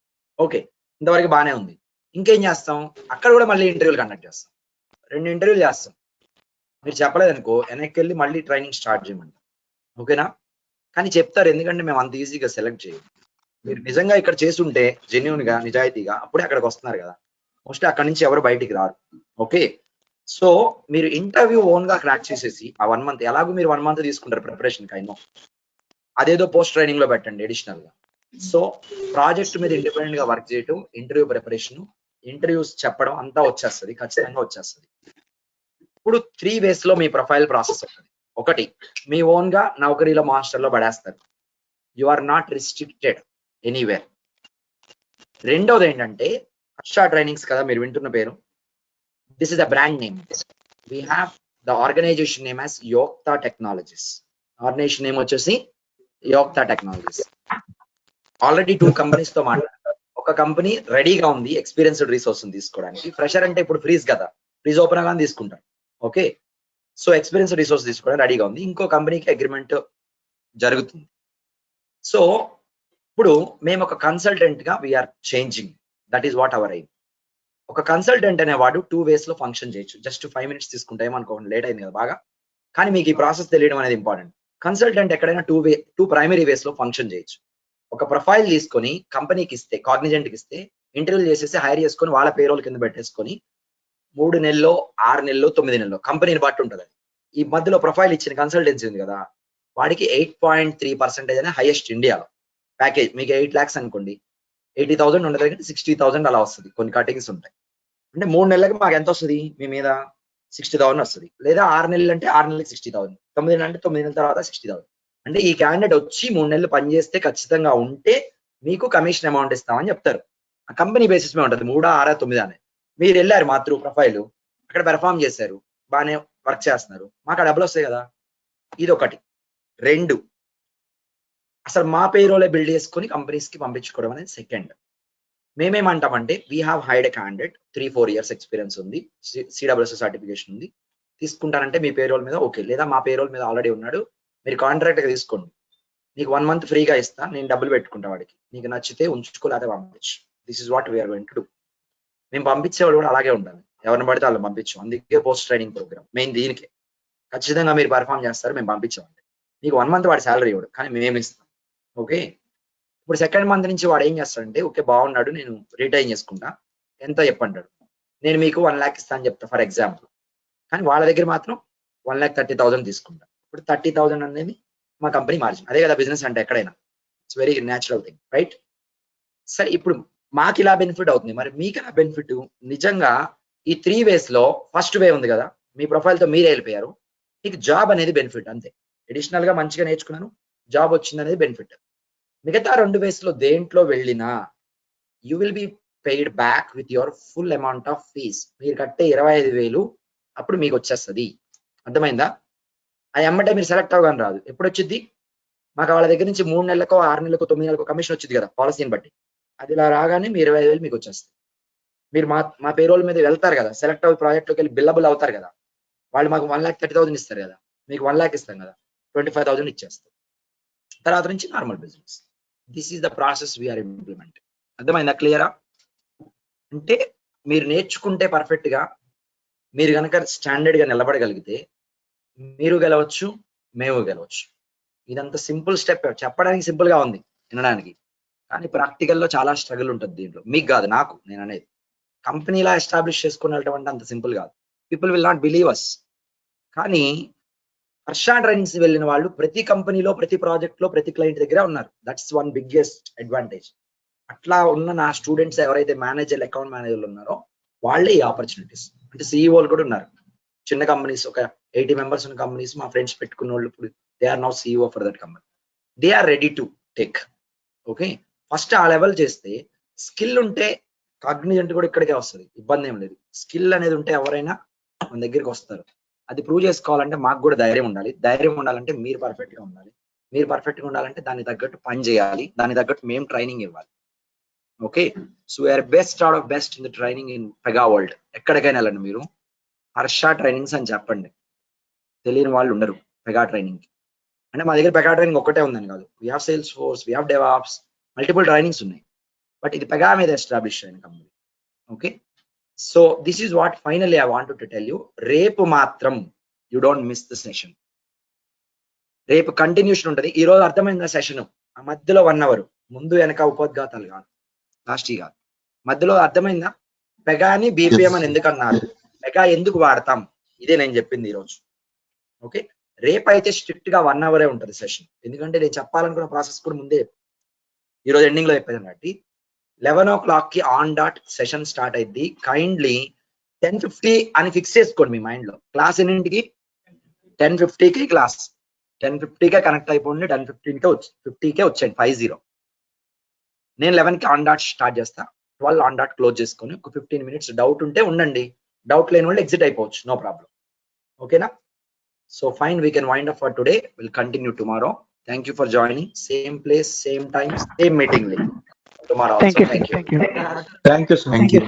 ఓకే, ఇంతవరకు బానే ఉంది. ఇంకేం చేస్తాం? అక్కడ కూడా మళ్ళీ ఇంటర్వ్యూలు కండక్ట్ చేస్తాం. 2 ఇంటర్వ్యూలు చేస్తాం. మీరు చెప్పలేదు అనుకో, వెనక్కి వెళ్ళి మళ్ళీ ట్రైనింగ్ స్టార్ట్ చేయమంటాం. ఓకేనా? కానీ చెప్తారు, ఎందుకంటే మేము అంత ఈజీగా సెలెక్ట్ చేయం. మీరు నిజంగా ఇక్కడ చేస్తుంటే జెన్యున్ గా, నిజాయితీగా, అప్పుడే అక్కడికి వస్తున్నారు కదా. మోస్ట్లీ అక్కడి నుంచి ఎవరు బయటికి రారు. ఓకే, సో మీరు ఇంటర్వ్యూ ఓన్ గా క్రాక్ చేసేసి ఆ 1 month, ఎలాగో మీరు 1 month తీసుకుంటారు ప్రిపరేషన్ కైనా, అదేదో పోస్ట్ ట్రైనింగ్ లో పెట్టండి అడిషనల్ గా. సో ప్రాజెక్ట్ మీద ఇండిపెండెంట్ గా వర్క్ చేయటం, ఇంటర్వ్యూ ప్రిపరేషన్, ఇంటర్వ్యూస్ చెప్పడం అంతా వచ్చేస్తుంది, ఖచ్చితంగా వచ్చేస్తుంది. ఇప్పుడు 3 ways లో మీ ప్రొఫైల్ ప్రాసెస్ అవుతుంది. ఒకటి, మీ ఓన్ గా నౌకరీలో మాస్టర్ లో పడేస్తారు. You are not restricted anywhere. రెండోది ఏంటంటే, హర్ష ట్రైనింగ్స్ కదా మీరు వింటున్న పేరు, this is the brand name. We have the organization name as Yokta technologies. Organization name వచ్చేసి యోక్తా టెక్నాలజీస్. ఆల్రెడీ 2 కంపెనీస్ తో మాట్లాడారు. ఒక కంపెనీ రెడీగా ఉంది ఎక్స్పీరియన్స్డ్ రిసోర్స్ తీసుకోవడానికి. ఫ్రెషర్ అంటే ఇప్పుడు ఫ్రీజ్ కదా, ఫ్రీజ్ ఓపెన్ గా తీసుకుంటారు. ఓకే, సో ఎక్స్పీరియన్స్ రిసోర్స్ తీసుకోవడానికి రెడీగా ఉంది. ఇంకో కంపెనీకి అగ్రిమెంట్ జరుగుతుంది. సో ఇప్పుడు మేము ఒక కన్సల్టెంట్ గా we're changing, that is what our aim. ఒక కన్సల్టెంట్ అనేవాడు 2 ways లో ఫంక్షన్ చేయొచ్చు. జస్ట్ 5 minutes తీసుకుంటే ఏమనుకోండి, లేట్ అయింది కదా బాగా, కానీ మీకు ఈ ప్రాసెస్ తెలియడం అనేది ఇంపార్టెంట్. కన్సల్టెంట్ ఎక్కడైనా 2 primary ways లో ఫంక్షన్ చేయొచ్చు. ఒక ప్రొఫైల్ తీసుకొని కంపెనీకి ఇస్తే, కాగ్నిజెంట్ కి ఇస్తే, ఇంటర్వ్యూ చేసేసి హైర్ చేసుకొని వాళ్ళ పేరోల్ కింద పెట్టేసుకొని 3 నెలల్లో 6 నెలల్లో 9 నెలల్లో కంపెనీని బట్టి ఉంటుంది. ఈ మధ్యలో ప్రొఫైల్ ఇచ్చిన కన్సల్టెన్సీ ఉంది కదా, వాడికి 8.3% అనే హైయెస్ట్ ఇండియాలో ప్యాకేజ్. మీకు 8 lakhs అనుకోండి, 80,000 ఉండదు కానీ 60,000 అలా వస్తుంది. కొన్ని కటింగ్స్ ఉంటాయి. అంటే 3 నెలలకు మాకు ఎంత వస్తుంది? మీ మీద 60,000 వస్తుంది. లేదా 6 నెలలు అంటే 6 నెలలకు 60,000, 9 నెలలు అంటే 9 నెలల తర్వాత 60,000. అంటే ఈ క్యాండిడేట్ వచ్చి 3 నెలలు పనిచేస్తే ఖచ్చితంగా ఉంటే మీకు కమిషన్ అమౌంట్ ఇస్తామని చెప్తారు. ఆ కంపెనీ బేసిస్ మీద ఉంటుంది, 3, 6, 9 అని. మీరు వెళ్ళారు మా త్రూ ప్రొఫైల్, అక్కడ పెర్ఫామ్ చేశారు, బాగానే వర్క్ చేస్తున్నారు, మాకు డబ్బులు వస్తాయి కదా. ఇది ఒకటి. 2, అసలు మా పేరోలే బిల్డ్ చేసుకొని కంపెనీస్ కి పంపించుకోవడం అనేది సెకండ్. మేమేమంటామంటే, we have hired a candidate, 3-4 years experience ఉంది, CWS సర్టిఫికేషన్ ఉంది, తీసుకుంటానంటే మీ పేరోల్ మీద ఓకే, లేదా మా పేరోల్ మీద ఆల్రెడీ ఉన్నాడు, మీరు కాంట్రాక్ట్ గా తీసుకోండి, నీకు 1 month ఫ్రీగా ఇస్తా, నేను డబ్బులు పెట్టుకుంటా వాడికి, నీకు నచ్చితే ఉంచుకోలేదే పంపించు. This is what we're going to do. మేము పంపించేవాడు కూడా అలాగే ఉండాలి, ఎవరిని పడితే వాళ్ళు పంపించాం. అందుకే పోస్ట్ ట్రైనింగ్ ప్రోగ్రామ్ మెయిన్ దీనికే. ఖచ్చితంగా మీరు పర్ఫామ్ చేస్తారు, మేము పంపించామండి. మీకు 1 month వాడి శాలరీ ఇవ్వడు, కానీ మేము ఇస్తాం. ఓకే, ఇప్పుడు సెకండ్ మంత్ నుంచి వాడు ఏం చేస్తాడంటే, ఓకే బాగున్నాడు, నేను రిటైన్ చేసుకుంటా, ఎంత చెప్పంటాడు, నేను మీకు 1 lakh ఇస్తాను చెప్తా ఫర్ ఎగ్జాంపుల్, కానీ వాళ్ళ దగ్గర మాత్రం 1,30,000 తీసుకుంటా. ఇప్పుడు 30,000 అనేది మా కంపెనీ మార్జిన్. అదే కదా బిజినెస్ అంటే ఎక్కడైనా, it's very natural thing, right? సరే, ఇప్పుడు మాకు ఇలా బెనిఫిట్ అవుతుంది, మరి మీకు ఎలా బెనిఫిట్? నిజంగా ఈ 3 ways లో ఫస్ట్ వే ఉంది కదా, మీ ప్రొఫైల్ తో మీరే వెళ్ళిపోయారు, మీకు జాబ్ అనేది బెనిఫిట్ అంతే. అడిషనల్ గా మంచిగా నేర్చుకున్నాను, జాబ్ వచ్చింది అనేది బెనిఫిట్. మిగతా 2 ways లో దేంట్లో వెళ్ళినా you will be paid back with your full amount of fees. మీరు కట్టే 25,000 అప్పుడు మీకు వచ్చేస్తుంది. అర్థమైందా? ఆ ఎమ్మటే మీరు సెలెక్ట్ అవ్వగానే రాదు, ఎప్పుడు వచ్చింది? మాకు వాళ్ళ దగ్గర నుంచి 3 నెలలకో 6 నెలలకో 9 నెలలకో కమిషన్ వచ్చింది కదా పాలసీని బట్టి, అది ఇలా రాగానే మీ 25,000 మీకు వచ్చేస్తుంది. మీరు మా పేరోల్ మీద వెళ్తారు కదా, సెలెక్ట్ అవ్వి ప్రాజెక్ట్లోకి వెళ్ళి బిల్లబుల్ అవుతారు కదా, వాళ్ళు మాకు 1,30,000 ఇస్తారు కదా, మీకు 1 lakh ఇస్తాం కదా, 25,000 ఇచ్చేస్తారు. తర్వాత నుంచి normal business. This is the process we're implement. అర్థమైందా? క్లియరా? అంటే మీరు నేర్చుకుంటే పర్ఫెక్ట్ గా, మీరు కనుక స్టాండర్డ్ గా నిలబడగలిగితే మీరు గెలవచ్చు, మేము గెలవచ్చు. ఇదంతా సింపుల్ స్టెప్, చెప్పడానికి సింపుల్ గా ఉంది వినడానికి, కానీ ప్రాక్టికల్ లో చాలా స్ట్రగుల్ ఉంటుంది దీంట్లో. మీకు కాదు, నాకు, నేను అనేది కంపెనీలా ఎస్టాబ్లిష్ చేసుకుని వెళ్ళటం అంటే అంత సింపుల్ కాదు. People will not believe us. కానీ హర్ష ట్రైనింగ్స్ వెళ్ళిన వాళ్ళు ప్రతి కంపెనీలో, ప్రతి ప్రాజెక్ట్ లో, ప్రతి క్లయింట్ దగ్గర ఉన్నారు. That's one biggest advantage. అట్లా ఉన్న నా స్టూడెంట్స్ ఎవరైతే మేనేజర్లు, అకౌంట్ మేనేజర్లు ఉన్నారో వాళ్ళే ఈ ఆపర్చునిటీస్. అంటే సీఈఓలు కూడా ఉన్నారు. చిన్న కంపెనీస్, ఒక 80 మెంబర్స్ ఉన్న కంపెనీస్, మా ఫ్రెండ్స్ పెట్టుకున్న వాళ్ళు ఇప్పుడు they are now CEO for that company. They are ready to take. Okay, first ఆ లెవెల్ చేస్తే స్కిల్ ఉంటే కాగ్నిజెంట్ కూడా ఇక్కడికే వస్తుంది, ఇబ్బంది ఏం లేదు. స్కిల్ అనేది ఉంటే ఎవరైనా మన దగ్గరికి వస్తారు. అది ప్రూవ్ చేసుకోవాలంటే మాకు కూడా ధైర్యం ఉండాలి. ధైర్యం ఉండాలంటే మీరు పర్ఫెక్ట్ గా ఉండాలి. మీరు పర్ఫెక్ట్ గా ఉండాలంటే దానికి తగ్గట్టు పని చేయాలి, దానికి తగ్గట్టు మేము ట్రైనింగ్ ఇవ్వాలి. Okay, so we're best out of best in the training in Pega world. ఎక్కడికైనా వెళ్ళండి మీరు, హర్ష ట్రైనింగ్స్ అని చెప్పండి, తెలియని వాళ్ళు ఉండరు. పెగా ట్రైనింగ్ అంటే మా దగ్గర పెగా ట్రైనింగ్ ఒక్కటే ఉందని కాదు, we have sales force, we have DevOps, multiple trainings ఉన్నాయి. బట్ ఇది పెగా మీద ఎస్టాబ్లిష్ అయిన company. Okay, so this is what finally I wanted to tell you. రేపు మాత్రం you don't miss the session. రేపు కంటిన్యూషన్ ఉంటుంది. ఈ రోజు అర్థమైందా సెషన్? ఆ మధ్యలో 1 hour ముందు వెనక ఉపోద్ఘాతాలు కాదు, లాస్ట్ కాదు, మధ్యలో అర్థమైందా? పెగాని బీపీఎం అని ఎందుకు అన్నారు, పెగా ఎందుకు వాడతాం, ఇదే నేను చెప్పింది ఈరోజు. ఓకే, రేపు అయితే స్ట్రిక్ట్ గా 1 hour ఉంటుంది సెషన్. ఎందుకంటే నేను చెప్పాలనుకున్న ప్రాసెస్ కూడా ముందే ఈరోజు ఎండింగ్ లో చెప్పాను కాబట్టి 11 o'clock కి ఆన్ డాట్ సెషన్ స్టార్ట్ అయింది. కైండ్లీ 10:50 అని ఫిక్స్ చేసుకోండి మీ మైండ్ లో. క్లాస్ ఎన్నింటికి? 10:50కి క్లాస్. 10:50కే కనెక్ట్ అయిపోండి. 10:50కే వచ్చేయండి. 50. నేను 11కి ఆన్ డాట్ స్టార్ట్ చేస్తా, 12 ఆన్ డాట్ క్లోజ్ చేసుకొని ఒక 15 minutes డౌట్ ఉంటే ఉండండి, డౌట్ లేని వాళ్ళు ఎగ్జిట్ అయిపోవచ్చు, నో ప్రాబ్లం. ఓకేనా? So fine, we can wind up for today. Will continue tomorrow. Thank you for joining. Same place, same time, same meeting link tomorrow also. Thank you. Thank you, sir. Thank you.